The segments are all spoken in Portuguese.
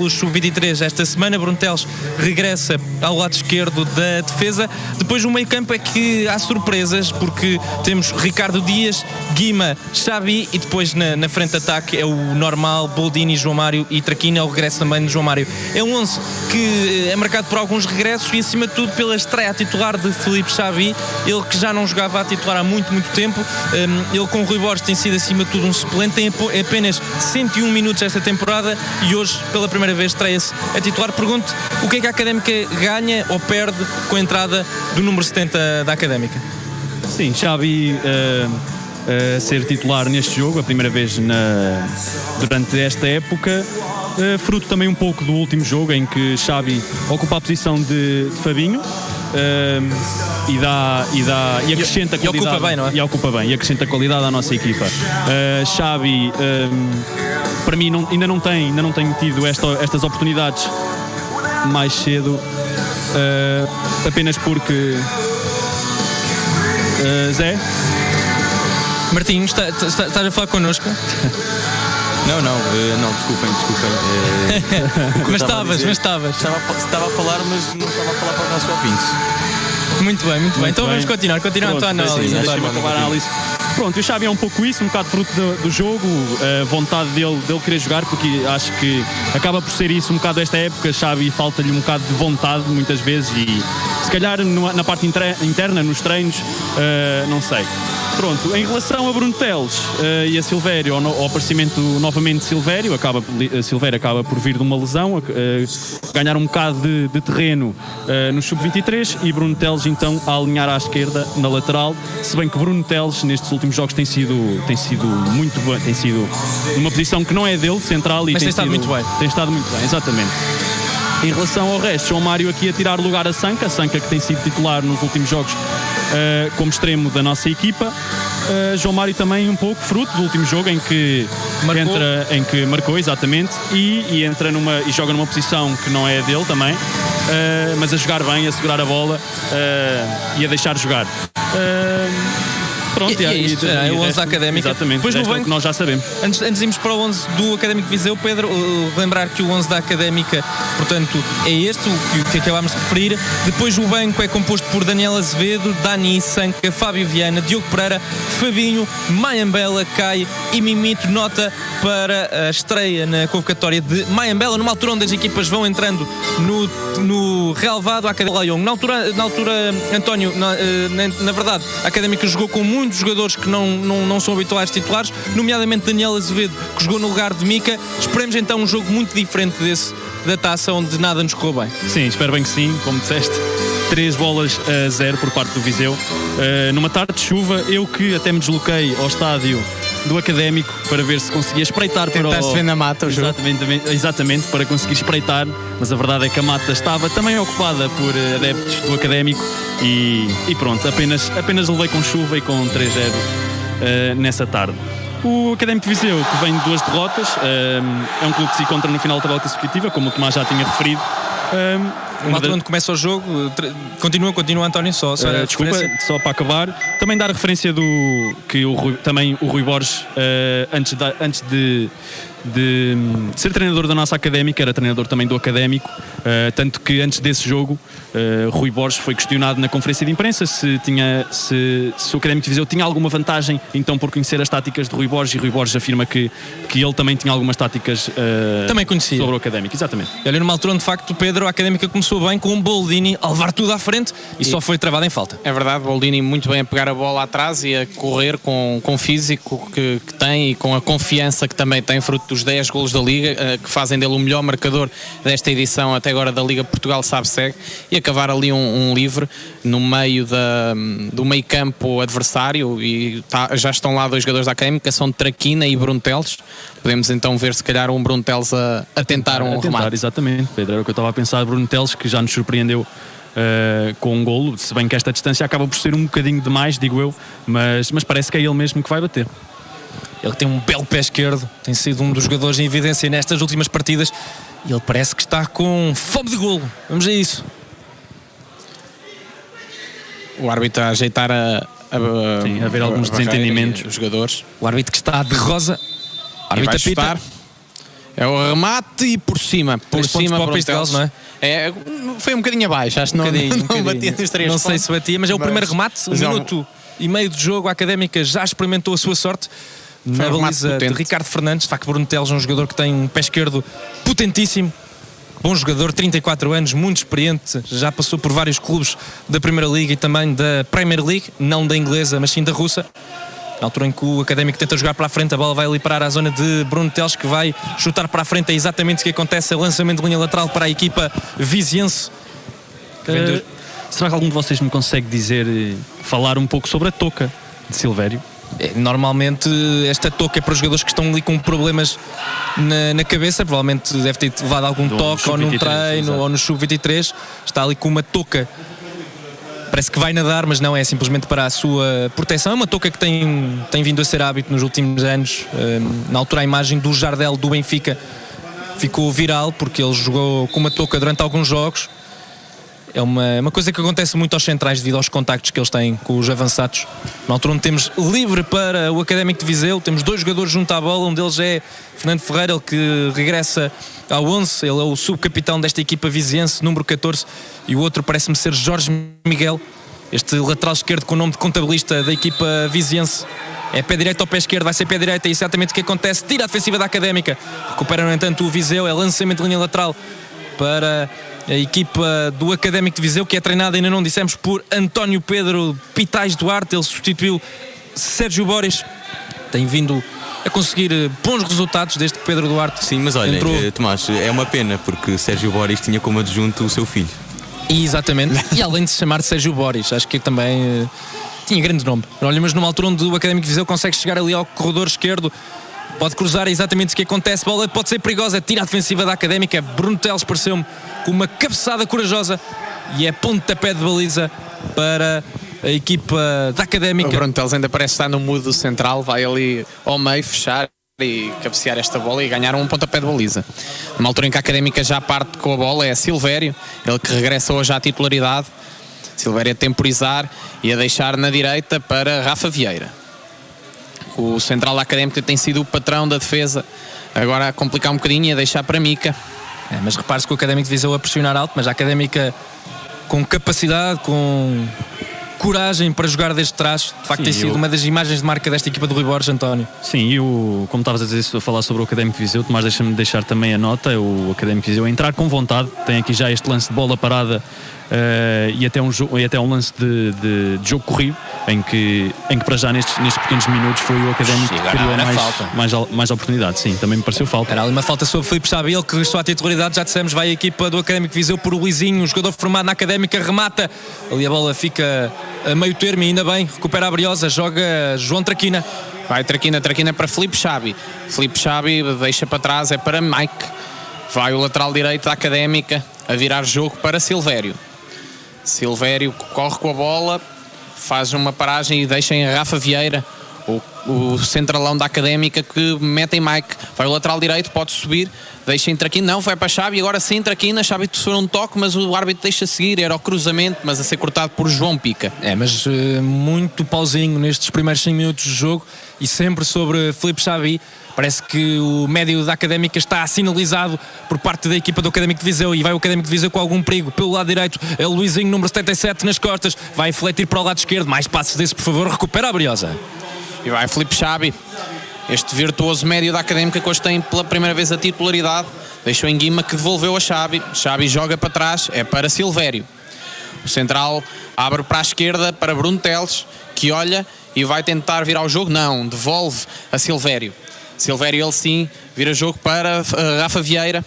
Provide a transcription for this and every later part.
do Sub-23 esta semana. Brunteles regressa ao lado esquerdo da defesa. Depois no meio campo é que há surpresas, porque temos Ricardo Dias, Guima, Xavi, e depois na frente de ataque é o normal, Boldini, João Mário e Traquina, o regresso também de João Mário. É um 11 que é marcado por alguns regressos e acima de tudo pela estreia a titular de Filipe Xavi, ele que já não jogava a titular há muito tempo. Ele com o Rui Borges tem sido acima de tudo um suplente, tem apenas 101 minutos esta temporada e hoje pela primeira vez estreia-se a titular. Pergunto, o que é que a Académica ganha ou perde com a entrada do número 70 da Académica? Sim, Xavi ser titular neste jogo, a primeira vez durante esta época, fruto também um pouco do último jogo em que Xavi ocupa a posição de Fabinho. E acrescenta qualidade. E ocupa bem, não é? E ocupa bem, e acrescenta qualidade à nossa equipa. Xavi, para mim, ainda não tem tido estas oportunidades mais cedo, apenas porque Zé? Martinhos, estás a falar connosco? Não, desculpem. Mas estavas. Estava a falar, mas não estava a falar para os nossos ouvintes. Muito bem. Então vamos continuar a tua análise. Pronto, o Xavi é um pouco isso, um bocado fruto do jogo, a vontade dele querer jogar, porque acho que acaba por ser isso um bocado desta época. Xavi falta-lhe um bocado de vontade muitas vezes e se calhar na parte interna, nos treinos, não sei. Pronto, em relação a Brunteles e a Silvério, ao aparecimento novamente de Silvério, Silvério acaba por vir de uma lesão, ganhar um bocado de terreno no Sub-23 e Brunteles então a alinhar à esquerda na lateral, se bem que Brunteles nestes últimos jogos tem sido muito bom, tem sido numa posição que não é dele, central, e mas tem estado muito bem. Tem estado muito bem, exatamente. Em relação ao resto, João Mário aqui a tirar lugar a Sanca que tem sido titular nos últimos jogos como extremo da nossa equipa. João Mário também um pouco fruto do último jogo em que marcou exatamente e entra e joga numa posição que não é dele também, mas a jogar bem, a segurar a bola e a deixar jogar. Pronto, é o 11 da Académica. Exatamente, depois no banco, que nós já sabemos. Antes de irmos para o 11 do Académico de Viseu, Pedro, lembrar que o 11 da Académica, portanto, é este, o que acabámos de referir. Depois o banco é composto por Daniel Azevedo, Dani, Sanca, Fábio Viana, Diogo Pereira, Fabinho, Mayambela, Caio e Mimito. Nota para a estreia na convocatória de Mayambela, numa altura onde as equipas vão entrando no relevado. A Académica na altura, António, na verdade, a Académica jogou com muitos jogadores que não são habituais titulares, nomeadamente Daniel Azevedo, que jogou no lugar de Mica. Esperemos então um jogo muito diferente desse da taça, onde nada nos correu bem. Sim, espero bem que sim, como disseste. 3-0 por parte do Viseu. Numa tarde de chuva, eu que até me desloquei ao estádio do Académico para ver se conseguia espreitar para Tentaste ver na mata o jogo. Exatamente, para conseguir espreitar, mas a verdade é que a mata estava também ocupada por adeptos do Académico e pronto, apenas levei com chuva e com 3-0 nessa tarde. O Académico de Viseu, que vem de 2 derrotas, é um clube que se encontra no final da tabela classificativa, como o Tomás já tinha referido. Uma altura onde começa o jogo, continua António, só para acabar, também dar a referência que o Rui Borges, antes de ser treinador da nossa Académica, era treinador também do Académico, tanto que antes desse jogo Rui Borges foi questionado na conferência de imprensa se o Académico de Viseu tinha alguma vantagem então por conhecer as táticas de Rui Borges, e Rui Borges afirma que ele também tinha algumas táticas também conhecia sobre o Académico, exatamente. Olha, numa altura onde de facto Pedro, a Académica começou bem com o Boldini a levar tudo à frente e só foi travado em falta. É verdade, Boldini muito bem a pegar a bola atrás e a correr com o físico que tem e com a confiança que também tem, fruto dos 10 golos da Liga, que fazem dele o melhor marcador desta edição até agora da Liga Portugal Sabe-Segue, e acabar ali um livre no meio do meio campo adversário, e já estão lá 2 jogadores da Académica, são Traquina e Brunteles. Podemos então ver se calhar um Brunteles a tentar um remate. Exatamente, Pedro, era o que eu estava a pensar. Brunteles, que já nos surpreendeu com um golo, se bem que esta distância acaba por ser um bocadinho demais, digo eu, mas parece que é ele mesmo que vai bater. Ele tem um belo pé esquerdo, tem sido um dos jogadores em evidência nestas últimas partidas e ele parece que está com fome de golo. Vamos a isso. O árbitro a ajeitar a ver alguns desentendimentos dos jogadores. O árbitro que está de rosa. O árbitro apita. É o remate e por cima para o Brunteles, não é? Foi um bocadinho abaixo, acho que não batia nos 3 Não pontos. sei se batia, mas é o primeiro remate, minuto e meio de jogo. A Académica já experimentou a sua sorte na baliza de Ricardo Fernandes. De facto, Brunteles é um jogador que tem um pé esquerdo potentíssimo. Bom jogador, 34 anos, muito experiente, já passou por vários clubes da Primeira Liga e também da Premier League, não da inglesa, mas sim da russa. Na altura em que o Académico tenta jogar para a frente, a bola vai ali parar à zona de Brunteles, que vai chutar para a frente. É exatamente o que acontece, é lançamento de linha lateral para a equipa viziense. Será que algum de vocês me consegue falar um pouco sobre a touca de Silvério? Normalmente esta touca é para os jogadores que estão ali com problemas na cabeça. Provavelmente deve ter levado algum toque ou num treino ou no sub-23. Está ali com uma touca, parece que vai nadar, mas não, é simplesmente para a sua proteção. É uma touca que tem vindo a ser hábito nos últimos anos. Na altura a imagem do Jardel do Benfica ficou viral porque ele jogou com uma touca durante alguns jogos. É uma coisa que acontece muito aos centrais devido aos contactos que eles têm com os avançados. Na altura onde temos livre para o Académico de Viseu, temos 2 jogadores junto à bola. Um deles é Fernando Ferreira, ele que regressa ao 11, ele é o subcapitão desta equipa viziense, número 14, e o outro parece-me ser Jorge Miguel, este lateral esquerdo com o nome de contabilista da equipa viziense. É pé direito ou pé esquerdo, vai ser pé direito, é exatamente o que acontece. Tira a defensiva da Académica, recupera no entanto o Viseu, é lançamento de linha lateral para a equipa do Académico de Viseu, que é treinada, ainda não dissemos, por António Pedro Pitais Duarte. Ele substituiu Sérgio Boris, tem vindo a conseguir bons resultados desde que Pedro Duarte. Sim, mas olha, Tomás, é uma pena porque Sérgio Boris tinha como adjunto o seu filho. Exatamente, e além de se chamar Sérgio Boris, acho que também tinha grande nome. Olha, mas numa altura onde o Académico de Viseu consegue chegar ali ao corredor esquerdo, pode cruzar, é exatamente o que acontece. A bola pode ser perigosa, tira a defensiva da Académica. Brunteles pareceu-me com uma cabeçada corajosa e é pontapé de baliza para a equipa da Académica. O Brunteles ainda parece estar no mudo central, vai ali ao meio fechar e cabecear esta bola e ganhar um pontapé de baliza. Numa altura em que a Académica já parte com a bola, é Silvério, ele que regressa hoje à titularidade. Silvério a temporizar e a deixar na direita para Rafa Vieira. O central da Académica tem sido o patrão da defesa, agora a complicar um bocadinho e a deixar para Mica. Mas repare-se que o Académico de Viseu a pressionar alto, mas a Académica com capacidade, com coragem para jogar desde trás. De facto, tem sido uma das imagens de marca desta equipa do Rui Borges, António. Sim, como estavas a dizer, a falar sobre o Académico de Viseu, Tomás, deixa-me deixar também a nota. O Académico de Viseu a entrar com vontade, tem aqui já este lance de bola parada e até um lance de jogo corrido, em que para já nestes pequenos minutos foi o Académico que criou mais oportunidade. Sim, também me pareceu falta. Era ali uma falta sobre Filipe Xabi, ele que restou à titularidade, já dissemos, vai a equipa do Académico de Viseu por Luizinho, um jogador formado na Académica, remata, ali a bola fica a meio termo e ainda bem, recupera a Briosa, joga João Traquina. Vai Traquina para Filipe Xabi. Filipe Xabi deixa para trás, é para Mike. Vai o lateral direito da Académica a virar jogo para Silvério. Silvério corre com a bola, faz uma paragem e deixa em Rafa Vieira, o centralão da Académica, que mete em Mike. Vai o lateral direito, pode subir, deixa em Traquina, não, vai para Xabi, agora sim Traquina, Xabi sofreu um toque, mas o árbitro deixa seguir, era o cruzamento, mas a ser cortado por João Pica. Mas muito pauzinho nestes primeiros 5 minutos de jogo e sempre sobre Filipe Xabi. Parece que o médio da Académica está sinalizado por parte da equipa do Académico de Viseu e vai o Académico de Viseu com algum perigo pelo lado direito. É o Luizinho, número 77, nas costas, vai fletir para o lado esquerdo. Mais passos desse, por favor, recupera a Briosa. E vai Filipe Xabi, este virtuoso médio da Académica que hoje tem pela primeira vez a titularidade. Deixou em Guima, que devolveu a Xabi. Xabi joga para trás, é para Silvério. O central abre para a esquerda para Brunteles, que olha e vai tentar virar o jogo. Não, devolve a Silvério. Silvério, ele sim, vira jogo para Rafa Vieira.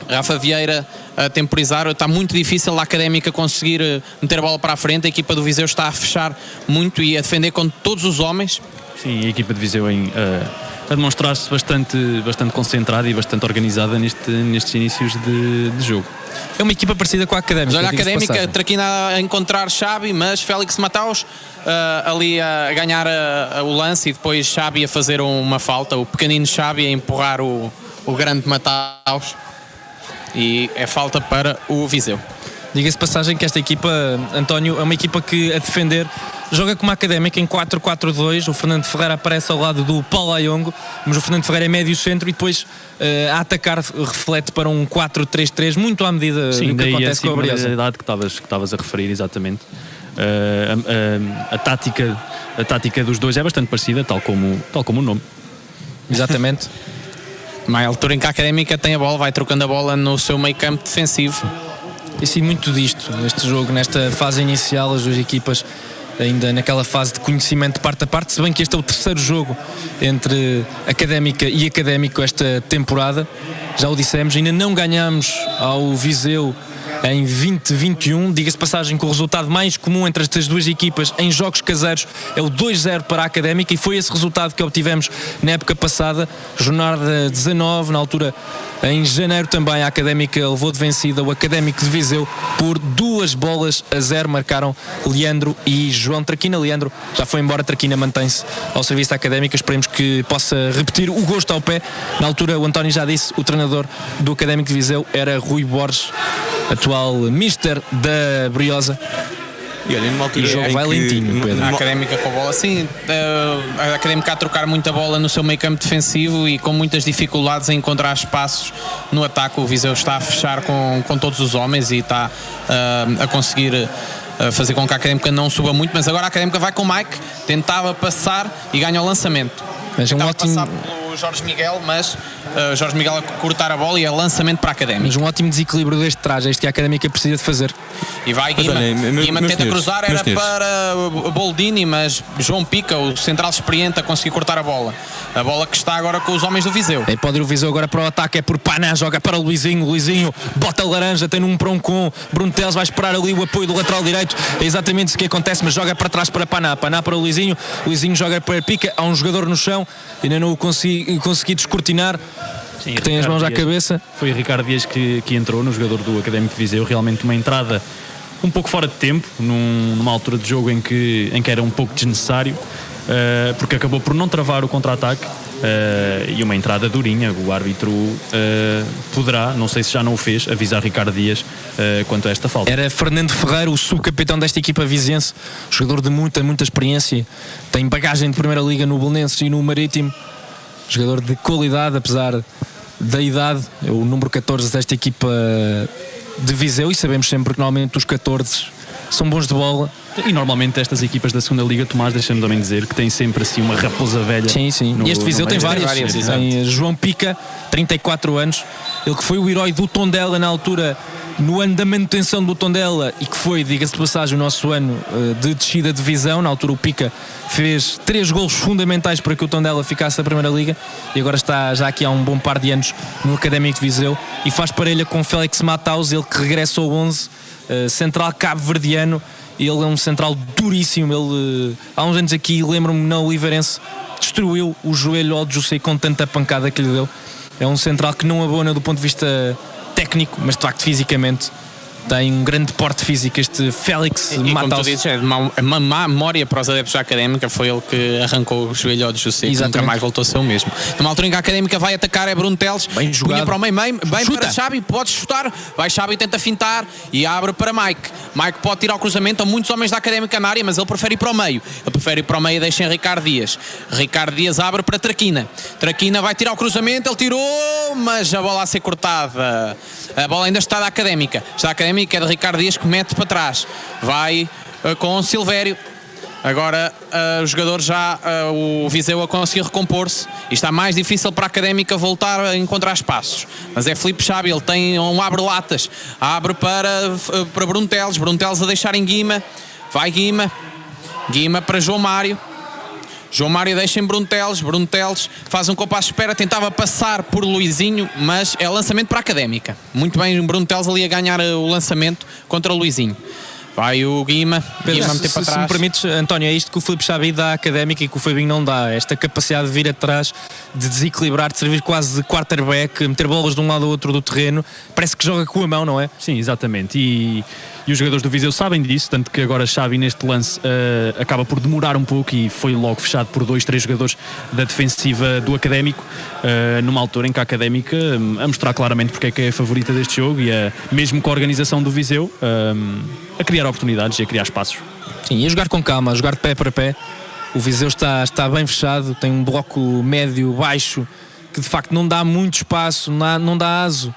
Rafa Vieira a temporizar. Está muito difícil a Académica conseguir meter a bola para a frente. A equipa do Viseu está a fechar muito e a defender com todos os homens. Sim, a equipa de Viseu a demonstrar-se bastante concentrada e bastante organizada nestes inícios de jogo. É uma equipa parecida com a Académica. Mas olha a Académica, Traquina a encontrar Xabi, mas Félix Mataus ali a ganhar o lance e depois Xabi a fazer uma falta. O pequenino Xabi a empurrar o grande Mataus. E é falta para o Viseu. Diga-se passagem que esta equipa, António, é uma equipa que a defender joga como a Académica em 4-4-2. O Fernando Ferreira aparece ao lado do Paulo Ayongo, mas o Fernando Ferreira é médio centro e depois a atacar reflete para um 4-3-3, muito à medida do que acontece com a Briosa. A idade que estavas a referir, exatamente. A tática dos dois é bastante parecida, tal como o nome. Exatamente. À altura em que a Académica tem a bola, vai trocando a bola no seu meio campo defensivo. E sim, muito disto neste jogo, nesta fase inicial, as duas equipas ainda naquela fase de conhecimento de parte a parte, se bem que este é o terceiro jogo entre Académica e Académico esta temporada, já o dissemos, ainda não ganhamos ao Viseu em 2021, diga-se passagem que o resultado mais comum entre estas duas equipas em jogos caseiros é o 2-0 para a Académica, e foi esse resultado que obtivemos na época passada, jornada 19, na altura em janeiro também a Académica levou de vencida o Académico de Viseu por 2-0, marcaram Leandro e João Traquina. Leandro já foi embora, Traquina mantém-se ao serviço da Académica, esperemos que possa repetir o gosto ao pé. Na altura o António já disse, o treinador do Académico de Viseu era Rui Borges, atual mister da Briosa. E olha, numa altura o jogo vai lentinho, Pedro. A Académica com a bola, sim, a Académica a trocar muita bola no seu meio campo defensivo e com muitas dificuldades em encontrar espaços no ataque. O Viseu está a fechar com todos os homens e está a conseguir fazer com que a Académica não suba muito, mas agora a Académica vai com o Mike, tentava passar e ganha o lançamento. Mas é um ótimo... passar pelo Jorge Miguel, mas Jorge Miguel a cortar a bola e é lançamento para a Académica. Mas um ótimo desequilíbrio deste traje, este que a Académica precisa de fazer. E vai Guima, Guima tenta cruzar, era para Boldini, mas João Pica, o central experiente, a conseguir cortar a bola que está agora com os homens do Viseu. E pode ir o Viseu agora para o ataque, é por Paná, joga para o Luizinho bota a laranja, tem um para um com Bruno Teles, vai esperar ali o apoio do lateral direito, é exatamente isso que acontece, mas joga para trás para Paná para o Luizinho joga para Pica, há um jogador no chão, ainda não o consegui descortinar. Sim, que tem as mãos à cabeça. Foi o Ricardo Dias que entrou, no jogador do Académico de Viseu, realmente uma entrada um pouco fora de tempo, numa altura de jogo em que era um pouco desnecessário, porque acabou por não travar o contra-ataque, e uma entrada durinha. O árbitro poderá, não sei se já não o fez, avisar Ricardo Dias quanto a esta falta. Era Fernando Ferreira, o subcapitão desta equipa viziense, jogador de muita experiência, tem bagagem de Primeira Liga no Belenenses e no Marítimo, jogador de qualidade, apesar da idade, é o número 14 desta equipa de Viseu, e sabemos sempre que normalmente os 14 são bons de bola. E normalmente estas equipas da segunda Liga, Tomás, deixa-me também dizer que tem sempre assim uma raposa velha. Sim. E este Viseu tem várias. Tem João Pica, 34 anos, ele que foi o herói do Tondela na altura, no ano da manutenção do Tondela, e que foi, diga-se de passagem, o nosso ano de descida de divisão. Na altura o Pica fez 3 golos fundamentais para que o Tondela ficasse na Primeira Liga, e agora está já aqui há um bom par de anos no Académico de Viseu e faz parelha com Félix Mataus, ele que regressa ao 11, central cabo-verdiano. Ele é um central duríssimo. Ele, há uns anos aqui, lembro-me, na Oliveirense, destruiu o joelho ao José com tanta pancada que lhe deu. É um central que não abona do ponto de vista técnico, mas de facto fisicamente tem um grande porte físico, este Félix Mataus. Como tu dizes, é uma má memória para os adeptos da Académica, foi ele que arrancou o joelho ao José, que nunca mais voltou a ser o mesmo. Numa altura em que a Académica vai atacar, é Bruno Teles, bem jogado, para o meio, bem para Xabi, pode chutar, vai Xabi, tenta fintar e abre para Mike pode tirar o cruzamento, há muitos homens da Académica na área, mas ele prefere ir para o meio, e deixa em Ricardo Dias abre para Traquina vai tirar o cruzamento, ele tirou, mas a bola a ser cortada, a bola ainda está da Académica, é de Ricardo Dias, que mete para trás, vai com Silvério. Agora o jogador o Viseu a conseguir recompor-se, e está mais difícil para a Académica voltar a encontrar espaços, mas é Filipe Xabi, ele tem um abre-latas, abre para Bruno Teles a deixar em Guima, vai Guima para João Mário deixa em Bruno Teles faz um compasso de espera, tentava passar por Luizinho, mas é lançamento para a Académica. Muito bem, Bruno Teles ali a ganhar o lançamento contra o Luizinho. Vai o Guima meter para trás. Se me permites, António, é isto que o Filipe Xabi dá à Académica e que o Fabinho não dá, esta capacidade de vir atrás, de desequilibrar, de servir quase de quarterback, meter bolas de um lado ao outro do terreno, parece que joga com a mão, não é? Sim, exatamente, e e os jogadores do Viseu sabem disso, tanto que agora Xavi neste lance acaba por demorar um pouco e foi logo fechado por 2-3 jogadores da defensiva do Académico, numa altura em que a Académica a mostrar claramente porque é que é a favorita deste jogo e mesmo com a organização do Viseu a criar oportunidades e a criar espaços. Sim, e a jogar com calma, a jogar de pé para pé. O Viseu está bem fechado, tem um bloco médio, baixo, que de facto não dá muito espaço, não dá aso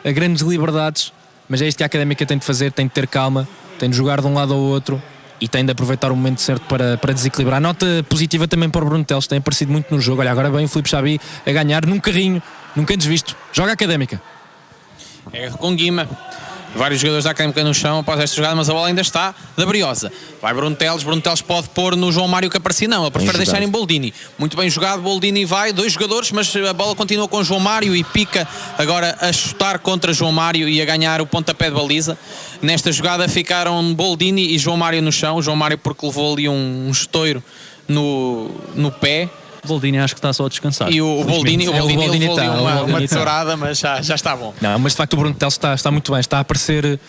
a grandes liberdades, mas é isto que a Académica tem de fazer, tem de ter calma, tem de jogar de um lado ao outro e tem de aproveitar o momento certo para desequilibrar. Nota positiva também para o Bruno Teles, tem aparecido muito no jogo. Olha, agora bem o Filipe Xavi a ganhar num carrinho, nunca antes visto. Joga a Académica. É com Guima. Vários jogadores da Académica no chão após esta jogada, mas a bola ainda está da Briosa. Vai Bruno Teles pode pôr no João Mário que aparecia, não, ele prefere deixar em Boldini. Muito bem jogado, Boldini vai, 2 jogadores, mas a bola continua com João Mário e pica agora a chutar contra João Mário e a ganhar o pontapé de baliza. Nesta jogada ficaram Boldini e João Mário no chão, João Mário porque levou ali um estouro no pé. O Boldini acho que está só a descansar. E o Boldini levou ali uma tesourada, mas já está bom. Não, mas de facto o Bruno Teles está muito bem, está a aparecer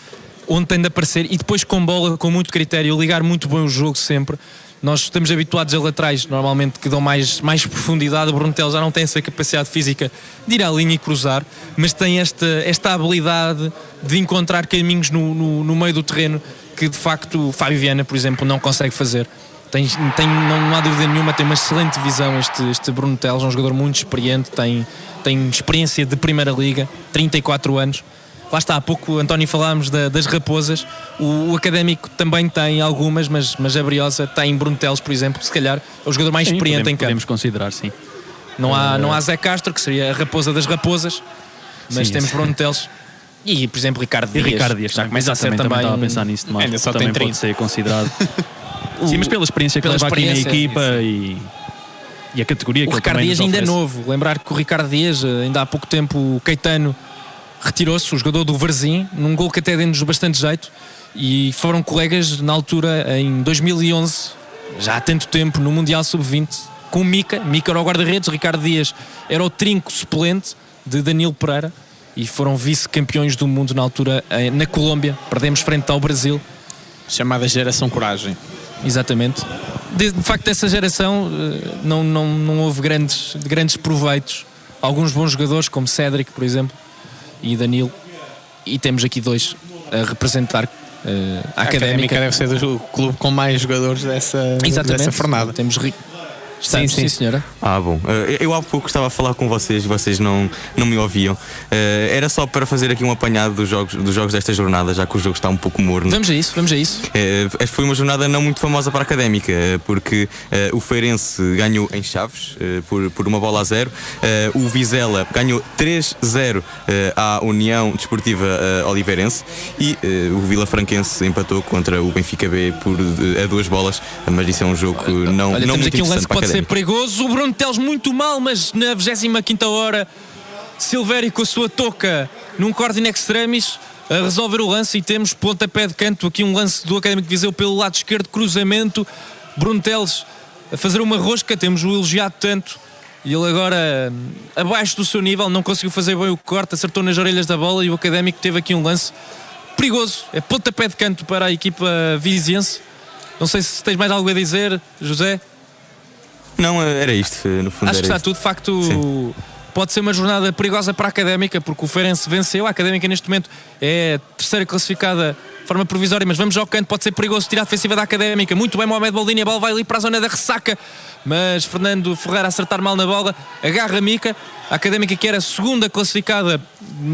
onde tem de aparecer e depois com bola, com muito critério, ligar muito bem o jogo sempre. Nós estamos habituados a laterais normalmente que dão mais profundidade. O Bruno Teles já não tem essa capacidade física de ir à linha e cruzar, mas tem esta habilidade de encontrar caminhos no meio do terreno que de facto o Fábio Viana, por exemplo, não consegue fazer. Não há dúvida nenhuma, tem uma excelente visão este Bruno Teles, é um jogador muito experiente, tem experiência de Primeira Liga, 34 anos. Lá está, há pouco, António, falámos das raposas, o Académico também tem algumas, mas a Briosa tem Bruno Teles, por exemplo, se calhar é o jogador mais experiente em campo. Podemos considerar, sim. Não há Zé Castro, que seria a raposa das raposas, mas sim, temos Bruno Teles. E, por exemplo, Ricardo Dias, já começa a ser também estava a pensar nisso, mas ainda só também tem pode ser considerado. Sim, mas pela experiência que leva aqui na equipa sim. E a categoria que ele também nos oferece. O Ricardo Dias ainda é novo. Lembrar que o Ricardo Dias, ainda há pouco tempo, o Caetano retirou-se, o jogador do Varzim, num gol que até deu-nos bastante jeito, e foram colegas na altura, em 2011, já há tanto tempo, no Mundial Sub-20, com o Mica era o guarda-redes, Ricardo Dias era o trinco suplente de Danilo Pereira, e foram vice-campeões do mundo na altura, na Colômbia. Perdemos frente ao Brasil. Chamada Geração Coragem. Exatamente. De facto, dessa geração não houve grandes proveitos. Alguns bons jogadores, como Cédric, por exemplo, e Danilo, e temos aqui 2 a representar a Académica. Deve ser o clube com mais jogadores dessa fornada. Temos Sim, senhora. Bom. Eu há pouco estava a falar com vocês não me ouviam. Era só para fazer aqui um apanhado dos jogos desta jornada, já que o jogo está um pouco morno. Vamos a isso. Foi uma jornada não muito famosa para a Académica, porque o Feirense ganhou em Chaves por 1-0. O Vizela ganhou 3-0 à União Desportiva Oliveirense e o Vila Franquense empatou contra o Benfica B a 2 bolas, mas isso é um jogo não muito interessante para a ser perigoso. O Bruno Teles muito mal, mas na 25ª hora Silvério com a sua touca num corte in extremis a resolver o lance e temos pontapé de canto, aqui um lance do Académico de Viseu pelo lado esquerdo, cruzamento, Bruno Teles a fazer uma rosca, temos o elogiado tanto e ele agora abaixo do seu nível, não conseguiu fazer bem o corte, acertou nas orelhas da bola e o Académico teve aqui um lance perigoso, é pontapé de canto para a equipa viziense. Não sei se tens mais algo a dizer, José. Não, era isto, no fundo. Acho que está tudo, de facto. Sim. Pode ser uma jornada perigosa para a Académica, porque o Feirense venceu. A Académica neste momento é a 3ª classificada de forma provisória, mas vamos ao canto, pode ser perigoso tirar a defensiva da Académica. Muito bem, Mohamed Boldini, a bola vai ali para a zona da ressaca, mas Fernando Ferreira a acertar mal na bola, agarra Mica. A Académica, que era a 2ª classificada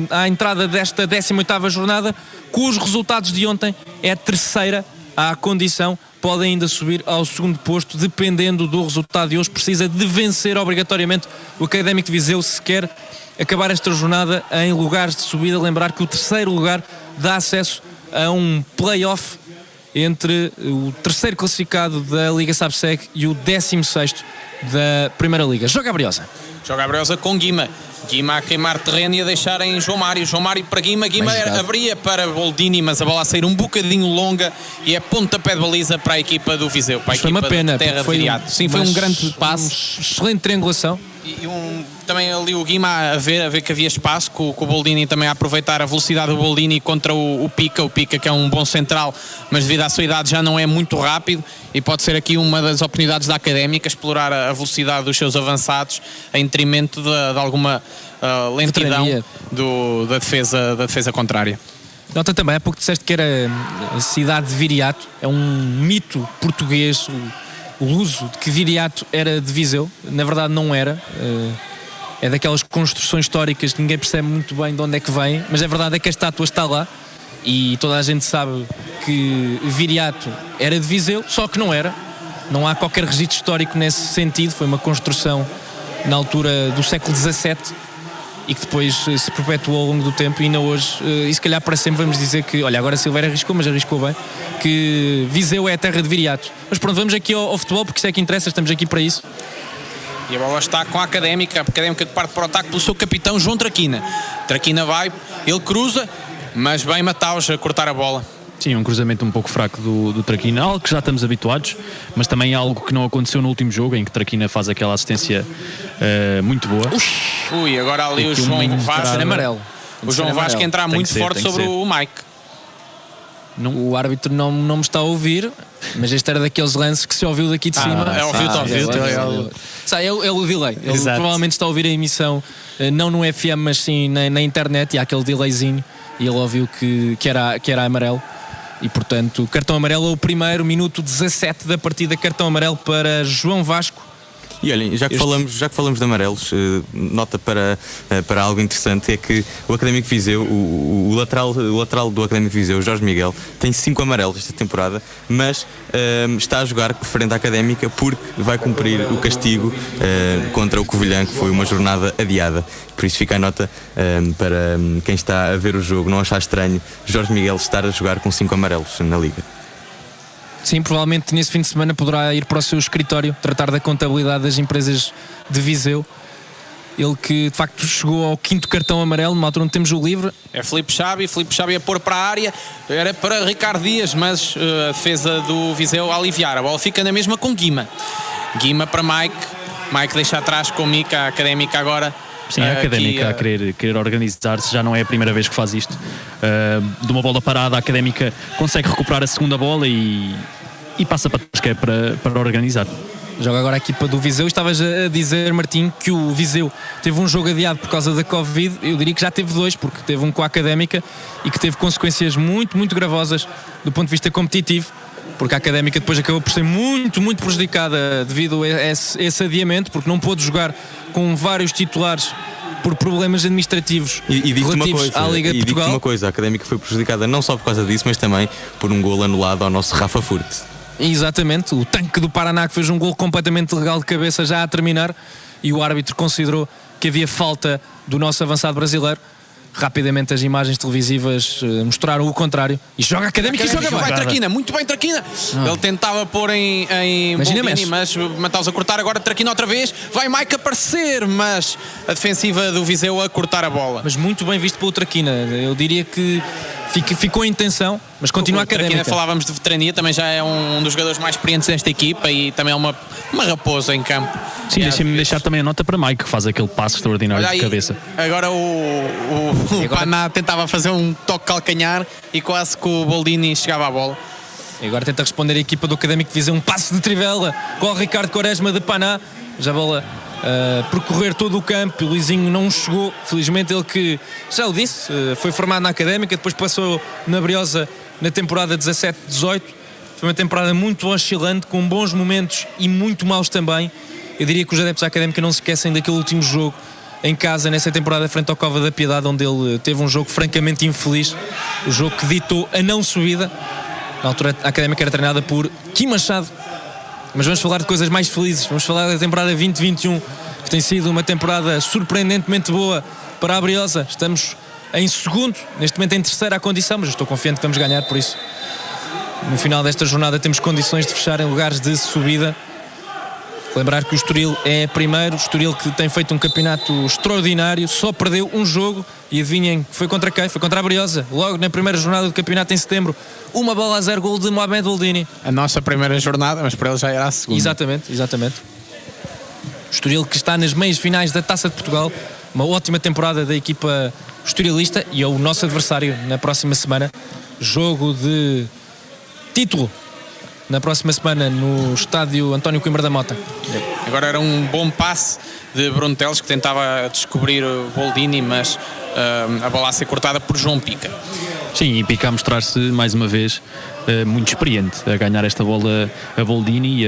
à entrada desta 18ª jornada, com os resultados de ontem, é a 3ª à condição. Pode ainda subir ao 2º posto, dependendo do resultado de hoje. Precisa de vencer obrigatoriamente o Académico de Viseu se quer acabar esta jornada em lugares de subida. Lembrar que o 3º lugar dá acesso a um play-off entre o 3º classificado da Liga Sabseg e o 16º da Primeira Liga. Joga a Briosa. Joga a Briosa com Guima a queimar terreno e a deixar em João Mário para Guima abria para Boldini, mas a bola a sair um bocadinho longa e é pontapé de baliza para a equipa do Viseu, para a foi equipa uma pena, da Terra de Viriato. Sim, foi um grande passo, excelente triangulação. Também ali o Guima a ver que havia espaço, com o Boldini também a aproveitar a velocidade do Boldini contra o Pica que é um bom central, mas devido à sua idade já não é muito rápido, e pode ser aqui uma das oportunidades da Académica explorar a velocidade dos seus avançados em detrimento de alguma lentidão da defesa contrária. Nota também, há pouco disseste que era a cidade de Viriato, é um mito português, o luso de que Viriato era de Viseu. Na verdade não era, é daquelas construções históricas que ninguém percebe muito bem de onde é que vem, mas a verdade é que a estátua está lá e toda a gente sabe que Viriato era de Viseu, só que não era. Não há qualquer registro histórico nesse sentido, foi uma construção na altura do século XVII e que depois se perpetuou ao longo do tempo, e ainda hoje, e se calhar para sempre vamos dizer que, olha, agora Silveira arriscou, mas arriscou bem, que Viseu é a terra de Viriato. Mas pronto, vamos aqui ao futebol, porque isso é que interessa, estamos aqui para isso. E a bola está com a Académica que parte para o ataque pelo seu capitão João Traquina. Traquina vai, ele cruza, mas bem Mataus a cortar a bola. Sim, um cruzamento um pouco fraco do Traquina, algo que já estamos habituados, mas também algo que não aconteceu no último jogo, em que Traquina faz aquela assistência muito boa. Ui, agora ali o João Vasco amarelo. O João Vasco entrar muito forte sobre o Mike. O árbitro não me está a ouvir, mas este era daqueles lances que se ouviu daqui de cima. É o delay. Ele provavelmente está a ouvir a emissão, não no FM, mas sim na internet, e há aquele delayzinho, e ele ouviu que era amarelo. E portanto, cartão amarelo é o primeiro, minuto 17 da partida, cartão amarelo para João Vasco. E olhem, já que falamos de amarelos, nota para algo interessante, é que o Académico de Viseu, o lateral do Académico de Viseu, Jorge Miguel, tem 5 amarelos esta temporada, mas está a jogar frente à Académica porque vai cumprir o castigo contra o Covilhã, que foi uma jornada adiada. Por isso fica a nota para quem está a ver o jogo não achar estranho Jorge Miguel estar a jogar com 5 amarelos na Liga. Sim, provavelmente nesse fim de semana poderá ir para o seu escritório tratar da contabilidade das empresas de Viseu. Ele que de facto chegou ao 5º cartão amarelo, numa altura onde temos o livre. É Filipe Xabi a pôr para a área, era para Ricardo Dias, mas a defesa do Viseu a aliviar. A bola fica na mesma com Guima para Mike deixa atrás com Mica, a Académica agora. Sim, a Académica a querer organizar-se, já não é a primeira vez que faz isto. De uma bola parada, a Académica consegue recuperar a segunda bola e passa para trás, que é para organizar. Joga agora a equipa do Viseu. Estavas a dizer, Martim, que o Viseu teve um jogo adiado por causa da Covid. Eu diria que já teve 2, porque teve um com a Académica e que teve consequências muito, muito gravosas do ponto de vista competitivo, porque a Académica depois acabou por ser muito, muito prejudicada devido a esse adiamento, porque não pôde jogar com vários titulares por problemas administrativos relativos à Liga de Portugal. Digo-te uma coisa, a Académica foi prejudicada não só por causa disso, mas também por um golo anulado ao nosso Rafa Furte. Exatamente, o tanque do Paraná, que fez um golo completamente legal de cabeça já a terminar, e o árbitro considerou que havia falta do nosso avançado brasileiro. Rapidamente as imagens televisivas mostraram o contrário, e joga a Académica e joga bem. Vai Traquina, muito bem Traquina. Ele tentava pôr em Boldini, mas Mataus a cortar, agora Traquina outra vez, vai Mike aparecer, mas a defensiva do Viseu a cortar a bola. Mas muito bem visto pelo Traquina, eu diria que ficou em tensão, mas continua a Académica. Traquina, falávamos de veterania, também já é um dos jogadores mais experientes desta equipa e também é uma raposa em campo. Sim, deixem-me deixar também a nota para Mike, que faz aquele passo extraordinário de cabeça. Agora o Paná tentava fazer um toque calcanhar e quase que o Boldini chegava à bola. E agora tenta responder a equipa do Académico de Viseu, um passo de trivela com o Ricardo Quaresma de Paná, já a bola percorrer todo o campo. O Luizinho não chegou, felizmente, ele que já o disse, foi formado na Académica, depois passou na Briosa na temporada 17-18. Foi uma temporada muito oscilante, com bons momentos e muito maus também. Eu diria que os adeptos da Académica não se esquecem daquele último jogo em casa, nessa temporada, frente ao Cova da Piedade, onde ele teve um jogo francamente infeliz, o jogo que ditou a não subida. Na altura a Académica era treinada por Kim Machado. Mas vamos falar de coisas mais felizes, vamos falar da temporada 2021, que tem sido uma temporada surpreendentemente boa para a Briosa. Estamos em segundo, neste momento em terceira condição, mas eu estou confiante que vamos ganhar, por isso no final desta jornada temos condições de fechar em lugares de subida. Lembrar que o Estoril é primeiro, o Estoril que tem feito um campeonato extraordinário, só perdeu um jogo, e adivinhem, foi contra quem? Foi contra a Briosa, logo na primeira jornada do campeonato em setembro. 1-0, gol de Mohamed Boldini. A nossa primeira jornada, mas para ele já era a segunda. Exatamente. Estoril que está nas meias finais da Taça de Portugal, uma ótima temporada da equipa estorialista e é o nosso adversário na próxima semana. Jogo de título na próxima semana no estádio António Coimbra da Mota. Agora era um bom passe de Bruno Teles, que tentava descobrir o Boldini, mas a bola a ser cortada por João Pica. Sim, e Pica a mostrar-se mais uma vez muito experiente a ganhar esta bola a Boldini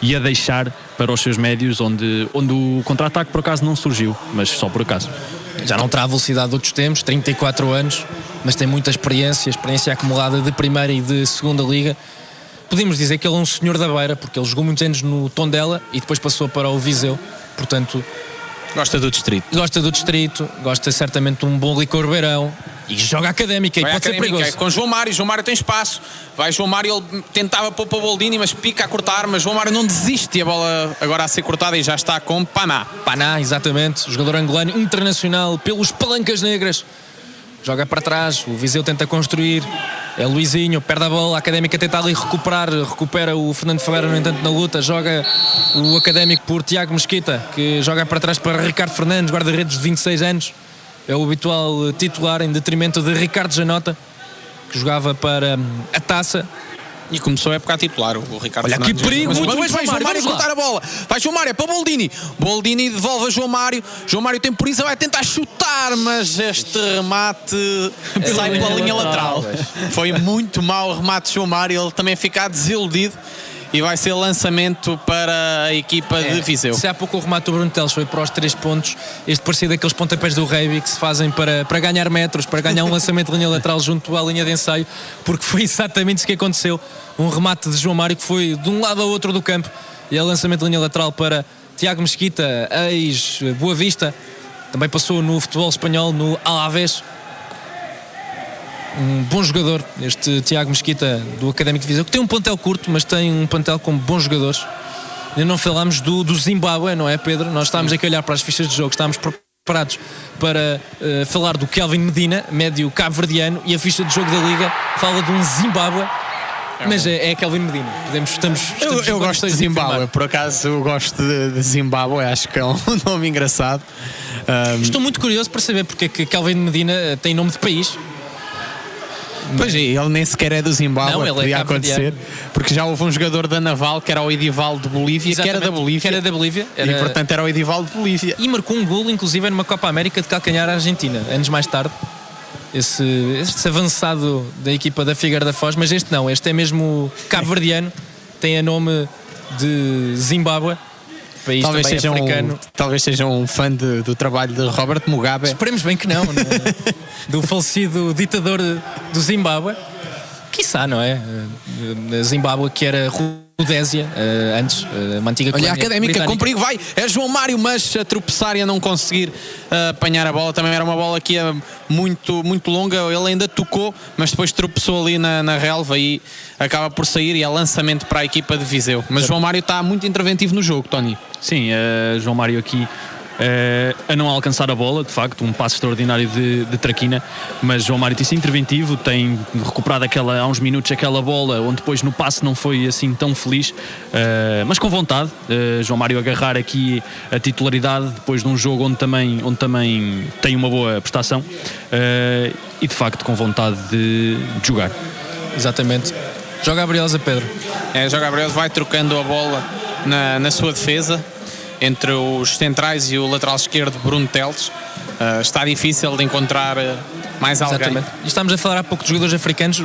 e a deixar para os seus médios onde o contra-ataque por acaso não surgiu, mas só por acaso. Já não terá a velocidade de outros tempos, 34 anos, mas tem muita experiência acumulada de primeira e de segunda liga. Podemos dizer que ele é um senhor da beira, porque ele jogou muitos anos no Tondela e depois passou para o Viseu, portanto... Gosta do distrito. Gosta certamente de um bom licor beirão e joga Académica e pode ser perigoso. Com João Mário tem espaço, vai João Mário, ele tentava pôr para o Boldini, mas Pica a cortar, mas João Mário não desiste e a bola agora a ser cortada e já está com Paná, exatamente, jogador angolano, internacional pelos Palancas Negras, joga para trás, o Viseu tenta construir, é Luizinho, perde a bola, a Académica tenta ali recupera o Fernando Ferreira, no entanto na luta, joga o Académico por Tiago Mesquita, que joga para trás para Ricardo Fernandes, guarda-redes de 26 anos, é o habitual titular em detrimento de Ricardo Janota, que jogava para a Taça. E começou a época a titular o Ricardo Olha Fernandes. que perigo, muito bem João Mário cortar a bola, vai João Mário, é para Boldini devolve a João Mário temporiza, vai tentar chutar, mas este remate sai pela linha lateral. Foi muito mau o remate de João Mário, ele também fica desiludido e vai ser lançamento para a equipa de Viseu. Se há pouco o remate do Bruno Teles foi para os 3 pontos, este parecia daqueles pontapés do Reiby que se fazem para ganhar metros, para ganhar um lançamento de linha lateral junto à linha de ensaio, porque foi exatamente isso que aconteceu. Um remate de João Mário que foi de um lado ao outro do campo e é lançamento de linha lateral para Tiago Mesquita, ex-Boa Vista, também passou no futebol espanhol, no Alavés. Um bom jogador, este Tiago Mesquita do Académico de Viseu, que tem um plantel curto, mas tem um plantel com bons jogadores. Ainda não falámos do Zimbábue, não é, Pedro? Nós estávamos aqui a olhar para as fichas de jogo, estávamos preparados para falar do Kelvin Medina, médio cabo-verdiano, e a ficha de jogo da Liga fala de um Zimbábue, mas é Kelvin Medina. Eu gosto de Zimbábue, por acaso eu gosto de Zimbábue, acho que é um nome engraçado. Estou muito curioso para saber porque é que Kelvin Medina tem nome de país. Pois, ele nem sequer é do Zimbábue, não, ele podia acontecer, porque já houve um jogador da Naval que era o Edival de Bolívia, que era da Bolívia, e portanto era o Edival de Bolívia. E marcou um golo, inclusive, numa Copa América de calcanhar à Argentina, anos mais tarde. Este avançado da equipa da Figueira da Foz, mas este não, este é mesmo cabo-verdiano, tem a nome de Zimbábue. País talvez também seja africano. Talvez seja um fã do trabalho de Robert Mugabe. Esperemos bem que não, do falecido ditador do Zimbábue. Quiçá, não é? Zimbábue, que era Rodésia, antes, uma antiga colónia. Olha, a Académica britânica. com perigo, vai, é João Mário, mas a tropeçar e a não conseguir apanhar a bola. Também era uma bola que ia muito, muito longa, ele ainda tocou, mas depois tropeçou ali na relva e acaba por sair, e é lançamento para a equipa de Viseu. Mas João Mário está muito interventivo no jogo, Tony. Sim, João Mário aqui a não alcançar a bola, de facto, um passo extraordinário de Traquina, mas João Mário tem sido interventivo, tem recuperado há uns minutos aquela bola, onde depois no passe não foi assim tão feliz, mas com vontade. João Mário agarrar aqui a titularidade depois de um jogo onde também tem uma boa prestação, e de facto com vontade de jogar. Exatamente. Joga a Briosa, Pedro. Joga a Briosa, vai trocando a bola na sua defesa entre os centrais e o lateral esquerdo Bruno Teles. Está difícil de encontrar mais alguém. Exatamente. E estamos a falar há pouco de jogadores africanos.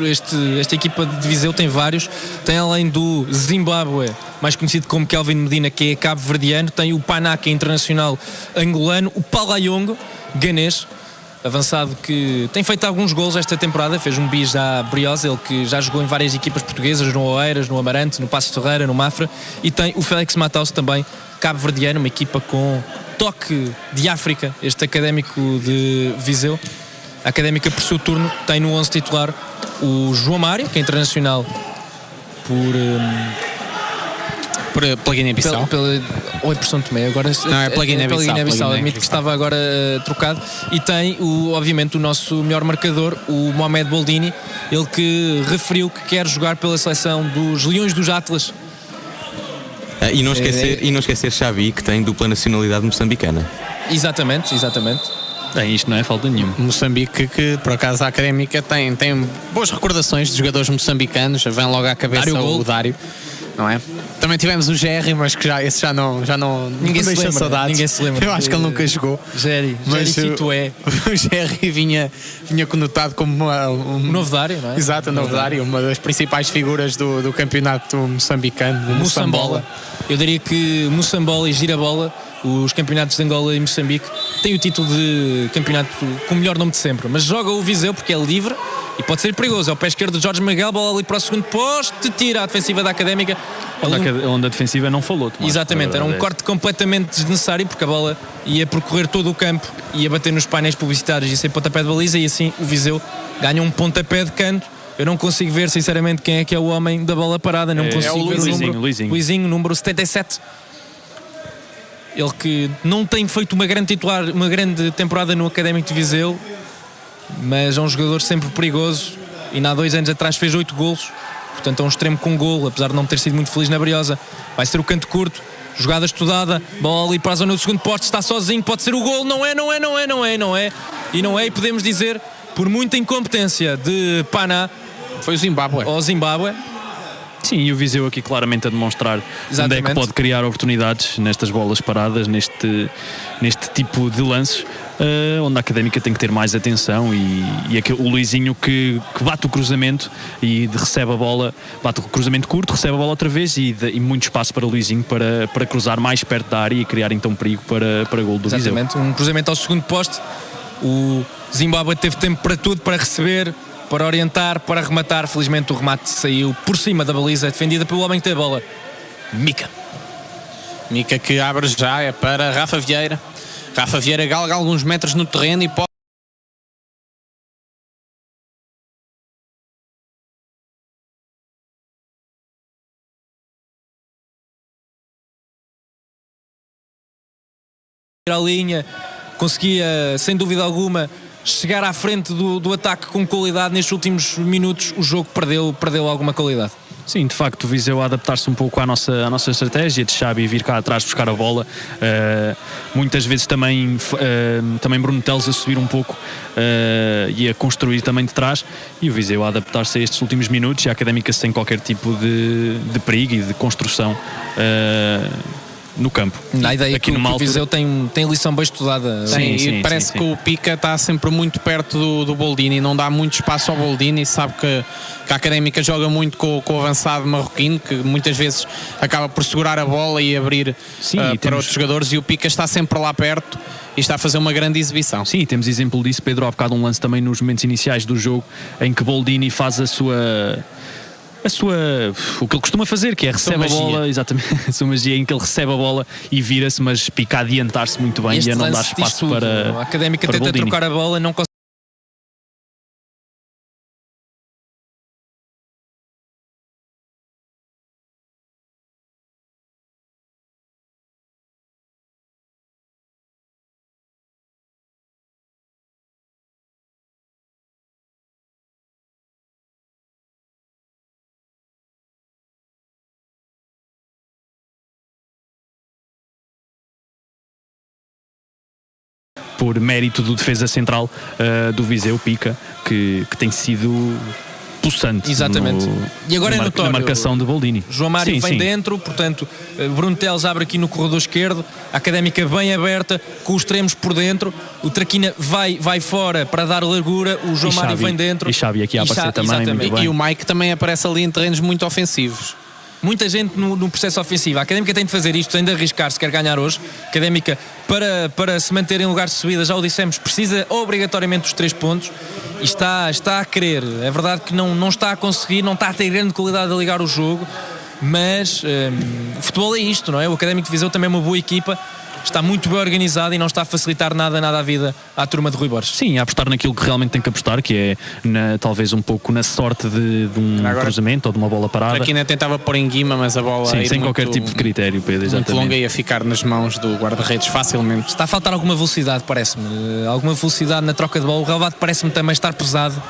Esta equipa de Viseu tem vários. Tem, além do Zimbábue, mais conhecido como Kelvin Medina, que é cabo-verdiano, tem o Paná, que é internacional angolano, o Palayongo, ganês, avançado, que tem feito alguns golos esta temporada, fez um bis à Briosa, ele que já jogou em várias equipas portuguesas, no Oeiras, no Amarante, no Paços de Ferreira, no Mafra, e tem o Félix Mataus também, cabo-verdiano, uma equipa com toque de África, este Académico de Viseu. A Académica, por seu turno, tem no 11 titular o João Mário, que é internacional pela Guiné-Bissau. Ou é por São Tomé, agora não, é pela Guiné-Bissau. Admito que estava agora trocado. E tem, obviamente, o nosso melhor marcador, o Mohamed Boldini, ele que referiu que quer jogar pela seleção dos Leões dos Atlas. E não esquecer Xavi, que tem dupla nacionalidade moçambicana. Exatamente. Bem, isto não é falta nenhuma. Moçambique, que por acaso a Académica tem boas recordações de jogadores moçambicanos, vem logo à cabeça o Dário, não é? Também tivemos o Jerry, mas que esse já não Ninguém se deixa lembra, saudades. ninguém se lembra. Eu acho que ele nunca jogou. Jerry Situé. O Jerry vinha conotado como O novo Dário, não é? Exato, o novo Dário, uma das principais figuras do campeonato moçambicano, o Moçambola. Eu diria que Moçambola e Girabola, os campeonatos de Angola e Moçambique, têm o título de campeonato com o melhor nome de sempre, mas joga o Viseu porque é livre e pode ser perigoso. É o pé esquerdo de Jorge Miguel, bola ali para o segundo poste, tira a defensiva da Académica. Onde a defensiva não falou, Tomás. Exatamente, era um corte completamente desnecessário porque a bola ia percorrer todo o campo, ia bater nos painéis publicitários e sem pontapé de baliza, e assim o Viseu ganha um pontapé de canto. Eu não consigo ver sinceramente quem é o homem da bola parada, não consigo ver o número. Luizinho, número 77. Ele que não tem feito uma grande temporada no Académico de Viseu, mas é um jogador sempre perigoso e há 2 anos atrás fez 8 golos, portanto é um extremo com golo, apesar de não ter sido muito feliz na Briosa. Vai ser o canto curto, jogada estudada, bola ali para a zona do segundo poste, está sozinho, pode ser o golo, não é, e podemos dizer, por muita incompetência de Paná, foi o Zimbábue. Sim, e o Viseu aqui claramente a demonstrar onde é que pode criar oportunidades nestas bolas paradas, neste tipo de lances, onde a Académica tem que ter mais atenção, e aqui, o Luizinho que bate o cruzamento e recebe a bola, bate o cruzamento curto, recebe a bola outra vez e muito espaço para o Luizinho para cruzar mais perto da área e criar então perigo para gol do Viseu. Exatamente, um cruzamento ao segundo poste, o Zimbábue teve tempo para tudo, para receber, para orientar, para rematar. Felizmente o remate saiu por cima da baliza, defendida pelo homem que tem a bola, Mica que abre já, é para Rafa Vieira galga alguns metros no terreno e pode ir à linha, conseguia sem dúvida alguma chegar à frente do ataque com qualidade. Nestes últimos minutos o jogo perdeu alguma qualidade. Sim, de facto o Viseu a adaptar-se um pouco à nossa estratégia de Xabi vir cá atrás buscar a bola, muitas vezes também Bruno Teles a subir um pouco e a construir também de trás, e o Viseu a adaptar-se a estes últimos minutos, e a Académica sem qualquer tipo de perigo e de construção no campo. Na ideia que o Viseu tem lição bem estudada. Sim, parece que o Pica está sempre muito perto do Boldini, não dá muito espaço ao Boldini, sabe que a Académica joga muito com o avançado marroquino, que muitas vezes acaba por segurar a bola e abrir para outros jogadores, e o Pica está sempre lá perto e está a fazer uma grande exibição. Sim, temos exemplo disso, Pedro, há bocado um lance também nos momentos iniciais do jogo em que Boldini faz o que ele costuma fazer, que é recebe a bola, exatamente, a sua magia, em que ele recebe a bola e vira-se, mas Pica a adiantar-se muito bem e a não dar espaço para a Académica tenta Boldini. trocar a bola, não consegue. Por mérito do defesa central do Viseu, Pica, que tem sido pulsante. Exatamente. E agora é notório, na marcação de Boldini. João Mário vem dentro, portanto Bruno Teles abre aqui no corredor esquerdo, a Académica bem aberta, com os extremos por dentro, o Traquina vai fora para dar largura, o João Mário vem dentro. E Xabi aqui a aparecer também. Muito bem. E o Mike também aparece ali em terrenos muito ofensivos. Muita gente no processo ofensivo. A Académica tem de fazer isto, tem de arriscar se quer ganhar hoje. A Académica, para se manter em lugar de subida, já o dissemos, precisa obrigatoriamente dos 3 pontos e está a querer. É verdade que não está a conseguir, não está a ter grande qualidade a ligar o jogo, mas o futebol é isto, não é? O Académico de Viseu também é uma boa equipa, está muito bem organizado e não está a facilitar nada a vida à turma de Rui Borges. Sim, a apostar naquilo que realmente tem que apostar, que é talvez um pouco na sorte de um cruzamento ou de uma bola parada. Aqui ainda tentava pôr em guima, mas a bola sem qualquer tipo de critério, Pedro, exatamente. Muito longa, ia ficar nas mãos do guarda-redes facilmente. Está a faltar alguma velocidade, parece-me. Alguma velocidade na troca de bola. O relevado parece-me também estar pesado.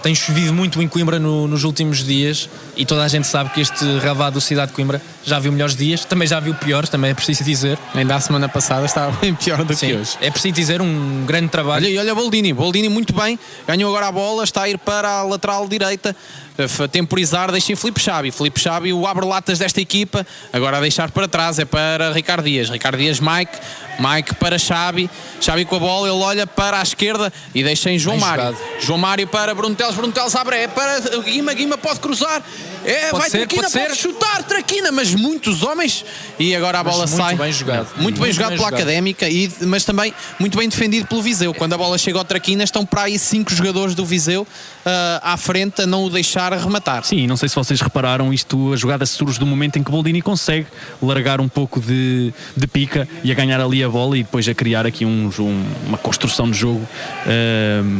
Tem chovido muito em Coimbra nos últimos dias e toda a gente sabe que este relvado do Cidade de Coimbra já viu melhores dias, também já viu piores, também é preciso dizer. Ainda a semana passada estava bem pior do Sim, que hoje. é preciso dizer, um grande trabalho. Olha Boldini muito bem, ganhou agora a bola, está a ir para a lateral direita, a temporizar, deixa em Filipe Xabi, o abre-latas desta equipa, agora a deixar para trás, é para Ricardo Dias, Mike para Xabi com a bola, ele olha para a esquerda e deixa em João Mário para Bruno Teles abre, é para Guima pode cruzar, pode chutar, Traquina, mas muitos homens, e agora a bola sai. Muito bem jogado pela Académica, mas também muito bem defendido pelo Viseu. Quando a bola chega ao Traquina, estão para aí 5 jogadores do Viseu à frente a não o deixar rematar. Sim, não sei se vocês repararam, a jogada surge do momento em que Boldini consegue largar um pouco de pica e a ganhar ali a bola e depois a criar aqui uma construção de jogo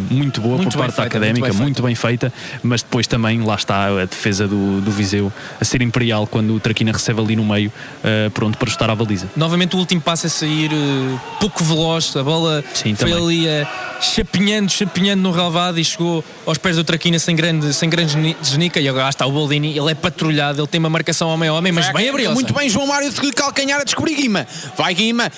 muito boa por parte da Académica, muito bem feita, mas depois também lá está a defesa do Viseu a ser imperial quando o Traquina recebe ali no meio, pronto para estar à baliza. Novamente o último passo a sair pouco veloz, a bola foi também ali chapinhando no relvado e chegou aos pés do Traquina sem grande desnica, e agora está o Boldini, ele é patrulhado, ele tem uma marcação homem a homem, mas bem abriosa. Muito bem João Mário de calcanhar a descobrir Guima, vai Guima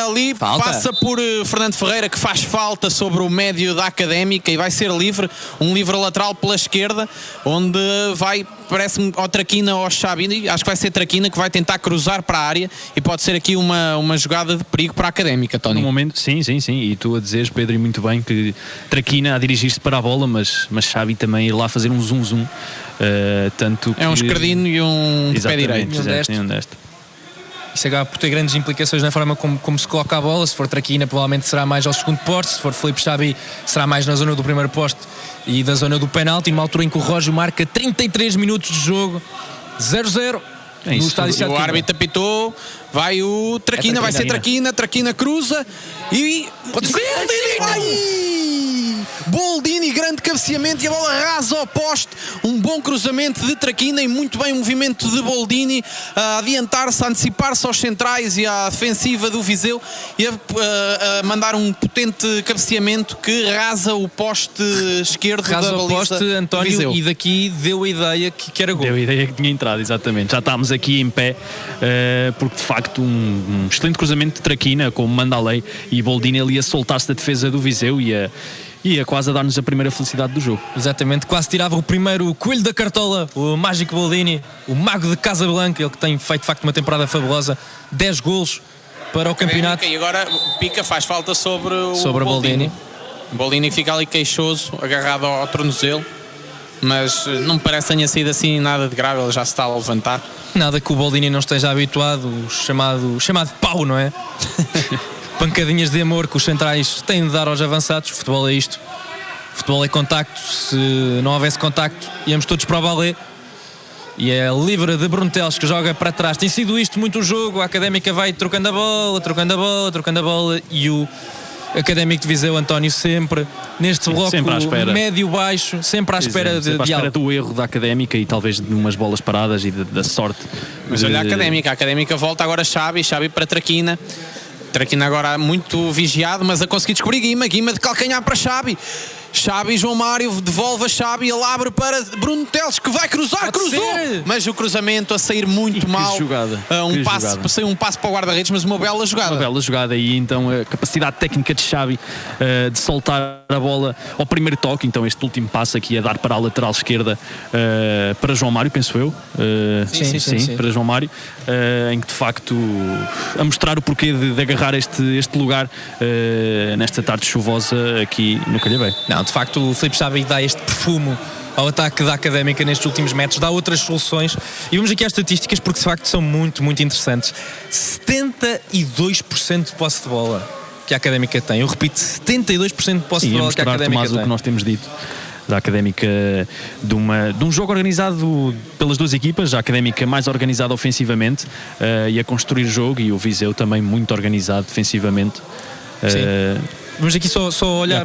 ali, passa por Fernando Ferreira, que faz falta sobre o médio da Académica e vai ser livre, um livre lateral pela esquerda, onde vai, parece-me, ao Traquina ou ao Xabi, acho que vai ser Traquina que vai tentar cruzar para a área e pode ser aqui uma jogada de perigo para a Académica, Tony. No momento, sim, e tu a dizeres, Pedro, e muito bem, que Traquina a dirigir-se para a bola, mas Xabi também ir lá fazer um zoom, tanto que... É um esquerdino e um pé direito. E um destro. Isso acaba por ter grandes implicações na forma como se coloca a bola. Se for Traquina, provavelmente será mais ao segundo poste. Se for Filipe Xabi, será mais na zona do primeiro poste e da zona do penalti, numa altura em que o Rojo marca 33 minutos de jogo, 0-0 no estádio Cidade de Coimbra. O árbitro apitou, vai o Traquina, vai ser Traquina cruza e... Pode ser! Boldini, grande cabeceamento e a bola rasa ao poste, um bom cruzamento de Traquina e muito bem o movimento de Boldini a adiantar-se, a antecipar-se aos centrais e à defensiva do Viseu e a mandar um potente cabeceamento que rasa o poste esquerdo da baliza. Rasa o poste, António, Viseu. E daqui deu a ideia que era gol. Deu a ideia que tinha entrado, exatamente. Já estávamos aqui em pé, porque de facto um excelente cruzamento de Traquina, como manda a lei, e Boldini ali a soltar-se da defesa do Viseu e a quase a dar-nos a primeira felicidade do jogo. Exatamente, quase tirava o primeiro coelho da cartola, o mágico Boldini, o mago de Casablanca, ele que tem feito de facto uma temporada fabulosa, 10 golos para o campeonato. E agora Pica faz falta sobre o Boldini. Boldini fica ali queixoso, agarrado ao tornozelo, mas não me parece que tenha sido assim nada de grave, ele já se está a levantar. Nada que o Boldini não esteja habituado, o chamado pau, não é? Pancadinhas de amor que os centrais têm de dar aos avançados. Futebol é isto, futebol é contacto. Se não houvesse contacto, íamos todos para o balé. E é livre de Bruno Teles, que joga para trás. Tem sido isto muito o jogo. A Académica vai trocando a bola e o Académico de Viseu, António, sempre neste bloco médio-baixo, sempre à espera do erro da Académica e talvez de umas bolas paradas e da sorte. Mas olha a Académica volta agora Xabi para Traquina agora muito vigiado, mas a conseguir descobrir Guima de calcanhar para Xabi, João Mário devolve a Xabi, ele abre para Bruno Teles, que vai cruzou, mas o cruzamento a sair muito mal. Saiu um passo para o guarda-redes, mas uma bela jogada. E então a capacidade técnica de Xabi de soltar a bola ao primeiro toque, então este último passo aqui a dar para a lateral esquerda para João Mário, penso eu. Sim, para João Mário, em que de facto a mostrar o porquê de agarrar este lugar nesta tarde chuvosa aqui no Calhabé. Não, de facto o Filipe Xabi dá este perfume ao ataque da Académica nestes últimos metros, dá outras soluções e vamos aqui às estatísticas porque de facto são muito, muito interessantes. 72% de posse de bola que a Académica tem, eu repito, 72% de posse de bola que a Académica tem. O que nós temos dito da Académica, de um jogo organizado pelas duas equipas, a Académica mais organizada ofensivamente e a construir jogo, e o Viseu também muito organizado defensivamente. vamos aqui só olhar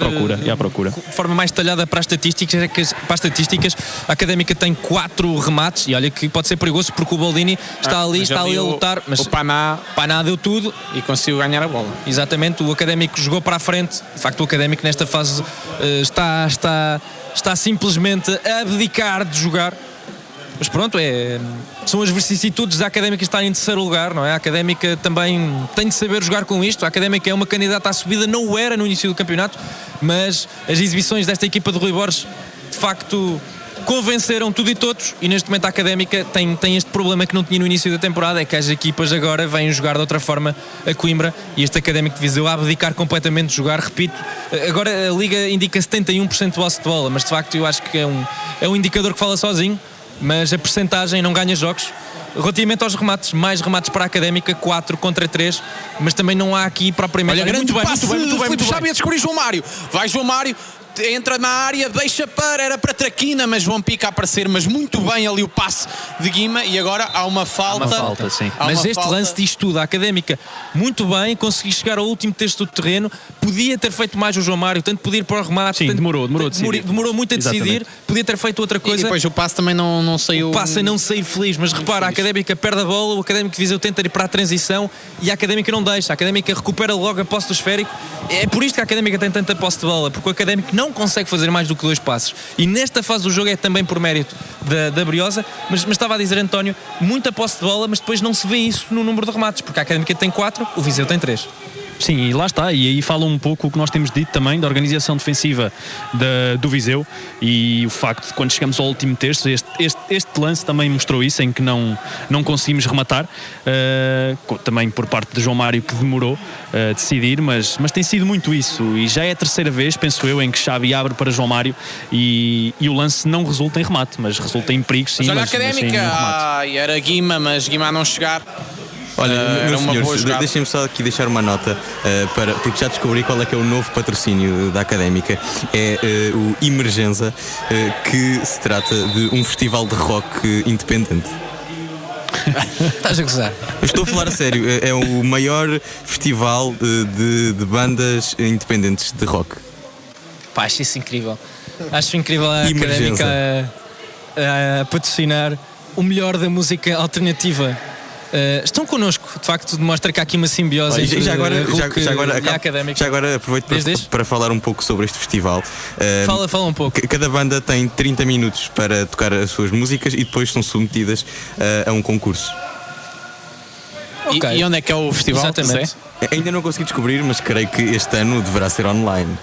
E à procura. de forma mais detalhada para as estatísticas. A Académica tem 4 remates e olha que pode ser perigoso porque o Boldini está ali a lutar, mas o Paná deu tudo e conseguiu ganhar a bola. Exatamente, o Académico jogou para a frente. De facto, o Académico nesta fase está simplesmente a abdicar de jogar. Mas pronto, são as vicissitudes da Académica estar em terceiro lugar, não é? A Académica também tem de saber jogar com isto. A Académica é uma candidata à subida, não o era no início do campeonato, mas as exibições desta equipa de Rui Borges de facto convenceram tudo e todos, e neste momento a Académica tem este problema que não tinha no início da temporada, é que as equipas agora vêm jogar de outra forma a Coimbra, e este Académico de Viseu a abdicar completamente de jogar. Repito, agora a Liga indica 71% de posse de bola, mas de facto eu acho que é um indicador que fala sozinho, mas a percentagem não ganha jogos. Relativamente aos remates, mais remates para a Académica, 4 contra 3, mas também não há aqui propriamente... Olha, muito bem, Filipe Xabi a descobrir João Mário. Vai João Mário, entra na área, deixa era para Traquina, mas João Pica a aparecer, mas muito bem ali o passe de Guima, e agora há uma falta. Sim. Mas este lance diz tudo. A Académica muito bem, consegui chegar ao último terço do terreno, podia ter feito mais o João Mário, tanto podia ir para o remate. Sim, demorou muito a decidir, podia ter feito outra coisa. E depois o passe também não saiu. O passe a não sair feliz, mas repara, a Académica perde a bola, o Académico de Viseu tenta ir para a transição e a Académica não deixa. A Académica recupera logo a posse do esférico. É por isto que a Académica tem tanta posse de bola, porque o Académico não consegue fazer mais do que 2 passos. E nesta fase do jogo é também por mérito da Briosa, mas estava a dizer, António, muita posse de bola, mas depois não se vê isso no número de remates, porque a Académica tem 4, o Viseu tem 3. Sim, e lá está, e aí fala um pouco o que nós temos dito também da organização defensiva do Viseu, e o facto de quando chegamos ao último terço, este lance também mostrou isso, em que não conseguimos rematar, também por parte de João Mário, que demorou a decidir, mas tem sido muito isso, e já é a terceira vez, penso eu, em que Xabi abre para João Mário e o lance não resulta em remate, mas resulta em perigo, sim. Mas olha a Académica, era Guima, mas Guima a não chegar. Olha, meus senhores, deixem-me só aqui deixar uma nota, porque já descobri qual é que é o novo patrocínio da Académica. É o Emergenza, que se trata de um festival de rock independente. Estás a gozar? Estou a falar a sério, é o maior festival de bandas independentes de rock. Pá, acho isso incrível. Acho incrível a Académica a patrocinar o melhor da música alternativa. Estão connosco, de facto demonstra que há aqui uma simbiose entre já agora e a Académica. Já agora aproveito para falar um pouco sobre este festival. Fala um pouco. Cada banda tem 30 minutos para tocar as suas músicas e depois são submetidas a um concurso. Okay. E onde é que é o festival? Exatamente. Ainda não consegui descobrir, mas creio que este ano deverá ser online.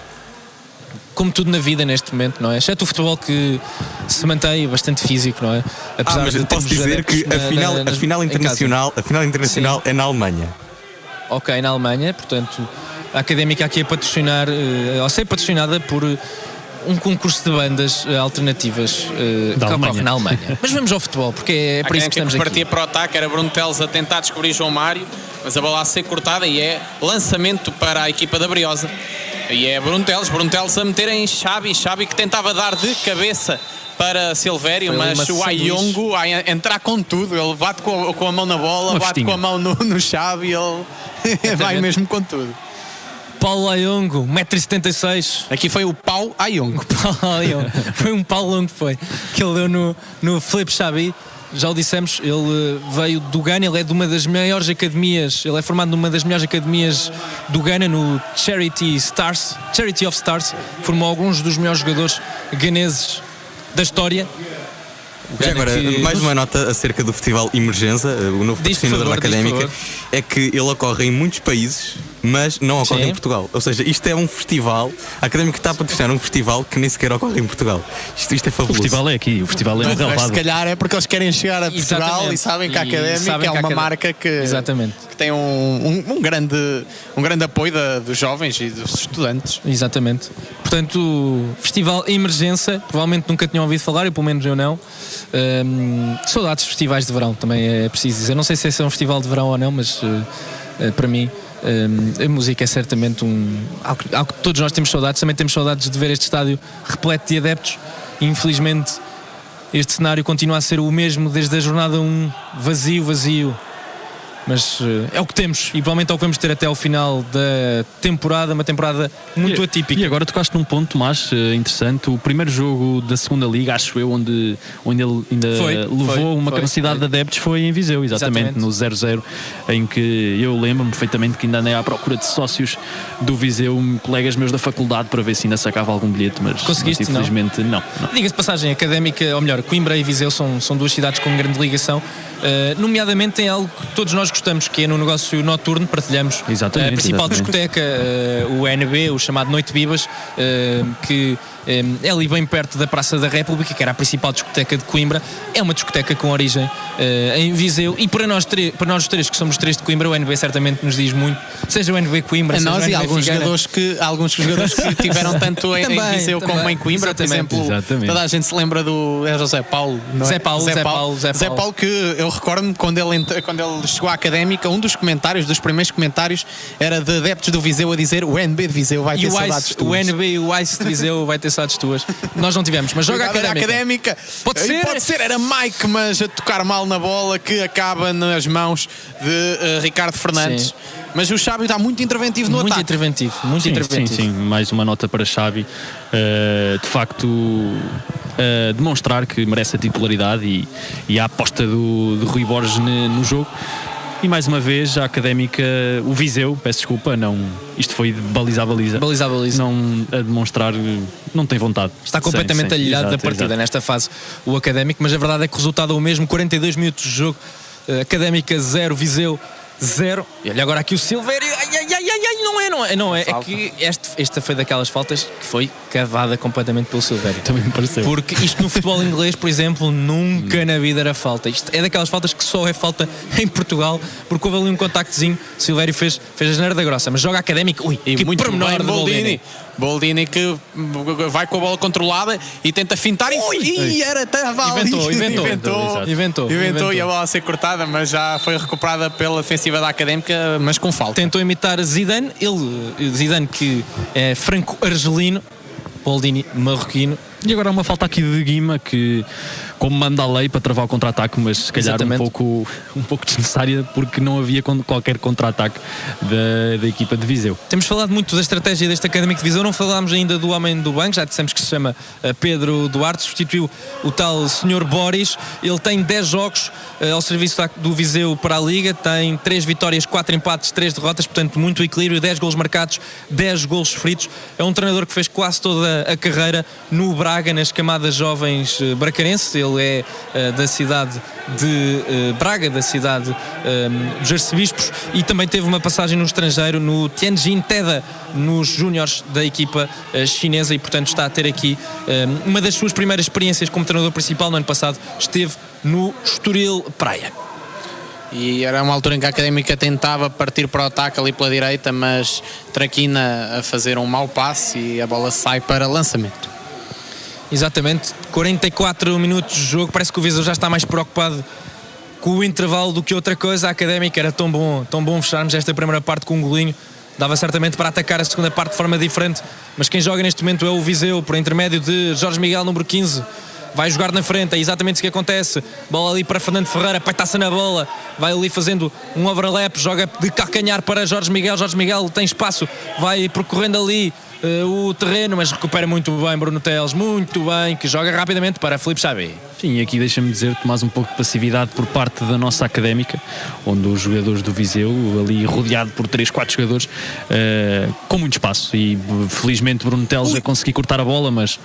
Como tudo na vida neste momento, não é? Exceto o futebol, que se mantém bastante físico, não é? Apesar mas de posso dizer que a final internacional é na Alemanha. Ok, na Alemanha, portanto a Académica aqui a patrocinar, ou ser patrocinada por um concurso de bandas alternativas que ocorre na Alemanha. Mas vamos ao futebol, porque é para isso que estamos aqui. Partia para o ataque, era Bruno Teles a tentar descobrir João Mário, mas a bola a ser cortada, e é lançamento para a equipa da Briosa. E é Bruno Teles a meter em Xabi que tentava dar de cabeça para Silvério, mas o Ayongo a entrar com tudo, ele bate com a mão na bola, bate com a mão no Xabi, ele vai mesmo com tudo. Paulo Ayongo, 1,76m. Aqui foi o Paulo Ayongo. Foi um Paulo Longo que ele deu no Filipe Xabi. Já o dissemos, ele veio do Ghana, ele é de uma das maiores academias, ele é formado numa das melhores academias do Ghana, no Charity of Stars, formou alguns dos melhores jogadores ganeses da história. Já agora, mais uma nota acerca do Festival Emergenza, o novo patrocinador da Académica, é que ele ocorre em muitos países, mas não ocorre em Portugal. Ou seja, isto é um festival, a Académica está a patrocinar um festival que nem sequer ocorre em Portugal. Isto é fabuloso. O festival é aqui, o festival é relevado. Se calhar é porque eles querem chegar a Portugal e sabem que a Académica é uma marca que tem um grande apoio dos jovens e dos estudantes. Exatamente. Portanto, Festival Emergência, provavelmente nunca tinham ouvido falar, eu pelo menos eu não. Saudades de festivais de verão, também é preciso dizer. Não sei se é um festival de verão ou não, mas para mim a música é certamente algo que todos nós temos saudades. Também temos saudades de ver este estádio repleto de adeptos. Infelizmente este cenário continua a ser o mesmo desde a jornada 1, vazio. mas é o que temos e provavelmente é o que vamos ter até ao final da temporada, uma temporada muito atípica. E agora tocaste num ponto, Tomás, interessante. O primeiro jogo da segunda Liga, acho eu, onde ele ainda levou uma capacidade de adeptos foi em Viseu, exatamente. No 0-0, em que eu lembro-me perfeitamente que ainda andei à procura de sócios do Viseu, colegas meus da faculdade, para ver se ainda sacava algum bilhete, mas infelizmente não. Diga-se de passagem, Académica, ou melhor, Coimbra e Viseu são duas cidades com grande ligação, nomeadamente tem algo que todos nós gostamos, que é no negócio noturno, partilhamos a principal discoteca, o NB, o chamado Noite Bibas, que é ali bem perto da Praça da República, que era a principal discoteca de Coimbra. É uma discoteca com origem em Viseu, e para nós os três, que somos três de Coimbra, o NB certamente nos diz muito, seja o NB Coimbra, a seja nós o NB e alguns jogadores que tiveram tanto em Viseu como em Coimbra. Por exemplo, toda a gente se lembra do José Paulo, não é? Zé Paulo, que eu recordo-me quando ele chegou à Académica, um dos primeiros comentários era de adeptos do Viseu a dizer: o NB de Viseu vai ter saudades tuas. O NB e o Ice de Viseu vai ter saudades tuas. Nós não tivemos, mas joga a Académica. Pode ser, era Mike, mas a tocar mal na bola, que acaba nas mãos de Ricardo Fernandes. Sim. Mas o Xabi está muito interventivo no ataque. Muito interventivo. Sim, mais uma nota para Xabi. De facto, demonstrar que merece a titularidade e a aposta do Rui Borges no jogo. E mais uma vez a Académica, o Viseu, peço desculpa, isto foi de baliza a baliza. Não a demonstrar, não tem vontade. Está completamente alheado da partida nesta fase, o Académico, mas a verdade é que o resultado é o mesmo, 42 minutos de jogo, Académica 0, Viseu 0. E olha agora aqui o Silvério. Não é. É que esta foi daquelas faltas que foi cavada completamente pelo Silvério. Também me pareceu. Porque isto no futebol inglês, por exemplo, nunca na vida era falta. Isto é daquelas faltas que só é falta em Portugal, porque houve ali um contactozinho. O Silvério fez a geneira da grossa, mas joga Académico. Que muito pormenor de Boldini que vai com a bola controlada e tenta fintar inventou e a bola a ser cortada, mas já foi recuperada pela defensiva da Académica, mas com falta. Tentou imitar Zidane, Zidane que é franco-argelino, Boldini marroquino. E agora há uma falta aqui de Guima, que como manda a lei para travar o contra-ataque, mas se calhar um pouco desnecessária, porque não havia qualquer contra-ataque da equipa de Viseu. Temos falado muito da estratégia deste Académico de Viseu, não falámos ainda do homem do banco, já dissemos que se chama Pedro Duarte, substituiu o tal Sr. Boris. Ele tem 10 jogos ao serviço do Viseu para a Liga, tem 3 vitórias, 4 empates, 3 derrotas, portanto muito equilíbrio, 10 golos marcados, 10 golos sofridos. É um treinador que fez quase toda a carreira no Braga, nas camadas jovens bracarenses. Ele é da cidade de Braga, da cidade dos Arcebispos, e também teve uma passagem no estrangeiro, no Tianjin Teda, nos júniores da equipa chinesa, e portanto está a ter aqui uma das suas primeiras experiências como treinador principal. No ano passado esteve no Estoril Praia. E era uma altura em que a Académica tentava partir para o ataque ali pela direita, mas Traquina a fazer um mau passe e a bola sai para lançamento. Exatamente, 44 minutos de jogo, parece que o Viseu já está mais preocupado com o intervalo do que outra coisa. A Académica era tão bom fecharmos esta primeira parte com um golinho, dava certamente para atacar a segunda parte de forma diferente, mas quem joga neste momento é o Viseu, por intermédio de Jorge Miguel, número 15, vai jogar na frente, é exatamente isso que acontece. Bola ali para Fernando Ferreira, peitaça na bola, vai ali fazendo um overlap, joga de calcanhar para Jorge Miguel tem espaço, vai percorrendo ali o terreno, mas recupera muito bem Bruno Teles, muito bem, que joga rapidamente para Filipe Xabi. Sim, aqui deixa-me dizer, Tomás, um pouco de passividade por parte da nossa Académica, onde os jogadores do Viseu, ali rodeado por 3-4 jogadores, com muito espaço, e felizmente Bruno Teles a conseguir cortar a bola, mas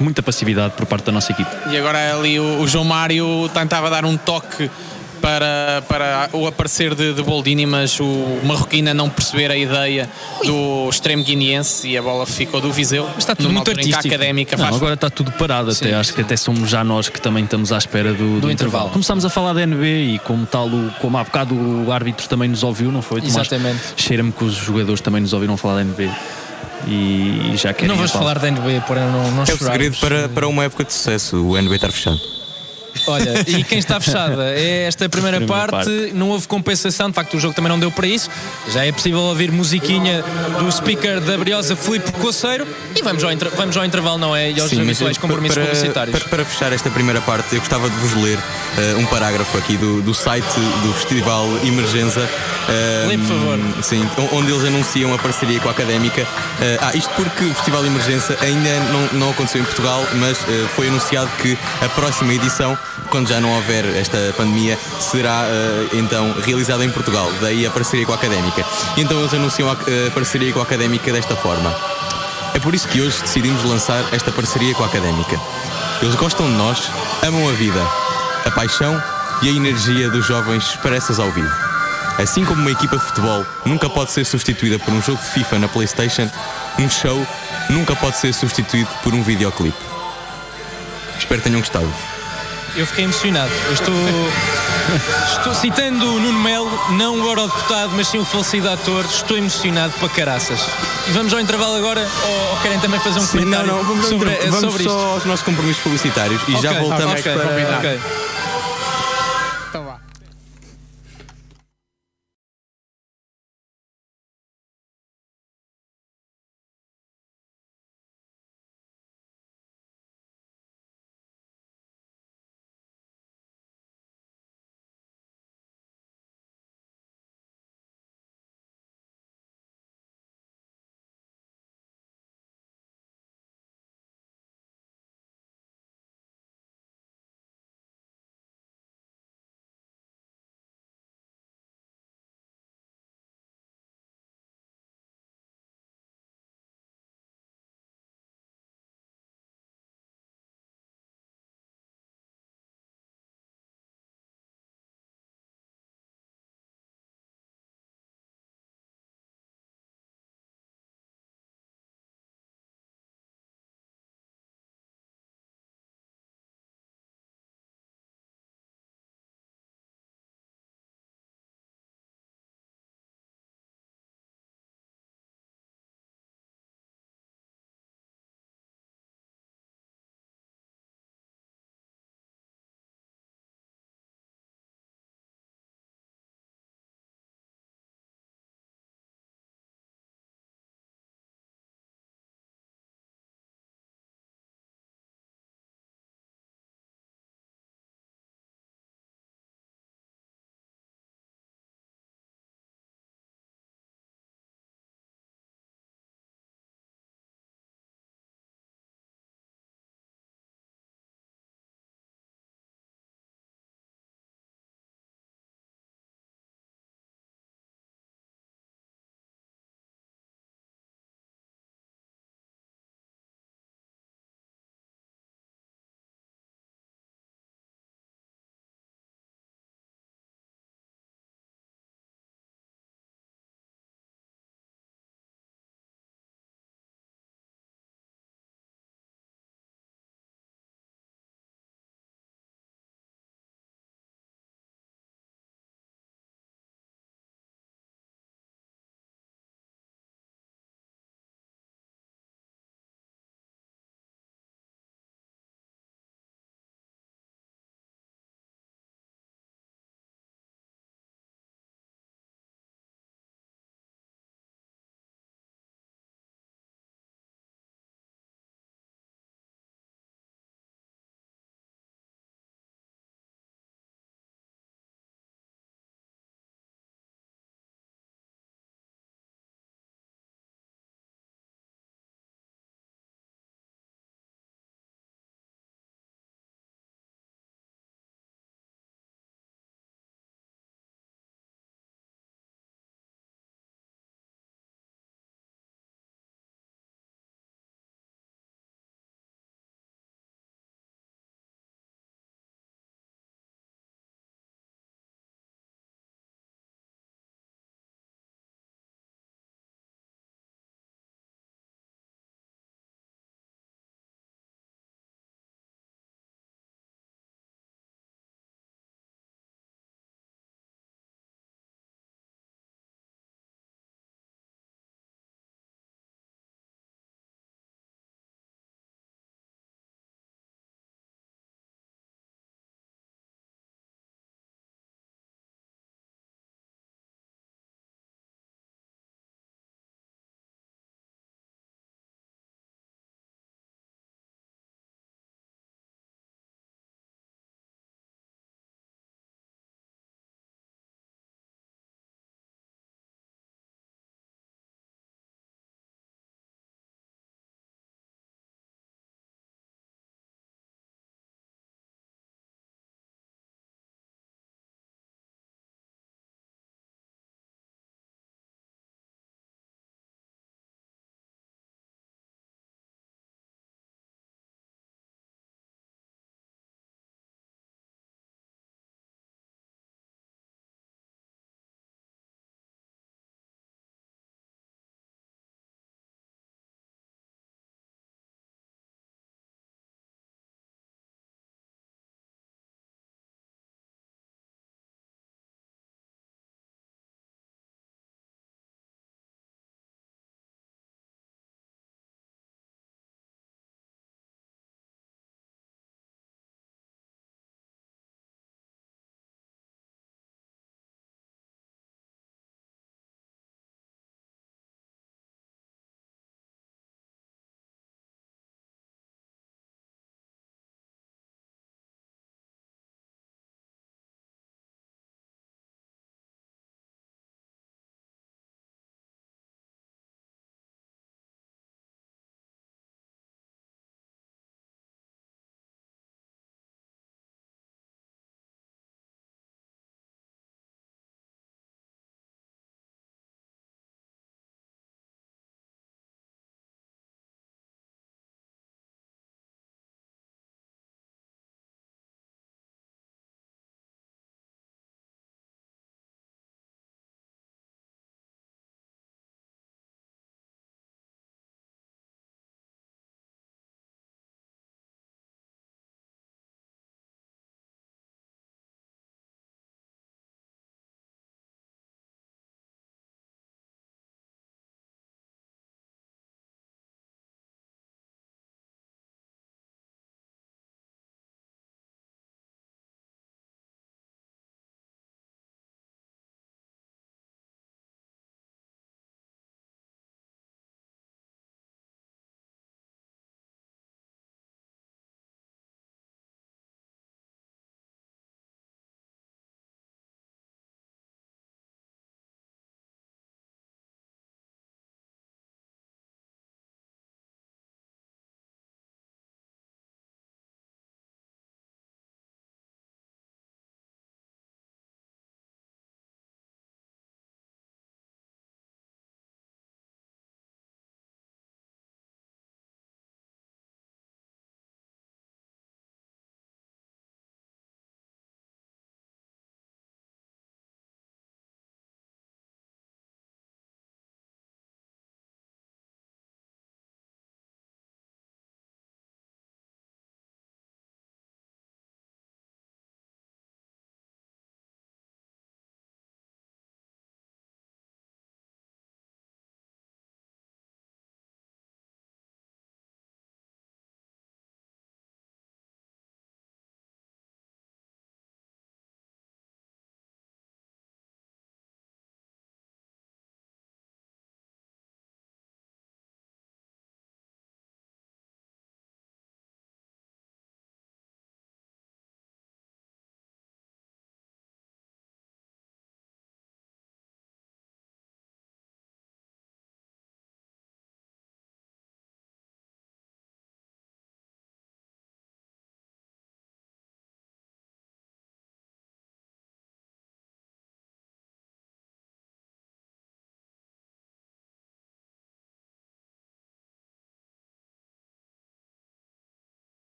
muita passividade por parte da nossa equipe. E agora ali o João Mário tentava dar um toque para o aparecer de Boldini, mas o marroquino não perceber a ideia do extremo guineense, e a bola ficou do Viseu. Está tudo muito artístico. A Académica agora está tudo parado. Sim, acho que até somos já nós que também estamos à espera do intervalo. Começámos a falar da NB e como há bocado o árbitro também nos ouviu, não foi, Tomás? Exatamente. Cheira-me que os jogadores também nos ouviram falar da NB. E já querem. Não vamos falar da NB para não é o segredo para uma época de sucesso, o NB estar fechado. Olha, e quem está fechada é esta primeira parte. Não houve compensação, de facto o jogo também não deu para isso. Já é possível ouvir musiquinha do speaker da Briosa, Filipe Coceiro, e vamos ao intervalo, não é? E aos habituais compromissos publicitários. Para fechar esta primeira parte, eu gostava de vos ler um parágrafo aqui do site do Festival Emergenza. Lê, por favor. Sim, onde eles anunciam a parceria com a Académica. Isto porque o Festival Emergença ainda não aconteceu em Portugal, mas foi anunciado que a próxima edição, quando já não houver esta pandemia, será então realizada em Portugal. Daí a parceria com a Académica. E então eles anunciam a parceria com a Académica desta forma. É por isso que hoje decidimos lançar esta parceria com a Académica. Eles gostam de nós, amam a vida, a paixão e a energia dos jovens expressas ao vivo. Assim como uma equipa de futebol nunca pode ser substituída por um jogo de FIFA na PlayStation, um show nunca pode ser substituído por um videoclipe. Espero que tenham gostado. Eu fiquei emocionado. Estou citando o Nuno Melo, não o eurodeputado, mas sim o falecido ator. Estou emocionado para caraças. E vamos ao intervalo agora, ou querem também fazer um comentário vamos sobre só isto? aos nossos compromissos publicitários e já voltamos para... Ok.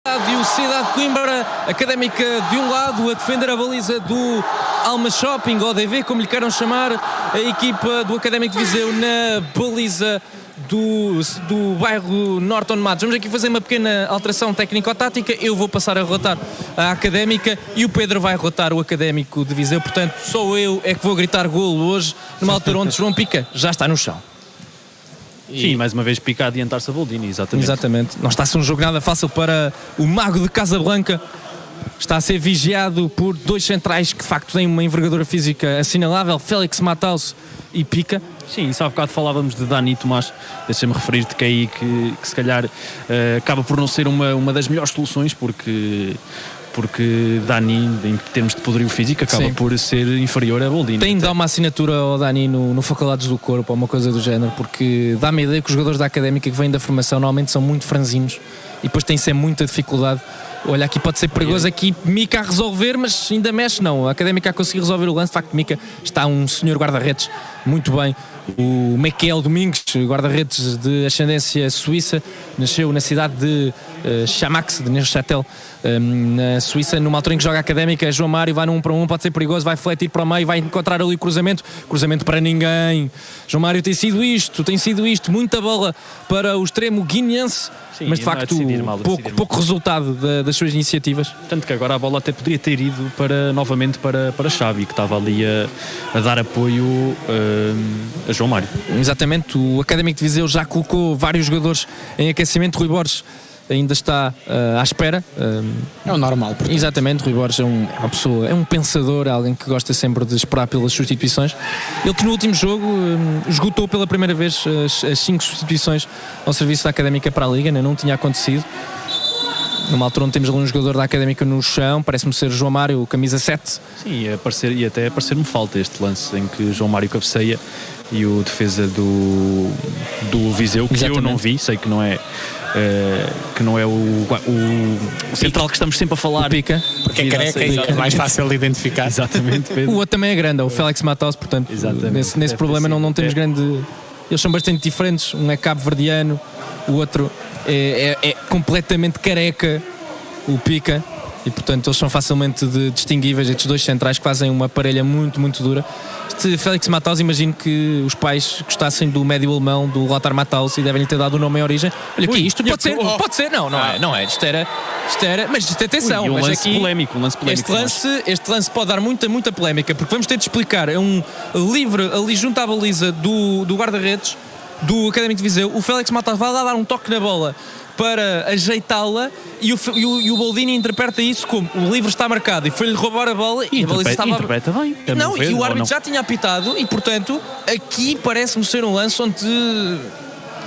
E o Cidade de Coimbra, Académica de um lado, a defender a baliza do Alma Shopping, ou ODV, como lhe queiram chamar, a equipa do Académico de Viseu na baliza do bairro Norton Matos. Vamos aqui fazer uma pequena alteração técnico-tática. Eu vou passar a rotar a Académica e o Pedro vai rotar o Académico de Viseu. Portanto, só eu é que vou gritar golo hoje, numa altura onde João Pica já está no chão. Sim, mais uma vez Pica a adiantar-se a Boldini, exatamente. Não está a ser um jogo nada fácil para o mago de Casablanca. Está a ser vigiado por dois centrais que de facto têm uma envergadura física assinalável, Félix Mataus e Pica. Sim, isso há bocado falávamos de Dani Tomás, deixa-me referir-te que aí que se calhar acaba por não ser uma das melhores soluções, porque Dani, em termos de poderio físico, acaba por ser inferior a Boldini. Tem de dar uma assinatura ao Dani no Faculdades do Corpo ou uma coisa do género, porque dá-me a ideia que os jogadores da Académica que vêm da formação normalmente são muito franzinos e depois têm sempre muita dificuldade. Olha, aqui pode ser perigoso, aqui Mica a resolver, mas ainda mexe não. A Académica a conseguir resolver o lance. De facto, Mica está um senhor guarda-redes muito bem. O Michael Domingues, guarda-redes de ascendência suíça, nasceu na cidade de Chamax, de Neuchâtel, na Suíça, numa altura em que joga a Académica. João Mário vai num 1 para 1, pode ser perigoso, vai fletir para o meio, vai encontrar ali o cruzamento para ninguém. João Mário tem sido isto, muita bola para o extremo guineense. Sim, mas de facto pouco resultado das suas iniciativas. Tanto que agora a bola até poderia ter ido novamente para Xavi, que estava ali a dar apoio a João Mário. Exatamente, o Académico de Viseu já colocou vários jogadores em aquecimento. Rui Borges ainda está à espera. É o normal. Portanto. Exatamente, Rui Borges é uma pessoa, é um pensador, é alguém que gosta sempre de esperar pelas substituições. Ele que no último jogo esgotou pela primeira vez as 5 substituições ao serviço da Académica para a Liga, não tinha acontecido. Numa altura onde temos ali um jogador da Académica no chão, parece-me ser João Mário, camisa 7. Sim, e até parecer-me falta este lance em que João Mário cabeceia e o defesa do Viseu, que eu não vi, sei que não é o central que estamos sempre a falar. O Pica. Porque é careca e é mais fácil de identificar. Exatamente. O outro também é grande, é o Félix Mataus, portanto, nesse problema não temos grande... Eles são bastante diferentes, um é cabo-verdiano, o outro é completamente careca, o Pica, e portanto eles são facilmente distinguíveis, estes dois centrais que fazem uma parelha muito, muito dura. Este Félix Mataus, imagino que os pais gostassem do médio alemão, do Lothar Matthaus, e devem-lhe ter dado o nome em origem. Olha aqui, isto pode ser, não é, isto era, mas isto atenção. Um lance polémico. Este lance pode dar muita, muita polémica, porque vamos ter de explicar, é um livre ali junto à baliza do guarda-redes do Académico de Viseu. O Félix Mataus vai lá dar um toque na bola para ajeitá-la e o Boldini interpreta isso como o livro está marcado e foi-lhe roubar a bola e a baliza estava... Interpreta bem. E o árbitro já tinha apitado e, portanto, aqui parece-me ser um lance onde,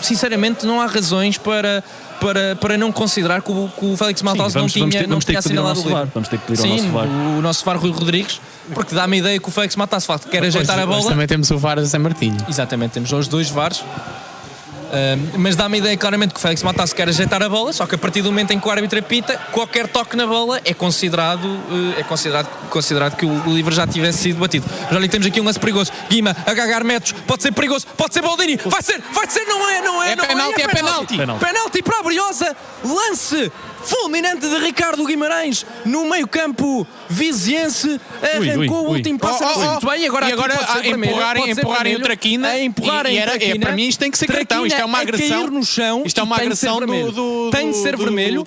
sinceramente, não há razões para não considerar que o Félix Mataus não tinha assinalado o livro. Vamos ter que pedir ao nosso VAR. O nosso VAR Rui Rodrigues, porque dá-me a ideia que o Félix Mataus quer ajeitar a bola. Mas também temos o VAR Zé Martinho. Exatamente, temos os dois VARs. Mas dá-me a ideia claramente que o Félix Mataus quer ajeitar a bola, só que a partir do momento em que o árbitro apita, qualquer toque na bola é considerado que o livre já tivesse sido batido. Já ali temos aqui um lance perigoso. Guima a gagar metros, pode ser perigoso, pode ser Boldini, vai ser, não é. É penalti. Penalti para a Briosa, lance fulminante de Ricardo Guimarães no meio-campo viziense, arrancou o último passo muito bem, e agora empurrarem o Traquina, para mim isto tem que ser cartão, isto é uma agressão no chão, isto é uma agressão tem de ser vermelho,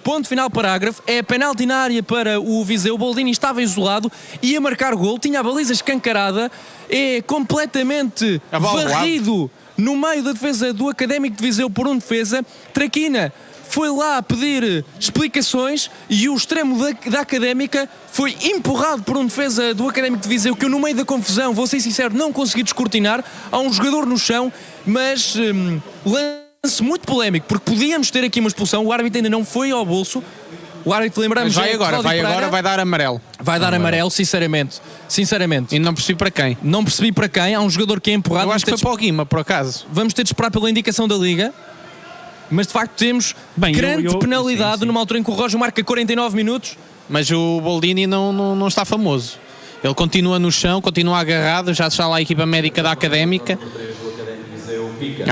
ponto final parágrafo, é penalti na área para o Viseu. O Boldini estava isolado, ia marcar gol, tinha a baliza escancarada, é completamente varrido no meio da defesa do Académico de Viseu por um defesa. Traquina foi lá pedir explicações e o extremo da Académica foi empurrado por um defesa do Académico de Viseu, que eu, no meio da confusão, vou ser sincero, não consegui descortinar. Há um jogador no chão, mas lance muito polémico, porque podíamos ter aqui uma expulsão. O árbitro ainda não foi ao bolso. O árbitro, lembramos, vai dar amarelo. Vai dar amarelo, sinceramente. E não percebi para quem. Não percebi para quem. Há um jogador que é empurrado. Eu acho que foi para o Guima, por acaso. Vamos ter de esperar pela indicação da Liga. Mas de facto temos grande penalidade numa altura em que o Roger marca 49 minutos. Mas o Boldini não está famoso. Ele continua no chão, continua agarrado, já está lá a equipa médica da Académica.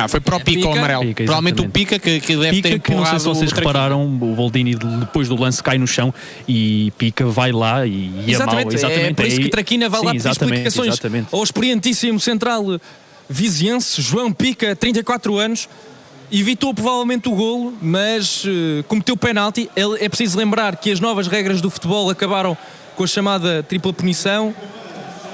Foi para o Pica o amarelo. Pica, provavelmente o Pica que deve ter que não sei se vocês repararam, o Boldini depois do lance cai no chão e Pica vai lá e exatamente, exatamente. É por isso que Traquina vai lá pedir explicações exatamente. ao experientíssimo central viziense, João Pica, 34 anos, evitou provavelmente o golo, mas cometeu penalti. É preciso lembrar que as novas regras do futebol acabaram com a chamada tripla punição,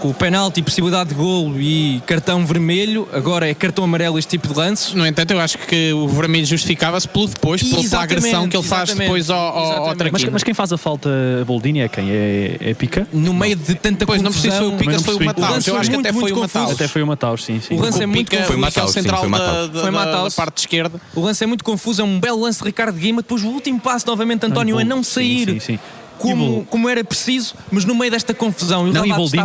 com o penalti, possibilidade de golo e cartão vermelho. Agora é cartão amarelo este tipo de lances. No entanto, eu acho que o vermelho justificava-se pela agressão que ele faz depois ao Traquina. Mas quem faz a falta Boldini é quem? É Pica? No meio de tanta confusão. Não precisa foi o Pica, não foi o Mataus. Eu acho que até foi o Mataus. Até foi o Mataus, sim. O lance é muito confuso. Foi Mataus, central foi da parte esquerda. O lance é muito confuso, é um belo lance de Ricardo Guima. Depois o último passo novamente António a não sair. Sim. Como era preciso, mas no meio desta confusão. E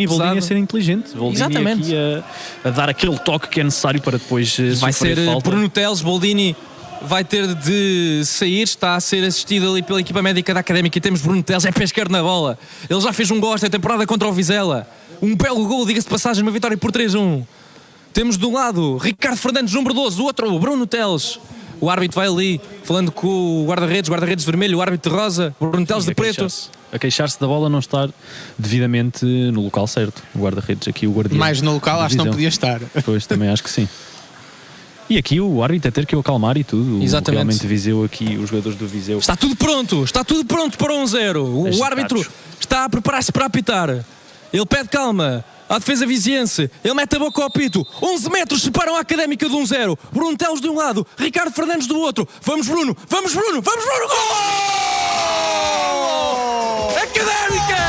Boldini a ser inteligente. Boldini aqui a dar aquele toque que é necessário para depois vai ser falta. Bruno Teles. Boldini vai ter de sair, está a ser assistido ali pela equipa médica da Académica e temos Bruno Teles, é pé esquerdo na bola. Ele já fez um gol esta temporada contra o Vizela. Um belo gol, diga-se de passagem, uma vitória por 3-1. Temos de um lado Ricardo Fernandes, número 12, o outro Bruno Teles. O árbitro vai ali, falando com o guarda-redes vermelho, o árbitro de rosa, Bruno Teles de preto. A queixar-se da bola não estar devidamente no local certo. O guarda-redes aqui, o guardião. Mais no local, acho que não podia estar. Pois, também acho que sim. E aqui o árbitro a ter que o acalmar e tudo. Exatamente. Realmente Viseu aqui, os jogadores do Viseu. Está tudo pronto para 1-0. O árbitro está a preparar-se para apitar. Ele pede calma à defesa viziense, ele mete a boca ao apito. 11 metros separam a Académica de 1-0. Bruno Teles de um lado, Ricardo Fernandes do outro. Vamos Bruno, vamos Bruno, vamos Bruno, gol! Académica!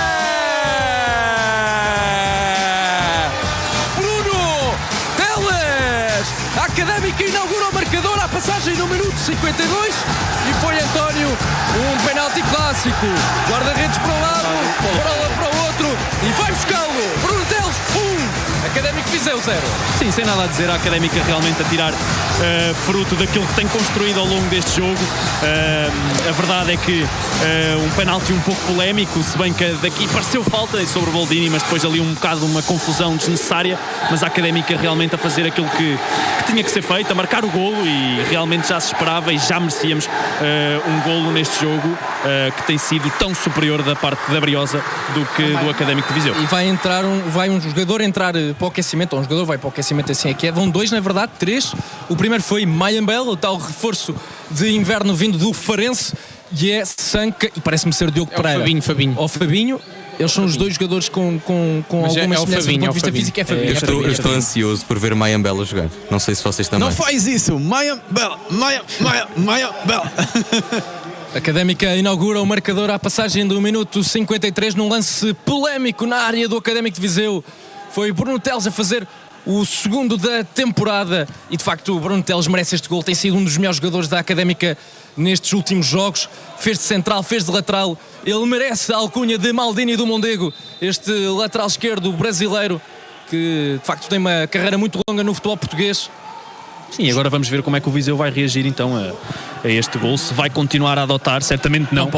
Bruno Teles! A Académica inaugura o marcador à passagem no minuto 52 e foi António um penalti clássico. Guarda-redes para um lado, bola para o outro e vai buscá-lo. Bruno Teles, 1, Académico Viseu 0. Sim, sem nada a dizer, a Académica realmente a tirar fruto daquilo que tem construído ao longo deste jogo. A verdade é que um penalti um pouco polémico, se bem que daqui pareceu falta sobre o Boldini, mas depois ali um bocado uma confusão desnecessária, mas a Académica realmente a fazer aquilo que tinha que ser feito, a marcar o golo, e realmente já se esperava e já merecíamos um golo neste jogo que tem sido tão superior da parte da Briosa do que do Académico de Viseu. E vai um jogador entrar para o aquecimento, ou um jogador vai para o aquecimento, assim é que é. Vão dois, na verdade, três. O primeiro foi Mayambel, o tal reforço de inverno vindo do Farense, e é Sanca, e parece-me ser Diogo Pereira. Fabinho. Eles são os dois jogadores com alguma semelhança do ponto de vista físico. É Fabinho. Eu estou ansioso por ver Mayambel a jogar. Não sei se vocês também. Não faz isso! Mayambel! Académica inaugura o marcador à passagem do minuto 53 num lance polémico na área do Académico de Viseu. Foi Bruno Teles a fazer o segundo da temporada e de facto o Bruno Teles merece este gol. Tem sido um dos melhores jogadores da Académica nestes últimos jogos. Fez de central, fez de lateral. Ele merece a alcunha de Maldini do Mondego, este lateral esquerdo brasileiro que de facto tem uma carreira muito longa no futebol português. Sim, agora vamos ver como é que o Viseu vai reagir então a este gol. Se vai continuar a adotar, certamente não.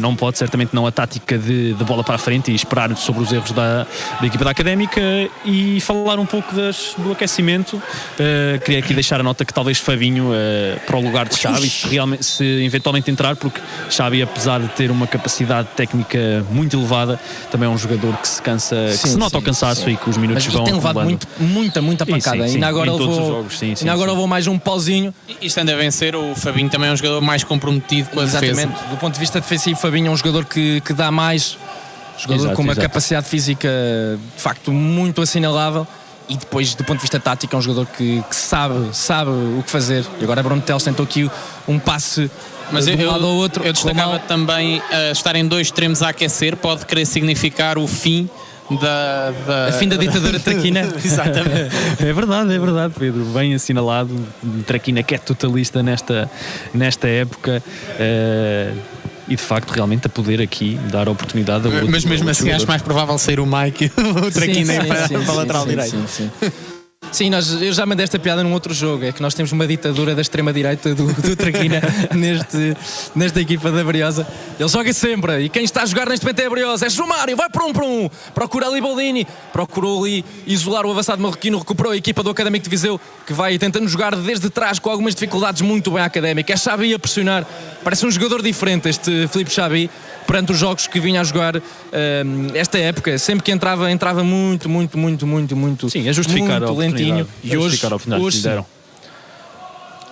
Não pode, certamente não, a tática de bola para a frente e esperar sobre os erros da equipa da Académica. E falar um pouco do aquecimento. Queria aqui deixar a nota que talvez Fabinho para o lugar de Xavi, se eventualmente entrar, porque Xavi, apesar de ter uma capacidade técnica muito elevada, também é um jogador que se cansa, que se nota o cansaço e que os minutos vão. Mas tem levado muita pancada. Sim, ainda agora em todos os jogos. Agora vou mais um pauzinho. E estando a vencer, o Fabinho também é um jogador mais comprometido com a defesa. Exatamente, do ponto de vista defensivo, Fabinho é um jogador que dá mais, jogador com uma capacidade física de facto muito assinalável, e depois do ponto de vista tático é um jogador que sabe o que fazer. E agora Bruno Teles tentou aqui um passe de um lado ao outro. Eu destacava também estarem dois extremos a aquecer, pode querer significar o fim a fim da ditadura traquina. Exatamente. É verdade, Pedro, bem assinalado. Traquina que é totalista nesta época, e de facto realmente a poder aqui dar a oportunidade a outro. Mas mesmo assim acho mais provável ser o Mike o Traquina para a lateral direito. Sim, eu já mandei esta piada num outro jogo. É que nós temos uma ditadura da extrema-direita do Traquina nesta equipa da Briosa. Ele joga sempre. E quem está a jogar neste momento é a Briosa. É João Mário, vai para um. Procura ali Baldini. Procurou ali isolar o avançado marroquino. Recuperou a equipa do Académico de Viseu, que vai tentando jogar desde trás com algumas dificuldades, muito bem a Académica. É Xabi a pressionar. Parece um jogador diferente este Filipe Xabi, perante os jogos que vinha a jogar esta época. Sempre que entrava muito. Sim, é justificar muito lentinho. E hoje lhe deram.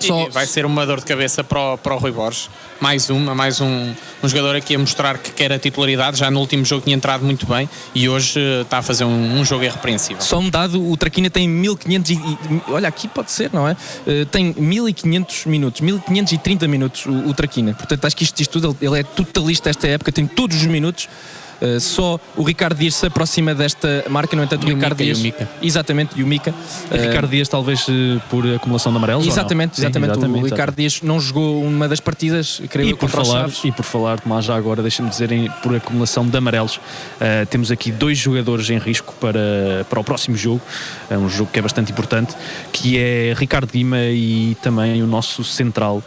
E vai ser uma dor de cabeça para o Rui Borges. Mais um jogador aqui a mostrar que quer a titularidade. Já no último jogo tinha entrado muito bem e hoje está a fazer um jogo irrepreensível. Só um dado, o Traquina tem 1500 olha, aqui pode ser, não é? Tem 1500 minutos, 1530 minutos o Traquina. Portanto, acho que isto diz tudo. Ele é totalista esta época, tem todos os minutos. Só o Ricardo Dias se aproxima desta marca, no entanto, o Ricardo Dias. E o Mica. Exatamente, e o Mica. Ricardo Dias, talvez por acumulação de amarelos. Exatamente. O Ricardo Dias não jogou uma das partidas, creio, contra os Chaves. E por falar, Tomás, já agora, deixa-me dizer, por acumulação de amarelos, temos aqui 2 jogadores em risco para o próximo jogo, um jogo que é bastante importante, que é Ricardo Guima e também o nosso central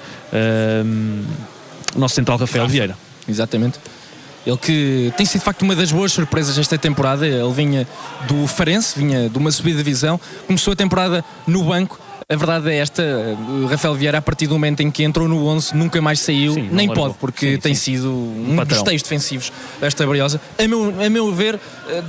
Rafael Vieira. Exatamente. Ele que tem sido de facto uma das boas surpresas esta temporada. Ele vinha do Farense, vinha de uma subida de divisão, começou a temporada no banco. A verdade é esta, o Rafael Vieira, a partir do momento em que entrou no 11, nunca mais saiu, nem pode, porque tem sido um dos teios defensivos desta Briosa. A meu ver,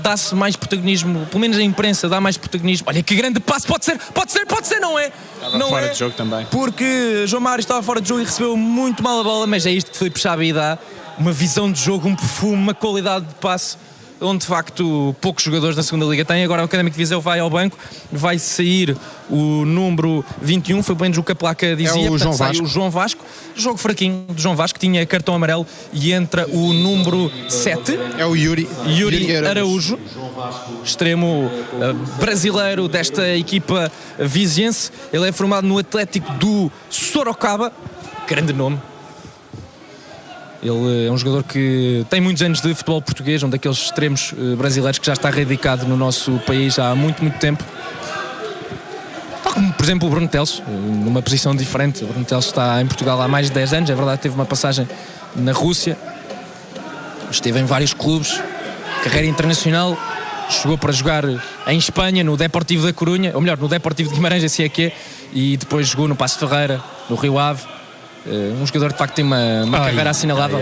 dá-se mais protagonismo, pelo menos a imprensa dá mais protagonismo. Olha que grande passo, pode ser, não é? Estava fora de jogo também. Porque João Mário estava fora de jogo e recebeu muito mal a bola, mas é isto que Filipe Xabi dá. Uma visão de jogo, um perfume, uma qualidade de passe, onde de facto poucos jogadores na segunda liga têm. Agora o Académico de Viseu vai ao banco, vai sair o número 21, foi bem o que a placa dizia, o João Vasco. Jogo fraquinho do João Vasco, tinha cartão amarelo, e entra o número 7. É o Yuri Araújo, extremo brasileiro desta equipa viziense. Ele é formado no Atlético do Sorocaba, grande nome. Ele é um jogador que tem muitos anos de futebol português, um daqueles extremos brasileiros que já está radicado no nosso país há muito tempo. Tal como, por exemplo, o Bruno Teles, numa posição diferente. O Bruno Teles está em Portugal há mais de 10 anos, é verdade, teve uma passagem na Rússia, esteve em vários clubes, carreira internacional, chegou para jogar em Espanha, no Deportivo da Corunha, ou melhor, no Deportivo de Guimarães, assim é que é, e depois jogou no Paço de Ferreira, no Rio Ave. Um jogador que de facto tem uma carreira assinalável.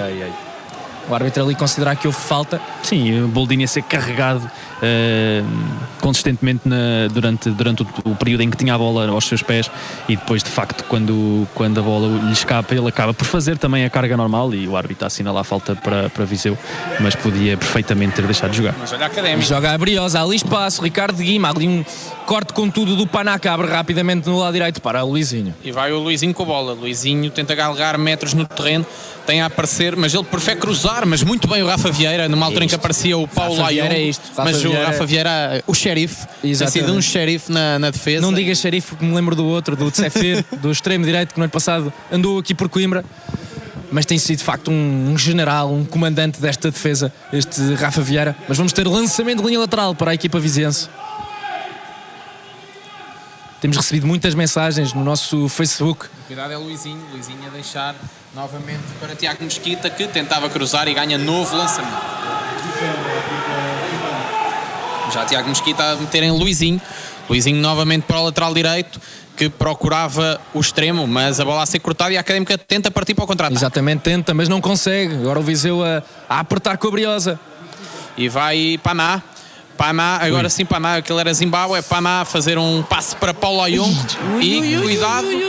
O árbitro ali considerar que houve falta. Sim, o Boldini a ser carregado consistentemente durante o período em que tinha a bola aos seus pés, e depois de facto quando a bola lhe escapa, ele acaba por fazer também a carga normal, e o árbitro assina lá a falta para Viseu, mas podia perfeitamente ter deixado de jogar. Mas olha a Académica. Joga a Briosa, ali espaço, Ricardo Guima, ali um corte com tudo do Paná, que abre rapidamente no lado direito para o Luizinho. E vai o Luizinho com a bola. Luizinho tenta galgar metros no terreno, tem a aparecer, mas ele prefere cruzar, mas muito bem o Rafa Vieira, numa altura em que aparecia o Paulo Laion, mas o Rafa Vieira, o xerife, tem sido um xerife na defesa. Não digas xerife, que me lembro do outro, do Tsefir, do extremo direito, que no ano passado andou aqui por Coimbra, mas tem sido de facto um general, um comandante desta defesa, este Rafa Vieira. Mas vamos ter lançamento de linha lateral para a equipa viziense. Temos recebido muitas mensagens no nosso Facebook. Cuidado, é o Luizinho a deixar novamente para Tiago Mesquita, que tentava cruzar e ganha novo lançamento. Já Tiago Mesquita a meter em Luizinho novamente para o lateral direito, que procurava o extremo, mas a bola a ser cortada, e a Académica tenta partir para o contra-ataque. Exatamente, tenta, mas não consegue. Agora o Viseu a apertar com a Briosa. E vai Paná, agora sim Paná, aquele era Zimbábue, Paná a fazer um passe para Paulo Laion, e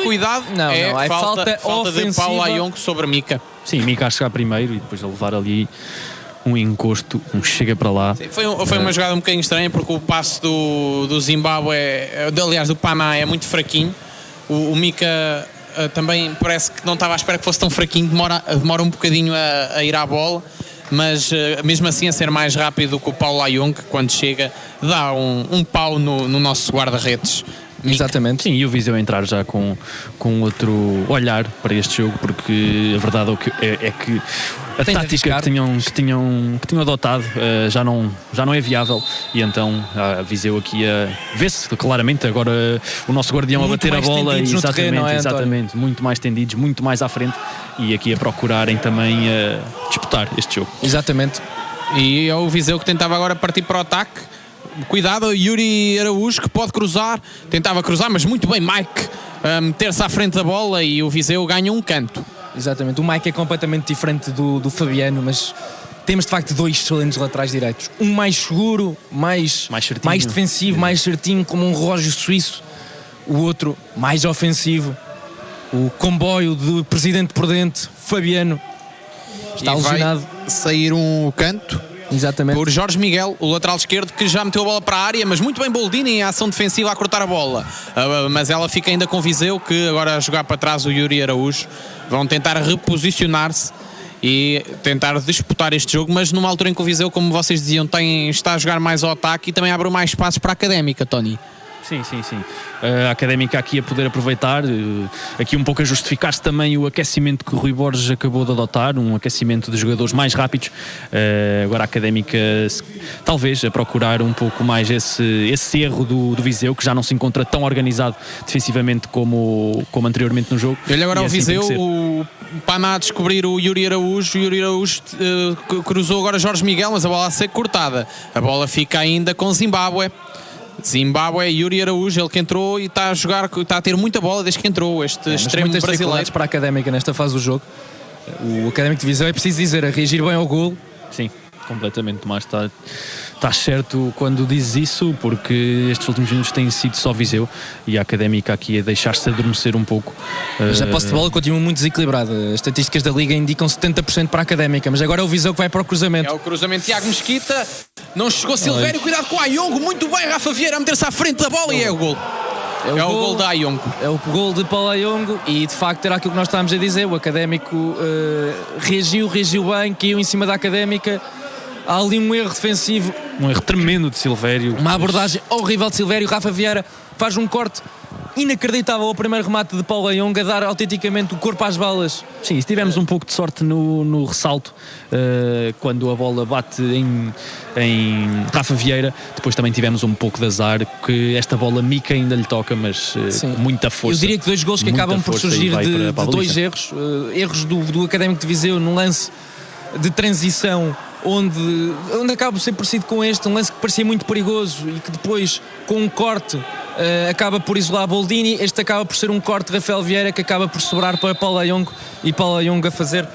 cuidado, não, falta de Paulo Laion sobre Mica. Sim, Mica a chegar primeiro e depois a levar ali um encosto, chega para lá. Sim, foi uma jogada um bocadinho estranha, porque o passe do Zimbábue, aliás do Paná, é muito fraquinho. O Mica também parece que não estava à espera que fosse tão fraquinho, demora um bocadinho a ir à bola, mas mesmo assim a ser mais rápido do que o Paulo Laion, que quando chega dá um pau no nosso guarda-redes. Exatamente. Sim, e o Viseu entrar já com outro olhar para este jogo, porque a verdade é que a tática que tinham adotado já não é viável, e então a Viseu aqui vê-se claramente agora o nosso guardião muito a bater a bola, exatamente, muito mais tendidos, muito mais à frente, e aqui a procurarem também disputar disputar este jogo. Exatamente. E é o Viseu que tentava agora partir para o ataque. Cuidado, Yuri Araújo que pode cruzar. Tentava cruzar, mas muito bem Mike meter-se à frente da bola e o Viseu ganha um canto. Exatamente. O Mike é completamente diferente do Fabiano, mas temos de facto 2 excelentes laterais direitos. Um mais seguro, mais defensivo, mais certinho, como um relógio suíço. O outro mais ofensivo. O comboio de presidente prudente, Fabiano, está lesionado. Vai sair um canto. Exatamente. Por Jorge Miguel, o lateral esquerdo, que já meteu a bola para a área, mas muito bem Boldini em ação defensiva a cortar a bola. Mas ela fica ainda com Viseu, que agora a jogar para trás o Yuri Araújo. Vão tentar reposicionar-se e tentar disputar este jogo, mas numa altura em que o Viseu, como vocês diziam, está a jogar mais ao ataque e também abre mais espaços para a Académica, Tony. Sim. A Académica aqui a poder aproveitar, aqui um pouco a justificar-se também o aquecimento que o Rui Borges acabou de adotar, um aquecimento de jogadores mais rápidos. Agora a Académica talvez a procurar um pouco mais esse erro do Viseu, que já não se encontra tão organizado defensivamente como anteriormente no jogo. Olha agora o Viseu, o Paná a descobrir o Yuri Araújo. O Yuri Araújo cruzou agora Jorge Miguel, mas a bola a ser cortada. A bola fica ainda com Zimbábue, Yuri Araújo, ele que entrou e está a jogar, está a ter muita bola desde que entrou, este extremo brasileiro. Para a Académica nesta fase do jogo. O Académico de Viseu, é preciso dizer, a reagir bem ao golo. Sim, completamente, mas estás certo quando dizes isso, porque estes últimos minutos têm sido só Viseu e a Académica aqui a deixar-se adormecer um pouco. Mas a posse de bola continua muito desequilibrada. As estatísticas da Liga indicam 70% para a Académica, mas agora é o Viseu que vai para o cruzamento. É o cruzamento, Tiago Mesquita, não chegou Silvério, cuidado com a Ayongo, muito bem, Rafa Vieira a meter-se à frente da bola e é o gol. É o gol da Ayongo. É o gol de Paulo Ayongo e de facto era aquilo que nós estávamos a dizer. O Académico reagiu bem, caiu em cima da Académica. Há ali um erro defensivo, um erro tremendo de Silvério, uma abordagem horrível de Silvério. Rafa Vieira faz um corte inacreditável ao primeiro remate de Paulo Ayongo, a dar autenticamente o corpo às balas. Sim, tivemos um pouco de sorte no ressalto, quando a bola bate em Rafa Vieira. Depois também tivemos um pouco de azar, que esta bola Mica ainda lhe toca, mas muita força. Eu diria que 2 gols que acabam por surgir de 2 erros do Académico de Viseu num lance de transição, onde acaba por ser parecido com este, um lance que parecia muito perigoso e que depois, com um corte, acaba por isolar Boldini. Este acaba por ser um corte de Rafael Vieira que acaba por sobrar para Paulo Ayongo, e Paulo Ayongo a fazer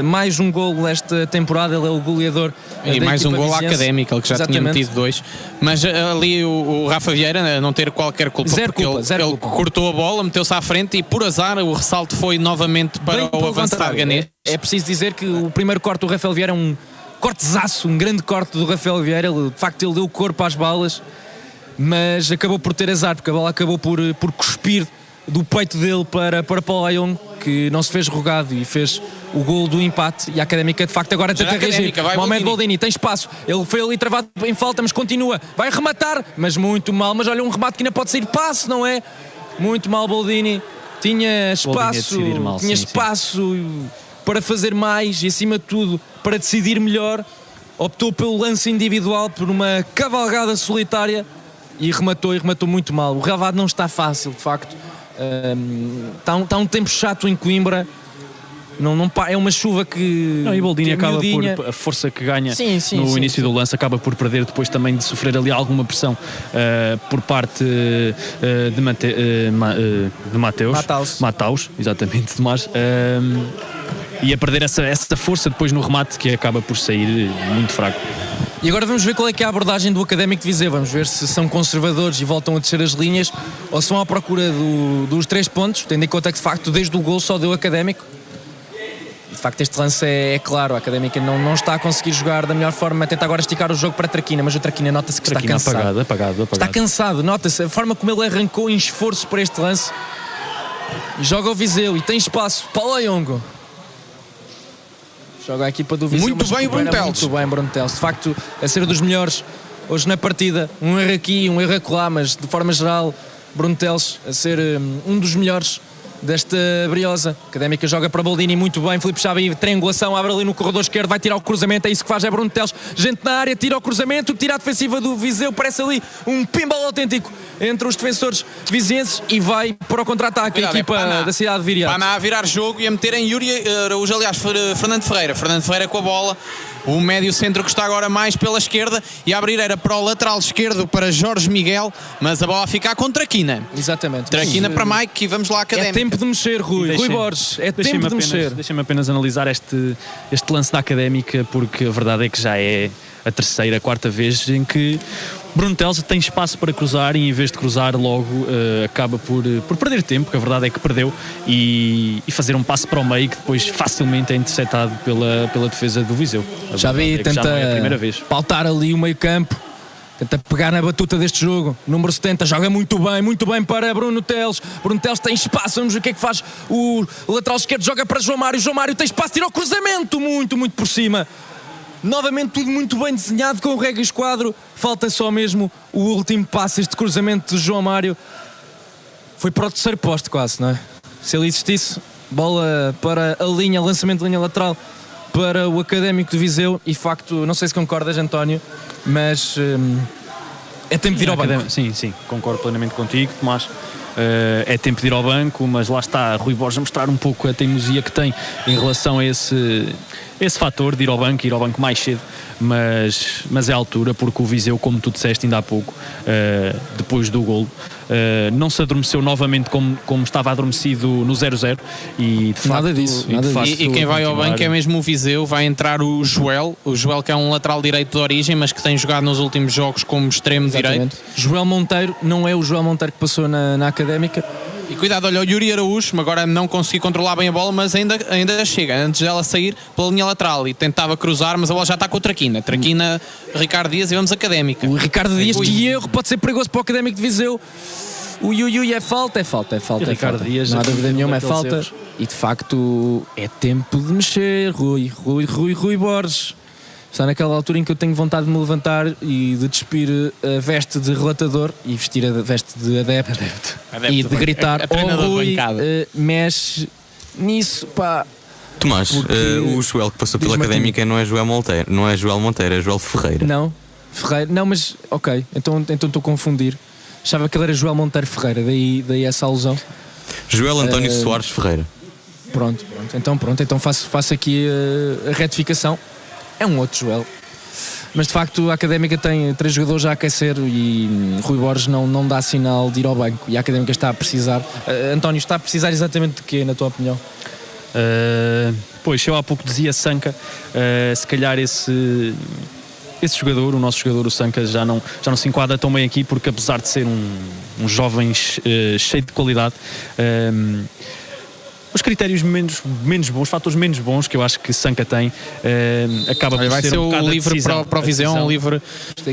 mais um golo nesta temporada. Ele é o goleador e mais um golo à Académica, ele que já Exatamente. Tinha metido 2, mas ali o Rafa Vieira não ter qualquer culpa, zero culpa. Ele cortou a bola, meteu-se à frente e por azar o ressalto foi novamente para o avançado ganês. É preciso dizer que o primeiro corte do Rafael Vieira é um cortezaço, um grande corte do Rafael Vieira. De facto ele deu o corpo às balas, mas acabou por ter azar, porque a bola acabou por cuspir do peito dele para Paulo Ayongo, que não se fez rogado e fez o golo do empate. E a Académica de facto agora tenta reagir. Mohamed Boldini tem espaço, ele foi ali travado em falta, mas continua, vai rematar, mas muito mal. Mas olha, um remate que ainda pode sair passe, não é? Muito mal Boldini, tinha espaço, para fazer mais e acima de tudo para decidir melhor. Optou pelo lance individual, por uma cavalgada solitária e rematou muito mal. O relvado não está fácil, de facto. Está um tempo chato em Coimbra. É uma chuva que... E Boldini acaba por... A força que ganha no início do lance acaba por perder, depois também de sofrer ali alguma pressão por parte de Mataus, exatamente, Tomás. E a perder essa força depois no remate, que acaba por sair muito fraco. E agora vamos ver qual é que é a abordagem do Académico de Viseu. Vamos ver se são conservadores e voltam a descer as linhas, ou se vão à procura dos 3 pontos, tendo em conta que de facto desde o gol só deu Académico. De facto este lance é claro, a Académica não está a conseguir jogar da melhor forma, tenta agora esticar o jogo para Traquina, mas o Traquina nota-se que está cansado. Apagado. Está cansado, nota-se a forma como ele arrancou em esforço para este lance. E joga o Viseu e tem espaço. Paulo Ayongo joga a equipa do Viseu. Muito bem o Bruntelos. De facto, a ser dos melhores hoje na partida. Um erro aqui, um erro acolá, mas de forma geral, Bruntelos a ser um dos melhores desta Briosa. Académica joga para Boldini muito bem. Filipe Xabi, triangulação, abre ali no corredor esquerdo, vai tirar o cruzamento. É isso que faz, é Bruno Teles. Gente na área, tira o cruzamento, tira a defensiva do Viseu. Parece ali um pinball autêntico entre os defensores vizienses e vai para o contra-ataque. A equipa da cidade de Viriato. Paná a virar jogo e a meter em Yuri Araújo, aliás, Fernando Ferreira. Fernando Ferreira com a bola. O médio centro que está agora mais pela esquerda e a abrir era para o lateral esquerdo para Jorge Miguel, mas a bola a ficar com Traquina. Exatamente. Traquina para Mike e vamos lá, Académica. É tempo de mexer, Rui Borges. É tempo de mexer. Deixem-me apenas analisar este lance da Académica, porque a verdade é que já é a terceira, quarta vez em que Bruno Teles tem espaço para cruzar e em vez de cruzar logo acaba por perder tempo, que a verdade é que perdeu, e fazer um passe para o meio que depois facilmente é interceptado pela defesa do Viseu. Já vi, tenta pautar ali o meio campo, tenta pegar na batuta deste jogo. Número 70 joga muito bem para Bruno Teles. Bruno Teles tem espaço, vamos ver o que é que faz o lateral esquerdo, joga para João Mário. João Mário tem espaço, tira o cruzamento muito por cima. Novamente tudo muito bem desenhado com o Rega Esquadro. Falta só mesmo o último passe. Este cruzamento de João Mário foi para o terceiro poste quase, não é? Se ele existisse, bola para a linha, lançamento de linha lateral para o Académico de Viseu. E facto, não sei se concordas, António, mas é tempo de ir ao banco. Sim, concordo plenamente contigo, Tomás. É tempo de ir ao banco, mas lá está Rui Borges a mostrar um pouco a teimosia que tem em relação a esse fator de ir ao banco mais cedo, mas é a altura, porque o Viseu, como tu disseste ainda há pouco, depois do golo, não se adormeceu novamente como estava adormecido no 0-0 e de facto, nada disso. E quem vai ao banco é mesmo o Viseu. Vai entrar o Joel que é um lateral direito de origem, mas que tem jogado nos últimos jogos como extremo direito. Joel Monteiro não é o Joel Monteiro que passou na Académica. E cuidado, olha o Yuri Araújo, agora não consegui controlar bem a bola, mas ainda chega, antes dela sair pela linha lateral e tentava cruzar, mas a bola já está com o Traquina, Ricardo Dias, e vamos Académica. O Ricardo Dias, que erro, pode ser perigoso para o Académico de Viseu. O Yui é falta. Ricardo Dias, não há dúvida nenhuma, é falta. Erros. E de facto é tempo de mexer, Rui Borges. Está naquela altura em que eu tenho vontade de me levantar e de despir a veste de relatador e vestir a veste de adepto. E de gritar: oh Rui, mexe nisso, pá. Tomás, o Joel que passou pela Académica não é Joel Monteiro, é Joel Ferreira. Não, mas ok, então estou a confundir. Achava que ele era Joel Monteiro Ferreira, daí essa alusão. Joel António Soares Ferreira. Pronto, então faço aqui a retificação. É um outro Joel. Mas de facto a Académica tem 3 jogadores a aquecer e Rui Borges não dá sinal de ir ao banco. E a Académica está a precisar. António, está a precisar exatamente de quê, na tua opinião? Pois, eu há pouco dizia Sanca. Se calhar esse jogador, o nosso jogador, o Sanca, já não se enquadra tão bem aqui, porque apesar de ser um jovem cheio de qualidade, os critérios menos bons, os fatores menos bons que eu acho que Sanca tem, acaba por vai ser um livre decisão, para o Viseu, um livre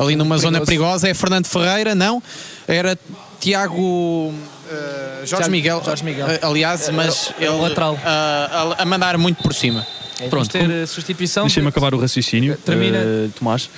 ali numa zona perigosa. É Fernando Ferreira, não? Era Tiago Jorge Miguel, aliás, mas ele lateral a mandar muito por cima. Pronto, ter substituição. Deixa-me acabar o raciocínio, Tomás.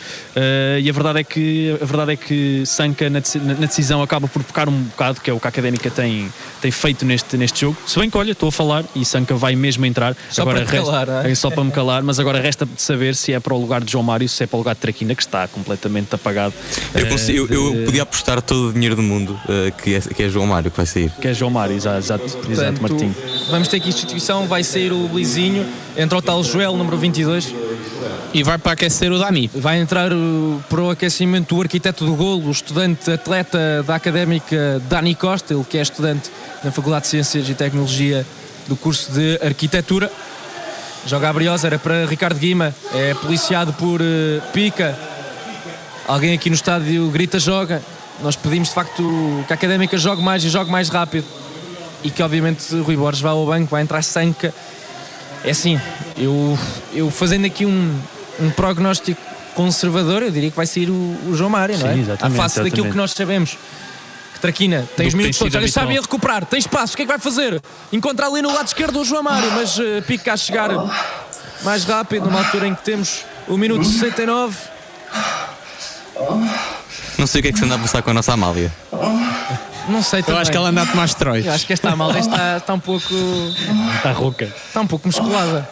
E a verdade é que Sanca na decisão acaba por pecar um bocado, que é o que a Académica tem feito neste jogo. Se bem que, olha, estou a falar e Sanca vai mesmo entrar. Só agora para me calar, só para me calar, mas agora resta de saber se é para o lugar de João Mário, se é para o lugar de Traquina, que está completamente apagado. Eu podia apostar todo o dinheiro do mundo que é João Mário que vai sair. Que é João Mário, exato, Martim. Vamos ter aqui substituição, vai sair o Blizinho, entra o tal Joel, número 22. E vai para aquecer o Dami. Vai entrar para o aquecimento o arquiteto do golo, o estudante atleta da Académica Dani Costa, ele que é estudante na Faculdade de Ciências e Tecnologia do curso de Arquitetura. Joga a Briosa, era para Ricardo Guima, é policiado por Pica. Alguém aqui no estádio grita joga. Nós pedimos de facto que a Académica jogue mais e jogue mais rápido. E que obviamente Rui Borges vá ao banco, vai entrar Sanca. É assim, eu fazendo aqui um prognóstico conservador, eu diria que vai sair o João Mário, não é? Sim, à face daquilo que nós sabemos. Que Traquina tem os minutos todos, olha, sabe recuperar, tem espaço, o que é que vai fazer? Encontrar ali no lado esquerdo o João Mário, mas Pica a chegar mais rápido, numa altura em que temos o minuto 69. Não sei o que é que se anda a passar com a nossa Amália. Não sei Eu também. acho que ela anda a tomar esteroides. Eu acho que esta malda está um pouco... Está rouca. Está um pouco musculada.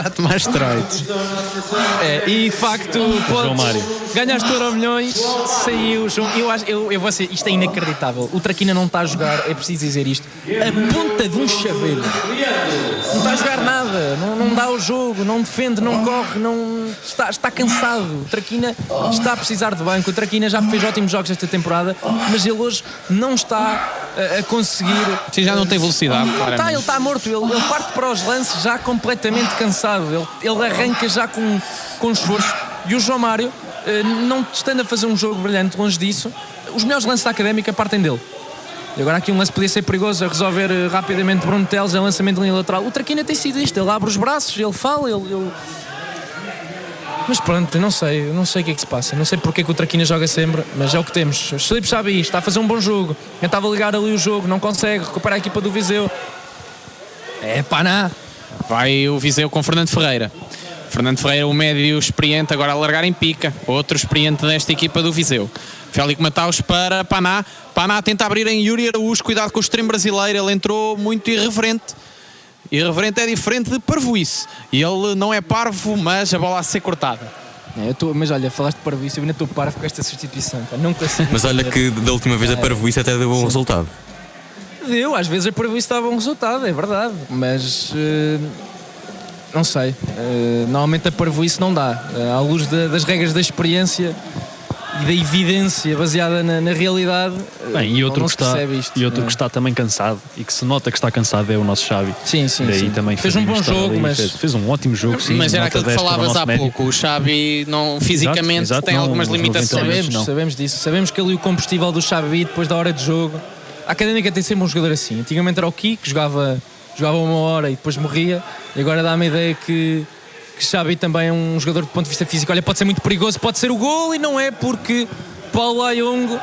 A tomar esteroides. E de facto, João Mário. ganhaste Euromilhões, saiu, João. Eu vou ser, isto é inacreditável. O Traquina não está a jogar, é preciso dizer isto, a ponta de um chaveiro. Não está a jogar nada, não dá o jogo, não defende, não corre, está cansado. O Traquina está a precisar de banco. O Traquina já fez ótimos jogos esta temporada, mas ele hoje não está a conseguir. Sim, já não tem velocidade. Ele está morto, ele parte para os lances já completamente cansado, ele arranca já com esforço. E o João Mário, não estando a fazer um jogo brilhante, longe disso, os melhores lances da Académica partem dele. E agora aqui um lance podia ser perigoso a resolver rapidamente Bruno Teles, é lançamento de linha lateral. O Traquina tem sido isto, ele abre os braços, ele fala, ele... Mas pronto, eu não sei o que é que se passa, não sei porque é que o Traquina joga sempre, mas é o que temos. O Filipe Xabi está a fazer um bom jogo, tentava ligar ali o jogo, não consegue, recupera a equipa do Viseu. É Paná. Vai o Viseu com Fernando Ferreira. Fernando Ferreira, o médio experiente, agora a largar em pica. Outro experiente desta equipa do Viseu. Félix Mataus para Paná. Paná tenta abrir em Yuri Araújo. Cuidado com o extremo brasileiro. Ele entrou muito irreverente. Irreverente é diferente de parvoíce. E ele não é parvo, mas a bola a ser cortada. Mas olha, falaste de parvoíce, eu ainda estou parvo com esta substituição. Pá. Não consigo. Mas olha que da última vez a parvoíce até deu bom resultado. Às vezes a parvoíce dava um resultado, é verdade. Mas... não sei, normalmente a parvoíce não dá, à luz das regras da experiência e da evidência baseada na realidade. Bem, e outro, não que está, isto, e outro que está também cansado e que se nota que está cansado é o nosso Xavi. Sim. Também fez um bom jogo, mas fez um ótimo jogo, sim. Mas era aquilo que falavas há pouco, o Xavi não, fisicamente exato, tem algumas limitações. Sabemos disso, sabemos que ali o combustível do Xavi depois da hora de jogo, a Académica tem sempre um jogador assim. Antigamente era o Kiko, que jogava 1 hora e depois morria, e agora dá-me a ideia que Xavi também é um jogador do ponto de vista físico. Olha, pode ser muito perigoso, pode ser o gol, e não é porque Paulo Ayongo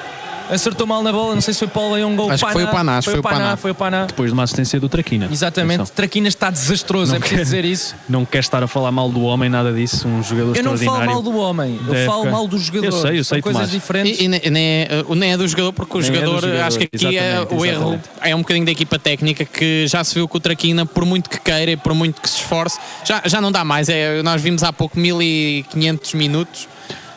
acertou mal na bola, não sei se foi Paulo Ayongo ou Acho que foi o Paná. Foi o Paná. Depois de uma assistência do Traquina. Exatamente, Atenção. Traquina está desastroso, é preciso dizer isso. Não quer estar a falar mal do homem, nada disso, um jogador Eu não extraordinário. falo mal do homem, eu falo mal do jogador. Eu sei, São coisas Tomás. diferentes. E nem é do jogador, porque o jogador, acho que aqui o erro é um bocadinho da equipa técnica, que já se viu que o Traquina, por muito que queira e por muito que se esforce, já não dá mais. Nós vimos há pouco 1500 minutos.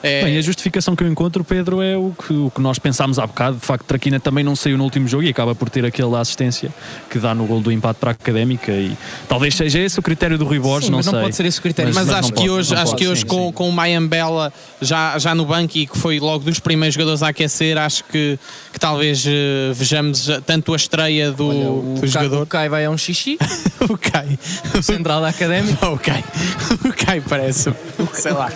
Bem, a justificação que eu encontro, Pedro, é o que nós pensámos há bocado. De facto, Traquina também não saiu no último jogo e acaba por ter aquela assistência que dá no gol do empate para a Académica, e talvez seja esse o critério do Rui Borges, não sei. Não pode ser esse o critério. Mas acho que hoje sim. com o Mayambela já no banco, e que foi logo dos primeiros jogadores a aquecer, acho que talvez vejamos tanto a estreia do jogador. O Kai vai a um xixi. O Kai. Central da Académica. O Kai parece, sei lá,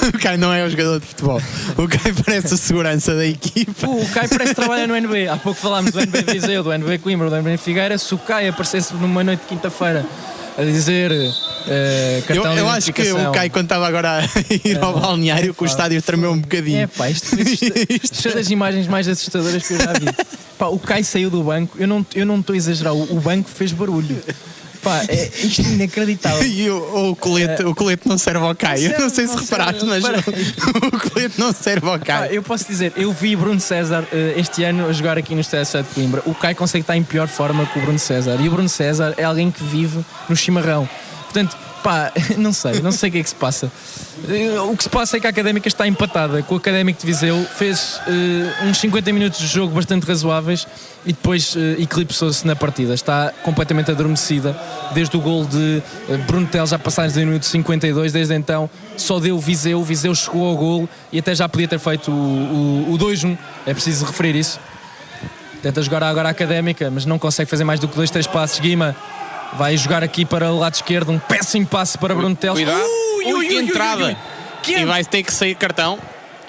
o Kai não é o jogador de futebol. O Kai parece a segurança da equipa. O Kai parece que trabalha no NB. Há pouco falámos do NB Viseu, do NB Coimbra, do NB Figueira. Se o Kai aparecesse numa noite de quinta-feira a dizer cartão de eu acho que o Kai, quando estava agora a ir ao balneário, que o estádio tremeu um bocadinho. Isto foi das imagens mais assustadoras que eu já vi. O Kai saiu do banco, eu não estou a exagerar, o banco fez barulho. Isto é inacreditável. E o colete não serve ao Kai. Eu não sei se reparaste, mas o colete não serve ao Kai. Eu posso dizer, eu vi Bruno César este ano a jogar aqui no Estádio de Coimbra. O Kai consegue estar em pior forma que o Bruno César. E o Bruno César é alguém que vive no chimarrão. Portanto, não sei o que é que se passa. O que se passa é que a Académica está empatada com o Académico de Viseu, fez uns 50 minutos de jogo bastante razoáveis e depois eclipsou-se na partida. Está completamente adormecida desde o gol de Bruno Teles, já passados do minuto 52. Desde então só deu o Viseu chegou ao gol e até já podia ter feito o 2-1, é preciso referir isso. Tenta jogar agora a Académica, mas não consegue fazer mais do que 2-3 passos. Guima vai jogar aqui para o lado esquerdo, um péssimo passe para Bruno Teles. Cuidado, que entrada. E vai ter que sair cartão.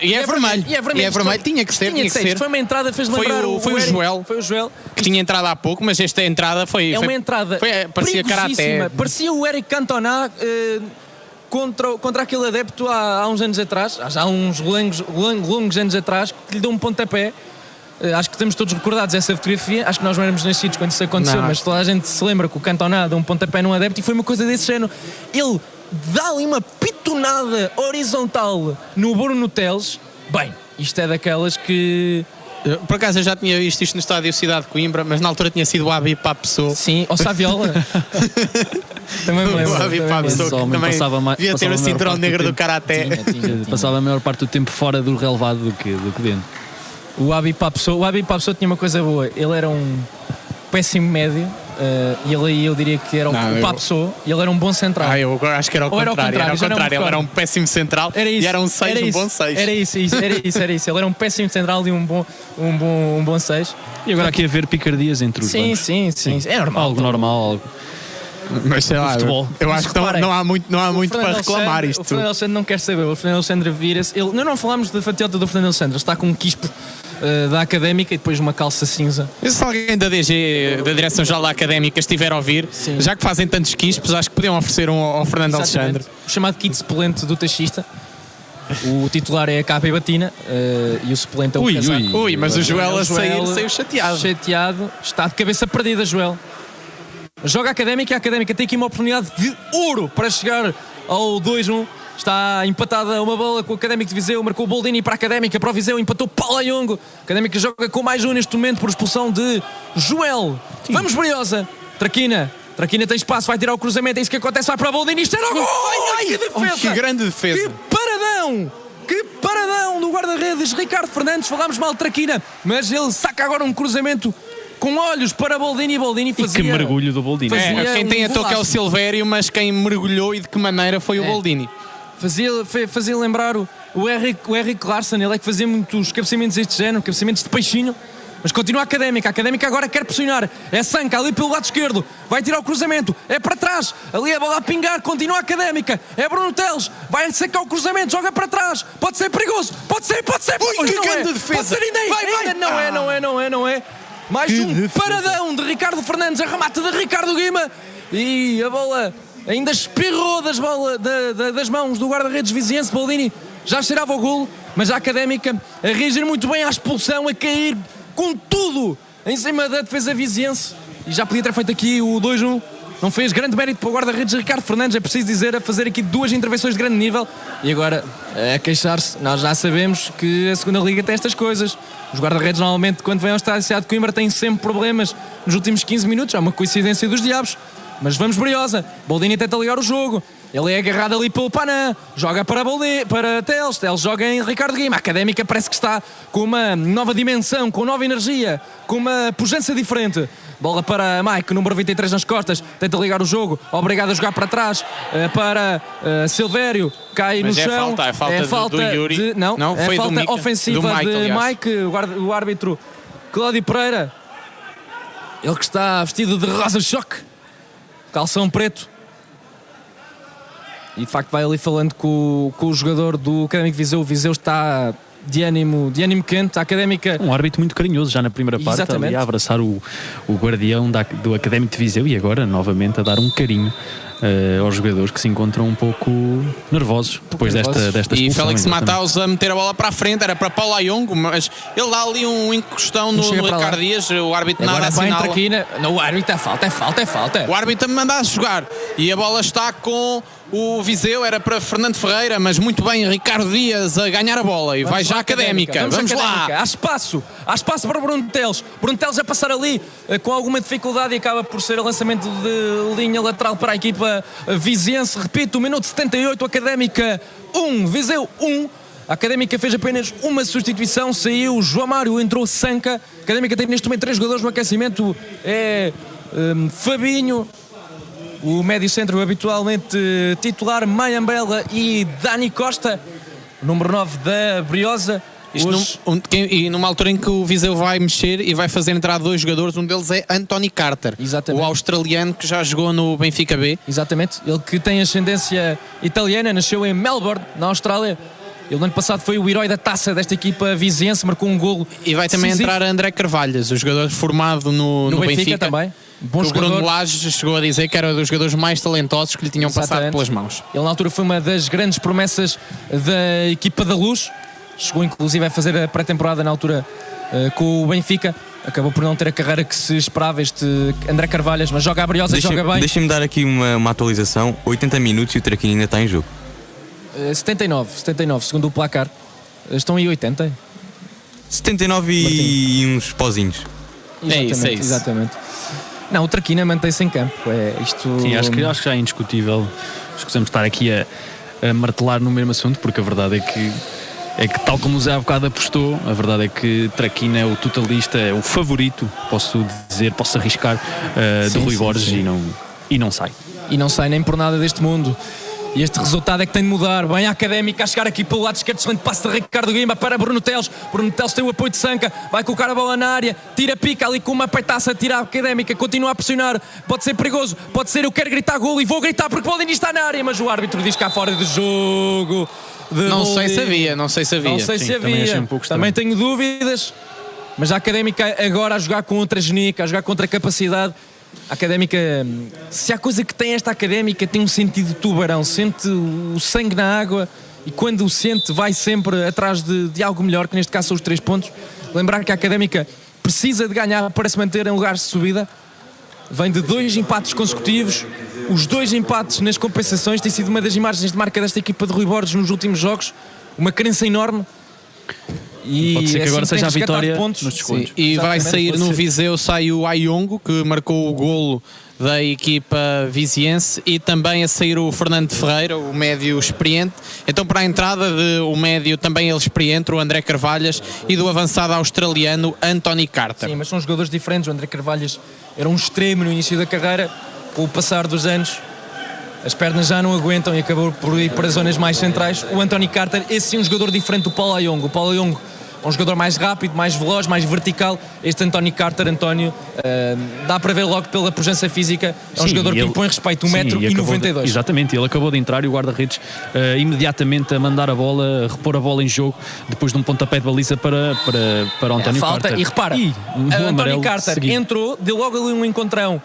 E é vermelho. E é vermelho. Tinha que ser. Foi uma entrada, fez lembrar foi o Joel. Que tinha entrado há pouco, mas esta entrada foi... É uma entrada parecia karaté. Parecia o Eric Cantona contra aquele adepto há uns anos atrás, já há uns longos anos atrás, que lhe deu um pontapé. Acho que estamos todos recordados essa fotografia. Acho que nós não éramos nascidos quando isso aconteceu, mas toda a gente se lembra que o Cantona deu um pontapé num adepto e foi uma coisa desse género. Ele dá ali uma pitonada horizontal no Bruno Teles. Bem, isto é daquelas que Por acaso eu já tinha visto isto no estádio Cidade de Coimbra, mas na altura tinha sido o Abi Papsou. Sim, ou Saviola. Também me lembro. O Abi Papsou, que também devia ter o cinturão negro do Karaté. Passava a maior parte do tempo fora do relevado do que dentro. O Abi Papsou tinha uma coisa boa. Ele era um péssimo médio. E ele aí eu diria que era o Papsou e ele era um bom central. Eu acho que era o contrário. Ele era um péssimo central e era um 6, um bom 6. Era isso. Ele era um péssimo central e um bom 6. E agora aqui a ver picardias entre os bancos. Sim. É normal. Algo normal. Mas sei lá, eu acho que não há muito para reclamar isto. O Fernando Alexandre não quer saber. O Fernando Alexandre vira-se. Não falamos da fatiota do Fernando Alexandre. Ele está com um quispo da Académica e depois uma calça cinza. Se alguém da DG, da Direção-Geral da Académica, estiver a ouvir, já que fazem tantos quispos, acho que podiam oferecer um ao Fernando Alexandre. O chamado kit suplente do taxista. O titular é a capa e batina e o suplente é o casaco. Mas o Joel a sair saiu chateado. Está de cabeça perdida, Joel. Joga a Académica e a Académica tem aqui uma oportunidade de ouro para chegar ao 2-1. Está empatada uma bola com o Académico de Viseu, marcou o Boldini para a Académica, para o Viseu, empatou Paulo Ayongo. A Académica joga com mais um neste momento por expulsão de Joel. Sim. Vamos, Briosa. Traquina tem espaço, vai tirar o cruzamento, é isso que acontece, vai para o Boldini, isto era o gol! Que defesa! Que grande defesa! Que paradão do guarda-redes Ricardo Fernandes. Falámos mal de Traquina, mas ele saca agora um cruzamento com olhos para Boldini. Boldini fazia... E que mergulho do Boldini. Quem tem a toque é o Silvério, mas quem mergulhou e de que maneira foi o Boldini. Fazia lembrar o Henrik Larsson. Ele é que fazia muitos cabeceamentos deste género, cabeceamentos de peixinho. Mas continua a Académica. A Académica agora quer pressionar. É Sanca ali pelo lado esquerdo. Vai tirar o cruzamento. É para trás. Ali a bola a pingar. Continua a Académica. É Bruno Teles. Vai sacar o cruzamento. Joga para trás. Pode ser perigoso. Pode ser. Ui, que grande defesa. Pode ser ainda. Não é. Mais um paradão de Ricardo Fernandes. A remate de Ricardo Guima. E a bola ainda espirrou das mãos do guarda-redes viziense. Boldini já cheirava o golo. Mas a Académica a reagir muito bem à expulsão. A cair com tudo em cima da defesa viziense. E já podia ter feito aqui o 2-1. Não fez grande mérito para o guarda-redes Ricardo Fernandes, é preciso dizer, a fazer aqui 2 intervenções de grande nível. E agora a queixar-se. Nós já sabemos que a segunda liga tem estas coisas. Os guarda-redes normalmente quando vêm ao estádio Cidade de Coimbra têm sempre problemas nos últimos 15 minutos. É uma coincidência dos diabos. Mas vamos, Briosa. Boldini tenta ligar o jogo. Ele é agarrado ali pelo Panã. Joga para Teles. Teles joga em Ricardo Guima. A Académica parece que está com uma nova dimensão, com nova energia, com uma pujança diferente. Bola para Mike, número 23 nas costas. Tenta ligar o jogo. Obrigado a jogar para trás para Silvério. Cai mas no chão. É falta do Yuri. Não, é falta ofensiva de Mike. O árbitro Cláudio Pereira. Ele que está vestido de rosa choque. Calção preto. E de facto vai ali falando com o jogador do Académico Viseu. O Viseu está de ânimo quente. A Académica... Um árbitro muito carinhoso já na primeira parte. Exatamente. Ali a abraçar o guardião do Académico de Viseu e agora novamente a dar um carinho aos jogadores que se encontram um pouco nervosos depois desta expulsão. E Félix Mataus a meter a bola para a frente, era para Paulo Ayongo, mas ele dá ali um encostão no Ricardo Dias, o árbitro nada assinala. Não, o árbitro é falta. O árbitro me manda a jogar e a bola está com o Viseu, era para Fernando Ferreira, mas muito bem, Ricardo Dias a ganhar a bola e vai já a Académica. Vamos lá. Há espaço para Bruno Teles. Bruno Teles a passar ali com alguma dificuldade e acaba por ser o lançamento de linha lateral para a equipa viziense. Repito, minuto 78, Académica 1, Viseu 1. A Académica fez apenas uma substituição, saiu João Mário, entrou Sanca. A Académica tem neste momento 3 jogadores no aquecimento. Fabinho, o médio centro habitualmente titular, Mayambela e Dani Costa, número 9 da Briosa. E numa altura em que o Viseu vai mexer e vai fazer entrar 2 jogadores, um deles é Anthony Carter, o australiano que já jogou no Benfica B. Exatamente, ele que tem ascendência italiana, nasceu em Melbourne, na Austrália. Ele no ano passado foi o herói da taça desta equipa viziense, marcou um golo. E vai também entrar André Carvalhas, o jogador formado no Benfica também. O Bruno Lage chegou a dizer que era um dos jogadores mais talentosos que lhe tinham passado pelas mãos. Ele na altura foi uma das grandes promessas da equipa da Luz. Chegou inclusive a fazer a pré-temporada na altura com o Benfica. Acabou por não ter a carreira que se esperava este André Carvalhas, mas joga a Briosa, joga bem. Deixem-me dar aqui uma atualização. 80 minutos e o Traquina ainda está em jogo. 79, segundo o placar. Estão em 80. 79 e uns pozinhos. Exatamente. Não, o Traquina mantém-se em campo. Sim, acho que já é indiscutível. Escusamos estar aqui a martelar no mesmo assunto, porque a verdade é que tal como o Zé há bocado apostou, a verdade é que Traquina é o totalista, é o favorito, posso arriscar, do Rui Borges. E não sai. E não sai nem por nada deste mundo. E este resultado é que tem de mudar. Bem, a Académica a chegar aqui pelo lado esquerdo, excelente passe de Ricardo Guima para Bruno Teles. Bruno Teles tem o apoio de Sanca, vai colocar a bola na área, tira pica ali com uma peitaça, tira a Académica, continua a pressionar. Pode ser perigoso, pode ser, eu quero gritar golo e vou gritar porque o Boldini está na área, mas o árbitro diz cá fora de jogo. Não sei se havia. Também tenho dúvidas, mas a Académica agora a jogar contra a Genica, a jogar contra a capacidade. A Académica, se há coisa que tem esta Académica, tem um sentido de tubarão, sente o sangue na água e quando o sente vai sempre atrás de algo melhor, que neste caso são os 3 pontos. Lembrar que a Académica precisa de ganhar para se manter em lugares de subida, vem de 2 empates consecutivos, os 2 empates nas compensações, tem sido uma das imagens de marca desta equipa de Rui Borges nos últimos jogos, uma crença enorme. E pode ser que agora seja a vitória pontos nos descontos. Sim, e vai sair no Viseu, sai o Ayongo, que marcou o golo da equipa viziense, e também a sair o Fernando Ferreira, o médio experiente. Então, para a entrada o médio também ele experiente, o André Carvalhas, e do avançado australiano Anthony Carter. Sim, mas são jogadores diferentes. O André Carvalhas era um extremo no início da carreira, com o passar dos anos as pernas já não aguentam e acabou por ir para as zonas mais centrais. O Anthony Carter, esse sim, um jogador diferente do Paulo Ayongo. O Paulo Ayongo é um jogador mais rápido, mais veloz, mais vertical. Este Anthony Carter, dá para ver logo pela presença física, é um jogador que impõe respeito, 1,92 m. Exatamente, ele acabou de entrar e o guarda-redes imediatamente a mandar a bola, a repor a bola em jogo, depois de um pontapé de baliza para o Anthony Carter. E repara, Anthony Carter entrou, deu logo ali um encontrão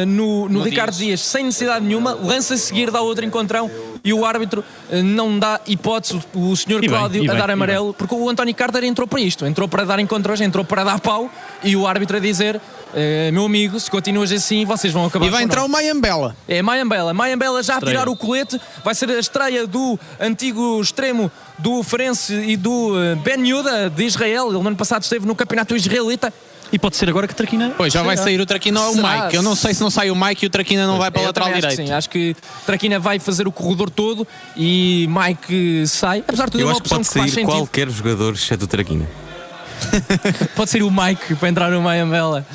no Ricardo Dias, sem necessidade nenhuma, lança a seguir, dá outro encontrão e o árbitro não dá hipótese, o senhor Cláudio, a dar amarelo, porque o Anthony Carter entrou para isto, entrou para dar encontrões, entrou para dar pau, e o árbitro a dizer: meu amigo, se continuas assim vocês vão acabar. E vai entrar o Mayambela. Mayambela já a tirar o colete, vai ser a estreia do antigo extremo do Farense e do Ben Yehuda de Israel. Ele no ano passado esteve no campeonato israelita. E pode ser agora que Traquina... Pois, já vai sair o Traquina ou o Mike. Eu não sei se não sai o Mike e o Traquina não vai para a lateral direito. Sim, acho que Traquina vai fazer o corredor todo e Mike sai. Apesar de tudo, uma opção que faz sentido. Qualquer jogador exceto o Traquina. Pode ser o Mike para entrar no Mayambela.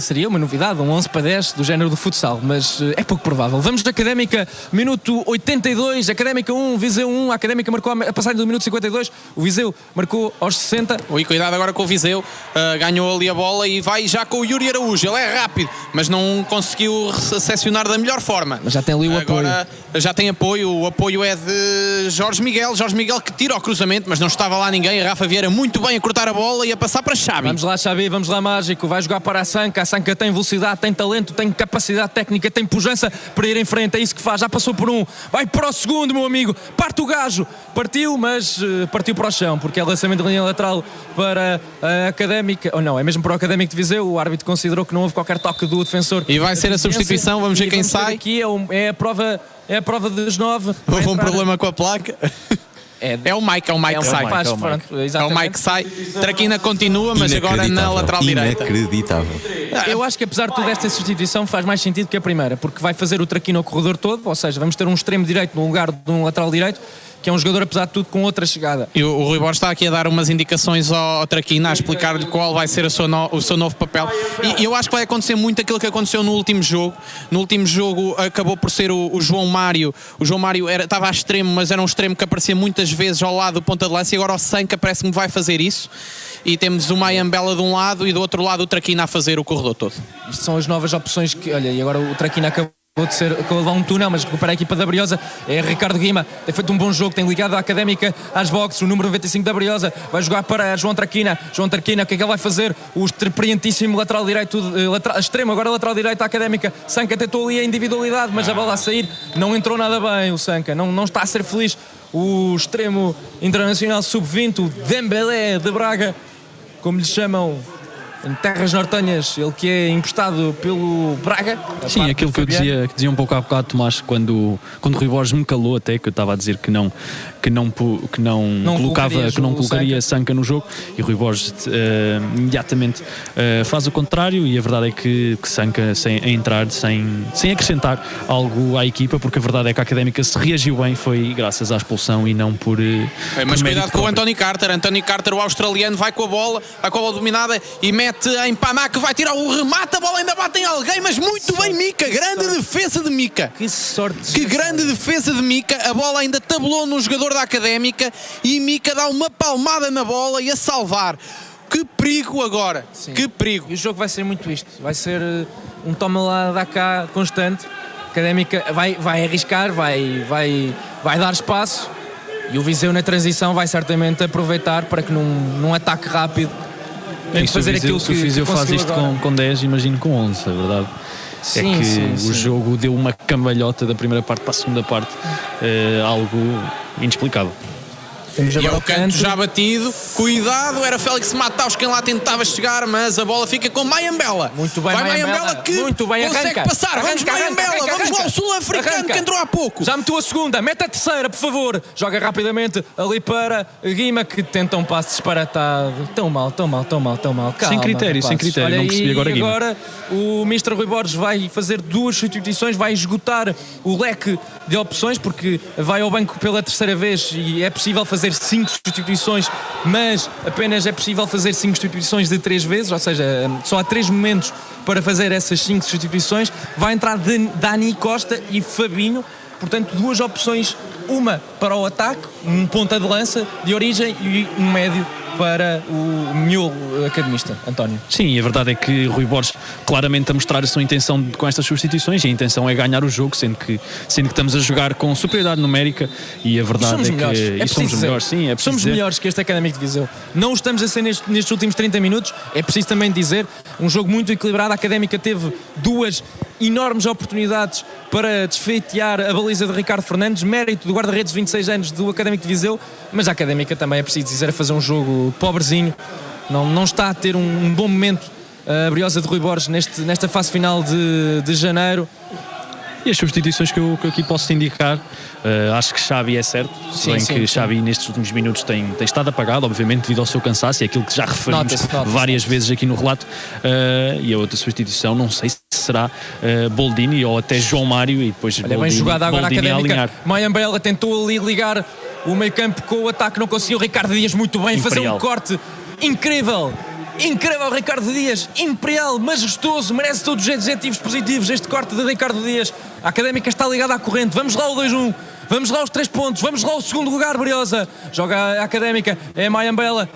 Seria uma novidade, um 11 para 10 do género do futsal, mas é pouco provável. Vamos da Académica, minuto 82, Académica 1, Viseu 1, a Académica marcou a passagem do minuto 52, o Viseu marcou aos 60. Ui, cuidado agora com o Viseu, ganhou ali a bola e vai já com o Yuri Araújo, ele é rápido, mas não conseguiu recepcionar da melhor forma. Mas já tem ali o apoio. Já tem apoio, o apoio é de Jorge Miguel que tira o cruzamento, mas não estava lá ninguém, a Rafa Vieira muito bem a cortar a bola e a passar para Xabi. Vamos lá Xabi, vamos lá Mágico, vai jogar para a Sanca tem velocidade, tem talento, tem capacidade técnica, tem pujança para ir em frente, é isso que faz, já passou por um, vai para o segundo, meu amigo, parte o gajo, partiu, mas partiu para o chão, porque é lançamento de linha lateral para a Académica, ou não, é mesmo para o Académico de Viseu, o árbitro considerou que não houve qualquer toque do defensor. E vai ser a substituição, vamos ver quem sai. Aqui é a prova dos 9. Houve um problema com a placa. É o Mike que sai. É o Mike que sai. Traquina continua, mas agora na lateral direita. Inacreditável. Eu acho que apesar de tudo esta substituição faz mais sentido que a primeira, porque vai fazer o Traquina ao corredor todo, ou seja, vamos ter um extremo direito no lugar de um lateral direito, que é um jogador, apesar de tudo, com outra chegada. E o Rui Borges está aqui a dar umas indicações ao Traquina, a explicar-lhe qual vai ser o seu novo papel. E eu acho que vai acontecer muito aquilo que aconteceu no último jogo. No último jogo acabou por ser o João Mário. O João Mário estava a extremo, mas era um extremo que aparecia muitas vezes ao lado do ponta de lança, e agora o Sanca parece-me vai fazer isso. E temos o Mayambela de um lado e do outro lado o Traquina a fazer o corredor todo. Isto são as novas opções que, olha, e agora o Traquina acabou de levar um túnel, mas recupera a equipa da Briosa. É Ricardo Guima, tem feito um bom jogo, tem ligado a Académica às boxes, o número 95 da Briosa, vai jogar para João Traquina, o que é que ele vai fazer? O experientíssimo lateral direito, extremo, agora lateral direito da Académica. Sanca tentou ali a individualidade, mas a bola a sair, não entrou nada bem o Sanca, não está a ser feliz o extremo internacional sub-20, o Dembélé de Braga, como lhe chamam em terras nortenhas, ele que é emprestado pelo Braga. Sim, aquilo que eu dizia um pouco há bocado, Tomás, quando o Rui Borges me calou até, que eu estava a dizer que não colocaria Sanca no jogo, e o Rui Borges imediatamente faz o contrário, e a verdade é que Sanca a entrar sem acrescentar algo à equipa, porque a verdade é que a Académica se reagiu bem, foi graças à expulsão e não por mas por cuidado com o próprio. Anthony Carter, o australiano, vai com a bola dominada e mete em Paná, que vai tirar o remate, a bola ainda bate em alguém, mas muito bem Mika, grande defesa de Mika. Que sorte. Que grande defesa de Mika, a bola ainda tabulou no jogador da Académica e Mika dá uma palmada na bola e a salvar. Que perigo agora, Sim. Que perigo. E o jogo vai ser muito isto, vai ser um toma lá, dá cá constante. A Académica vai arriscar, vai dar espaço, e o Viseu na transição vai certamente aproveitar para que num ataque rápido fazer aquilo que o Viseu faz isto com 10, imagino com 11, a verdade. Sim, é que sim. o jogo deu uma cambalhota da primeira parte para a segunda parte, algo inexplicável. E é o canto já batido, cuidado, era Félix Mataus quem lá tentava chegar, mas a bola fica com Mayambela. Muito bem, vai Mayambela, Mayambela que muito bem, consegue arranca. passar. Vamos Mayambela, vamos lá o sul-africano que entrou há pouco. Já meteu a segunda, mete a terceira, por favor. Joga rapidamente ali para Guima, que tenta um passe disparatado. Tão mal. Calma, Sem critério, Olha, não percebi agora Guima. Agora o Mr. Rui Borges vai fazer 2 substituições, vai esgotar o leque de opções, porque vai ao banco pela terceira vez e é possível fazer 5 substituições, mas apenas é possível fazer 5 substituições de 3 vezes, ou seja, só há 3 momentos para fazer essas 5 substituições. Vai entrar Dani Costa e Fabinho, portanto 2 opções, uma para o ataque, um ponta de lança de origem e um médio para o miolo academista, António. Sim, a verdade é que Rui Borges claramente a mostrar a sua intenção com estas substituições, e a intenção é ganhar o jogo, sendo que estamos a jogar com superioridade numérica, e a verdade somos é melhores. que somos melhores, sim, é somos melhores que este Académico de Viseu. Não estamos a ser nestes últimos 30 minutos, é preciso também dizer, um jogo muito equilibrado. A Académica teve 2 enormes oportunidades para desfeitear a baliza de Ricardo Fernandes, mérito do guarda-redes de 26 anos do Académico de Viseu, mas a Académica também, é preciso dizer, a fazer um jogo pobrezinho, não está a ter um bom momento a Briosa de Rui Borges nesta fase final de janeiro. E as substituições que eu aqui posso indicar, acho que Xavi é certo, se bem que Xavi nestes últimos minutos tem estado apagado, obviamente devido ao seu cansaço, e aquilo que já referimos várias vezes aqui no relato. E a outra substituição, não sei se será Boldini ou até João Mário, e depois Olha, bem jogada agora a Académica. A Mayambela tentou ali ligar o meio campo com o ataque, não conseguiu. Ricardo Dias muito bem, fazer um corte incrível, Ricardo Dias, imperial, majestoso, merece todos os adjetivos positivos este corte de Ricardo Dias. A Académica está ligada à corrente, vamos lá o 2-1, vamos lá os 3 pontos, vamos lá o segundo lugar, Briosa. Joga a Académica, é Mayambela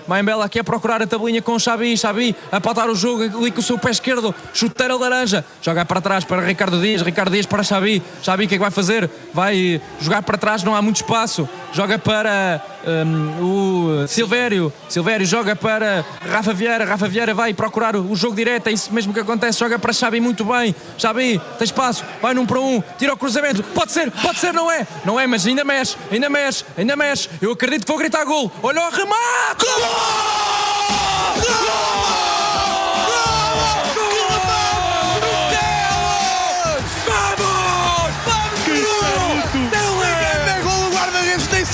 aqui a procurar a tabelinha com Xavi a pautar o jogo ali com o seu pé esquerdo, chuteira laranja, joga para trás para Ricardo Dias para Xavi, o que é que vai fazer? Vai jogar para trás, não há muito espaço, joga para o Silvério joga para Rafa Vieira vai procurar o jogo direto, é isso mesmo que acontece, joga para Xavi muito bem, Xavi tem espaço, vai num para um, tira o cruzamento, pode ser, não é, mas ainda mexe, eu acredito que vou gritar gol, olha o remate!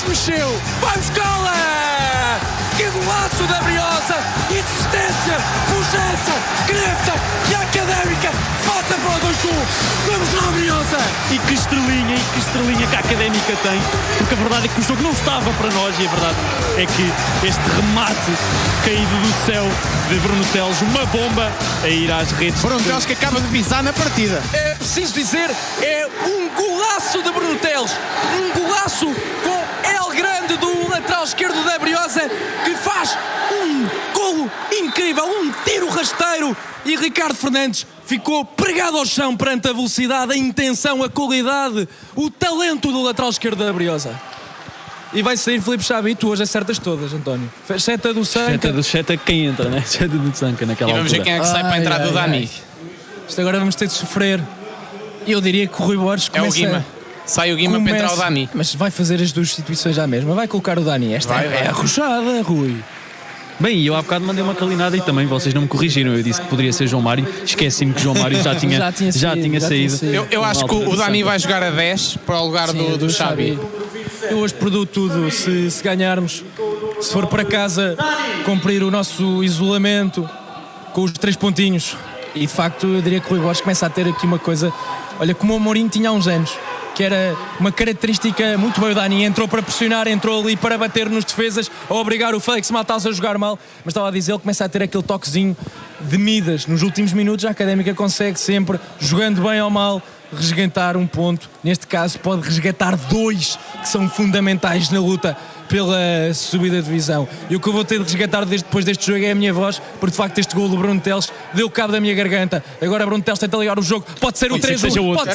Mexeu, vai buscá-la! Que golaço da Briosa! Insistência, pujança, crença e a Académica passa para o 2-1! Vamos lá, Briosa! E que estrelinha que a Académica tem, porque a verdade é que o jogo não estava para nós, e a verdade é que este remate caído do céu de Bruno Teles, uma bomba a ir às redes. Bruno Teles que acaba de pisar na partida. É preciso dizer, é um golaço de Bruno Teles, um golaço com grande do lateral esquerdo da Briosa, que faz um golo incrível, um tiro rasteiro, e Ricardo Fernandes ficou pregado ao chão perante a velocidade, a intenção, a qualidade, o talento do lateral esquerdo da Briosa. E vai sair Filipe Xavi, tu hoje acertas todas, António. Seta do Sanca. Seta quem entra, né? Seta do Sanca naquela altura. E vamos ver quem é que sai para a entrada do Dani. Isto agora vamos ter de sofrer. Eu diria que o Rui Borges começa... É o Guima. Sai o Guima para entrar o Dani. Mas vai fazer as 2 substituições já mesmo. Vai colocar o Dani. Esta é arrochada, Rui. Bem, eu há bocado mandei uma calinada e também vocês não me corrigiram. Eu disse que poderia ser João Mário. Esqueci-me que João Mário já tinha saído. Eu acho que o Dani vai jogar a 10 para o lugar do Xabi. Eu hoje perdoo tudo se ganharmos. Se for para casa cumprir o nosso isolamento com os 3 pontinhos. E de facto eu diria que o Rui Borges começa a ter aqui uma coisa, olha, como o Mourinho tinha há uns anos, que era uma característica muito bem. O Dani entrou para pressionar, entrou ali para bater nos defesas, a obrigar o Félix Mataus a jogar mal, mas estava a dizer, ele começa a ter aquele toquezinho de Midas. Nos últimos minutos a Académica consegue sempre, jogando bem ou mal, resgatar um ponto. Neste caso pode resgatar 2 que são fundamentais na luta pela subida de divisão. E o que eu vou ter de resgatar depois deste jogo é a minha voz, porque de facto este gol do Bruno Teles deu cabo da minha garganta. Agora Bruno Teles tenta ligar o jogo, pode ser o 3-1, pode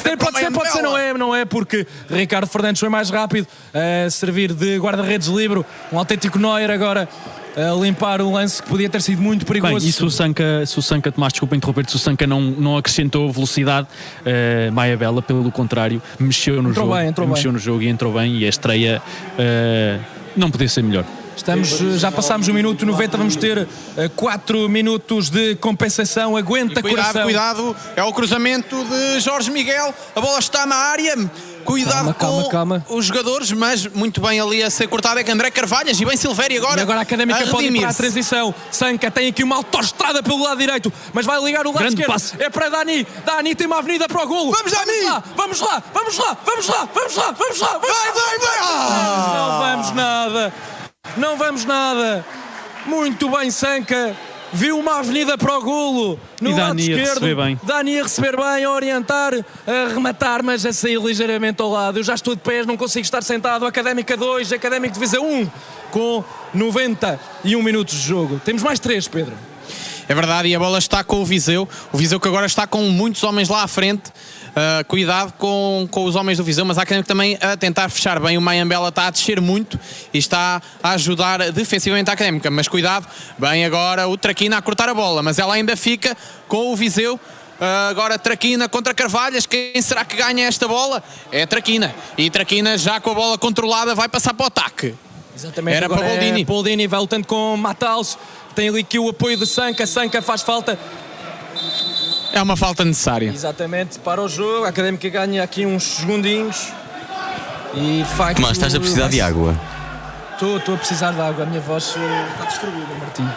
ser, não é, porque Ricardo Fernandes foi mais rápido a servir de guarda-redes livre, um autêntico Neuer agora a limpar o lance que podia ter sido muito perigoso. Bem, e se o Sanca, Tomás, desculpa interromper-te, se o Sanca não acrescentou velocidade, Maia Bela, pelo contrário, mexeu no jogo e entrou bem, e a estreia não podia ser melhor. Já passámos o minuto 90, vamos ter 4 minutos de compensação. Aguenta, coração. Cuidado, é o cruzamento de Jorge Miguel, a bola está na área. Cuidado calma. Os jogadores, mas muito bem ali a ser cortado é que André Carvalhas e bem Silvério agora. E agora a Académica pode ir para a transição. Sanca tem aqui uma autoestrada pelo lado direito, mas vai ligar o lado grande esquerdo. Passe. É para Dani. Dani tem uma avenida para o golo. Vamos, Dani! Vamos lá. Não vamos nada. Muito bem, Sanca. Viu uma avenida para o golo no lado esquerdo. Dani a receber bem, a orientar, a rematar, mas a sair ligeiramente ao lado. Eu já estou de pés, não consigo estar sentado. Académica 2, Académico de Viseu 1, com 91 minutos de jogo. Temos mais 3, Pedro. É verdade, e a bola está com o Viseu que agora está com muitos homens lá à frente. Cuidado com os homens do Viseu, mas há Académica também a tentar fechar bem. O Mayambela está a descer muito e está a ajudar defensivamente a Académica, mas cuidado, bem agora o Traquina a cortar a bola, mas ela ainda fica com o Viseu. Agora Traquina contra Carvalhas, quem será que ganha esta bola? É Traquina, e Traquina já com a bola controlada vai passar para o ataque. Exatamente, era para Boldini. Boldini vai lutando com Mataus, tem ali aqui o apoio de Sanca faz falta. É uma falta necessária. Exatamente, para o jogo, a Académica ganha aqui uns segundinhos e de facto... Mas estás a precisar de água? Estou a precisar de água, a minha voz está destruída, Martinho.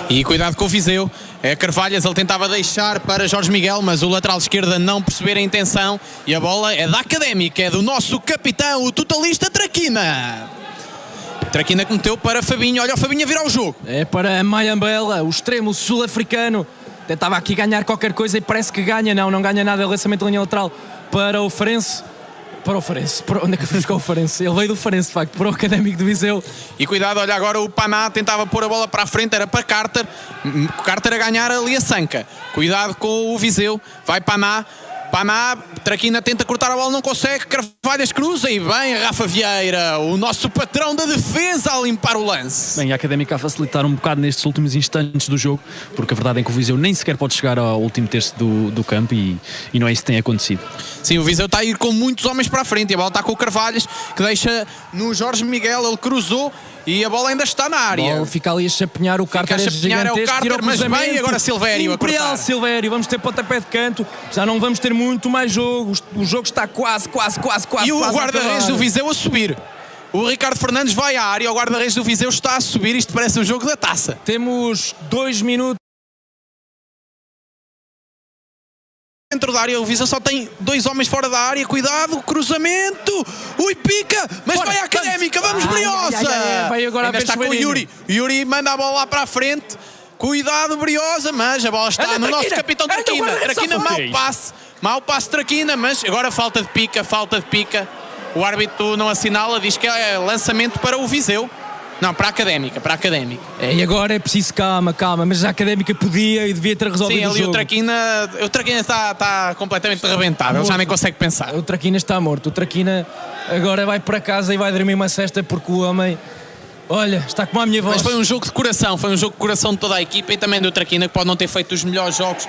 E cuidado com o Viseu, é Carvalhas, ele tentava deixar para Jorge Miguel, mas o lateral esquerda não perceber a intenção e a bola é da Académica, é do nosso capitão, o totalista Traquina. Traquina que meteu para Fabinho, olha o Fabinho a virar o jogo. É para Mayambela, o extremo sul-africano. Tentava aqui ganhar qualquer coisa e parece que ganha. Não ganha nada. Lançamento de linha lateral para o Farense. Onde é que foi buscar o Farense? Ele veio do Farense, de facto, para o Académico de Viseu. E cuidado, olha agora o Pamá tentava pôr a bola para a frente, era para Carter a ganhar ali a Sanca. Cuidado com o Viseu, vai Pamá, Traquina tenta cortar a bola, não consegue, Carvalhas cruza e bem a Rafa Vieira, o nosso patrão da defesa, a limpar o lance. Bem, a Académica a facilitar um bocado nestes últimos instantes do jogo, porque a verdade é que o Viseu nem sequer pode chegar ao último terço do campo e não é isso que tem acontecido. Sim, o Viseu está a ir com muitos homens para a frente e a bola está com o Carvalhas, que deixa no Jorge Miguel, ele cruzou e a bola ainda está na área. A bola fica ali a chapinhar, o Carter é gigantesco, é o Carter, mas bem agora Silvério Imperial Silvério, vamos ter pontapé de canto, já não vamos ter muito mais jogo, o jogo está quase e o guarda-redes do Viseu a subir. O Ricardo Fernandes vai à área, o guarda-redes do Viseu está a subir, isto parece um jogo da taça. Temos 2 minutos. Dentro da área, o Viseu só tem 2 homens fora da área, cuidado, cruzamento, ui pica, mas vai à Académica, vamos Briosa! Vai agora ainda está com o Yuri manda a bola lá para a frente, cuidado Briosa, mas a bola está no nosso capitão Traquina, mau passe Traquina, mas agora falta de pica, o árbitro não assinala, diz que é lançamento para o Viseu. Não, para a Académica. E agora é preciso calma, mas a Académica podia e devia ter resolvido o jogo. Sim, ali o Traquina está completamente arrebentado, ele já nem consegue pensar. O Traquina está morto, o Traquina agora vai para casa e vai dormir uma cesta porque o homem, olha, está como a minha voz. Mas foi um jogo de coração, de toda a equipa e também do Traquina, que pode não ter feito os melhores jogos,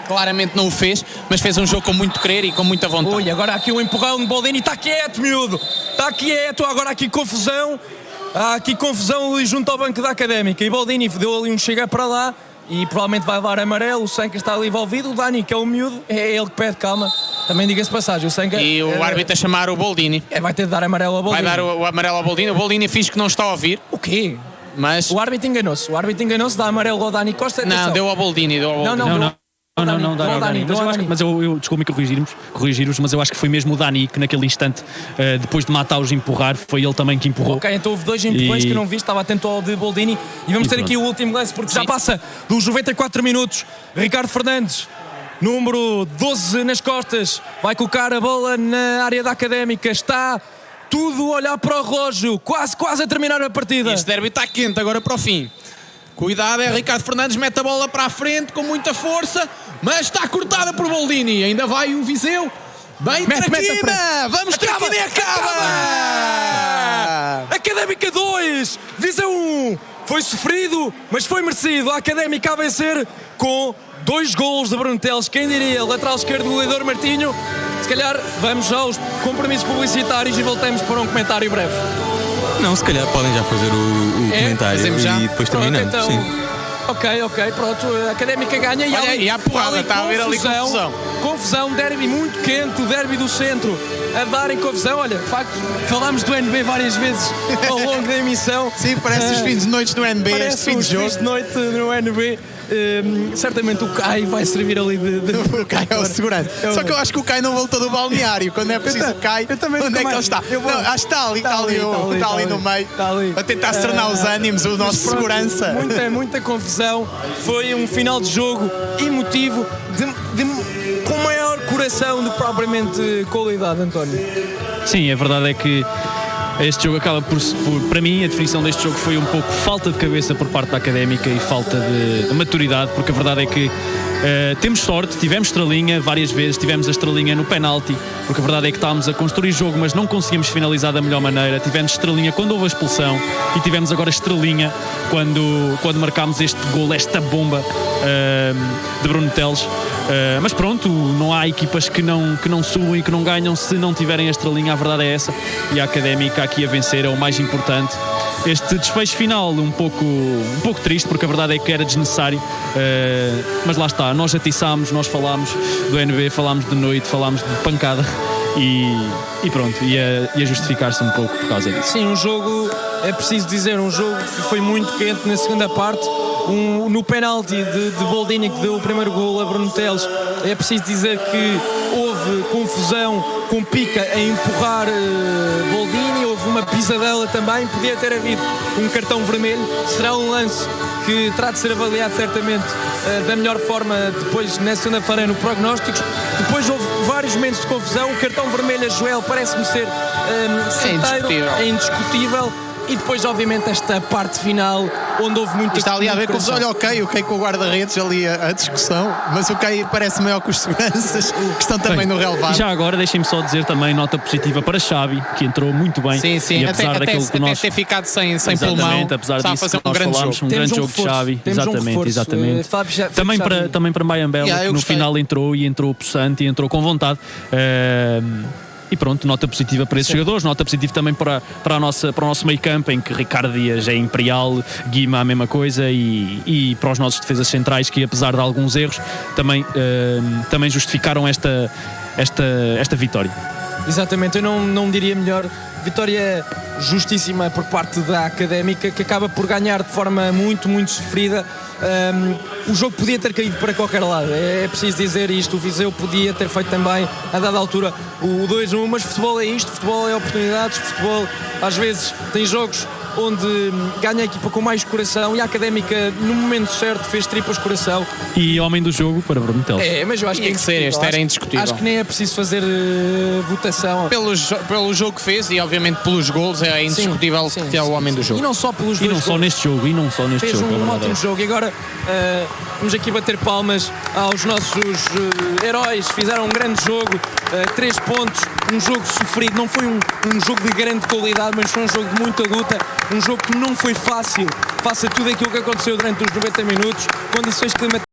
claramente não o fez, mas fez um jogo com muito querer e com muita vontade. Olha, agora aqui um empurrão de Boldini, está quieto, miúdo, está quieto, agora aqui confusão. há aqui confusão ali junto ao banco da Académica e Boldini deu ali um chega para lá e provavelmente vai levar amarelo. O Sanca está ali envolvido, o Dani, que é o miúdo, é ele que pede calma. Também diga-se passagem, o Sanca... E o árbitro a chamar o Boldini. Vai ter de dar amarelo ao Boldini. Vai dar o amarelo ao Boldini. O Boldini finge que não está a ouvir. O quê? Mas... O árbitro enganou-se, dá amarelo ao Dani Costa. Não, deu ao Boldini. Mas eu desculpe corrigir-vos, mas eu acho que foi mesmo o Dani que naquele instante, depois de Mataus empurrar, foi ele também que empurrou. Ok, então houve 2 empurrões que eu não vi, estava atento ao de Boldini. E vamos ter aqui o último lance, porque já passa dos 94 minutos. Ricardo Fernandes, número 12 nas costas, vai colocar a bola na área da Académica. Está tudo a olhar para o relógio, quase a terminar a partida. Este derby está quente agora para o fim. Cuidado, é Ricardo Fernandes, mete a bola para a frente com muita força, mas está cortada por Boldini. Ainda vai o Viseu. Bem, Traquina! Vamos, Traquina, acaba! Académica 2, Viseu 1. Foi sofrido, mas foi merecido. A Académica a vencer com 2 golos de Bruno Teles. Quem diria? Lateral esquerdo do Leidor Martinho. Se calhar vamos aos compromissos publicitários e voltamos para um comentário breve. Não, se calhar podem já fazer o comentário já. e depois terminamos. Pronto, então, sim. Ok, pronto, a Académica ganha e, olha, e há porrada, está a haver ali confusão. Confusão, derby muito quente, o derby do centro a dar em confusão. Olha, de facto, falámos do NB várias vezes ao longo da emissão. Sim, parece os fins de noite no NB, este fim de jogo. Fins de noite no NB. Certamente o Kai vai servir ali O Kai é o segurança. Só que eu acho que o Kai não voltou do balneário. Quando é preciso o Kai, onde é que ele está? Acho que está ali no meio, a tentar serenar os ânimos, o nosso segurança. Muita confusão. Foi um final de jogo emotivo, com maior coração do que propriamente qualidade, António. Sim, a verdade é que este jogo acaba por, para mim, a definição deste jogo foi um pouco falta de cabeça por parte da Académica e falta de maturidade, porque a verdade é que temos sorte, tivemos estrelinha várias vezes, tivemos a estrelinha no penalti, porque a verdade é que estávamos a construir jogo, mas não conseguimos finalizar da melhor maneira. Tivemos estrelinha quando houve a expulsão e tivemos agora estrelinha quando marcámos este gol, esta bomba de Bruno Teles. Mas pronto, não há equipas que não subam e que não ganham se não tiverem a estrelinha, a verdade é essa, e a Académica aqui a vencer é o mais importante. Este desfecho final um pouco triste, porque a verdade é que era desnecessário, mas lá está, nós atiçámos, nós falámos do NB, falámos de noite, falámos de pancada e pronto, ia justificar-se um pouco por causa disso. Sim, um jogo, é preciso dizer, um jogo que foi muito quente na segunda parte. No penalti de Boldini, que deu o primeiro gol a Bruno Teles, é preciso dizer que houve confusão com Pica a empurrar Boldini, houve uma pisadela também, podia ter havido um cartão vermelho. Será um lance que terá de ser avaliado certamente da melhor forma depois na segunda-feira no prognósticos. Depois houve vários momentos de confusão, o cartão vermelho a Joel parece-me ser certeiro, é indiscutível. E depois, obviamente, esta parte final, onde houve muita... Está ali a ver confusão. Olha, o Kei com o guarda-redes ali a discussão, mas o Kei parece maior que os seguranças, que estão também no relevado. Já agora, deixem-me só dizer também nota positiva para Xavi, que entrou muito bem. Sim, e apesar daquilo que nós... ter ficado sem pulmão, apesar está disso, a fazer um grande jogo. Um grande jogo de Xavi. Exatamente. Também para Mbaye Mbele, que no final entrou possante e entrou com vontade. E pronto, nota positiva para esses jogadores, nota positiva também para o nosso meio campo, em que Ricardo Dias é imperial, Guima a mesma coisa, e para os nossos defesas centrais, que apesar de alguns erros também justificaram esta vitória. Exatamente, eu não diria melhor. Vitória justíssima por parte da Académica, que acaba por ganhar de forma muito sofrida. O jogo podia ter caído para qualquer lado, é preciso dizer isto. O Viseu podia ter feito também a dada altura o 2-1, mas futebol é isto, futebol é oportunidades, futebol às vezes tem jogos onde ganha a equipa com mais coração, e a Académica no momento certo fez tripas coração. E homem do jogo para Bruno Teles. Mas eu acho que este era indiscutível. Acho que nem é preciso fazer votação. Pelo jogo que fez e obviamente pelos gols, é indiscutível que é o homem do jogo. E não só pelos dois gols. Só neste jogo, fez um ótimo jogo. E agora vamos aqui bater palmas aos nossos heróis. Fizeram um grande jogo, 3 pontos, um jogo sofrido. Não foi um jogo de grande qualidade, mas foi um jogo de muita luta. Um jogo que não foi fácil, face a tudo aquilo que aconteceu durante os 90 minutos, condições climáticas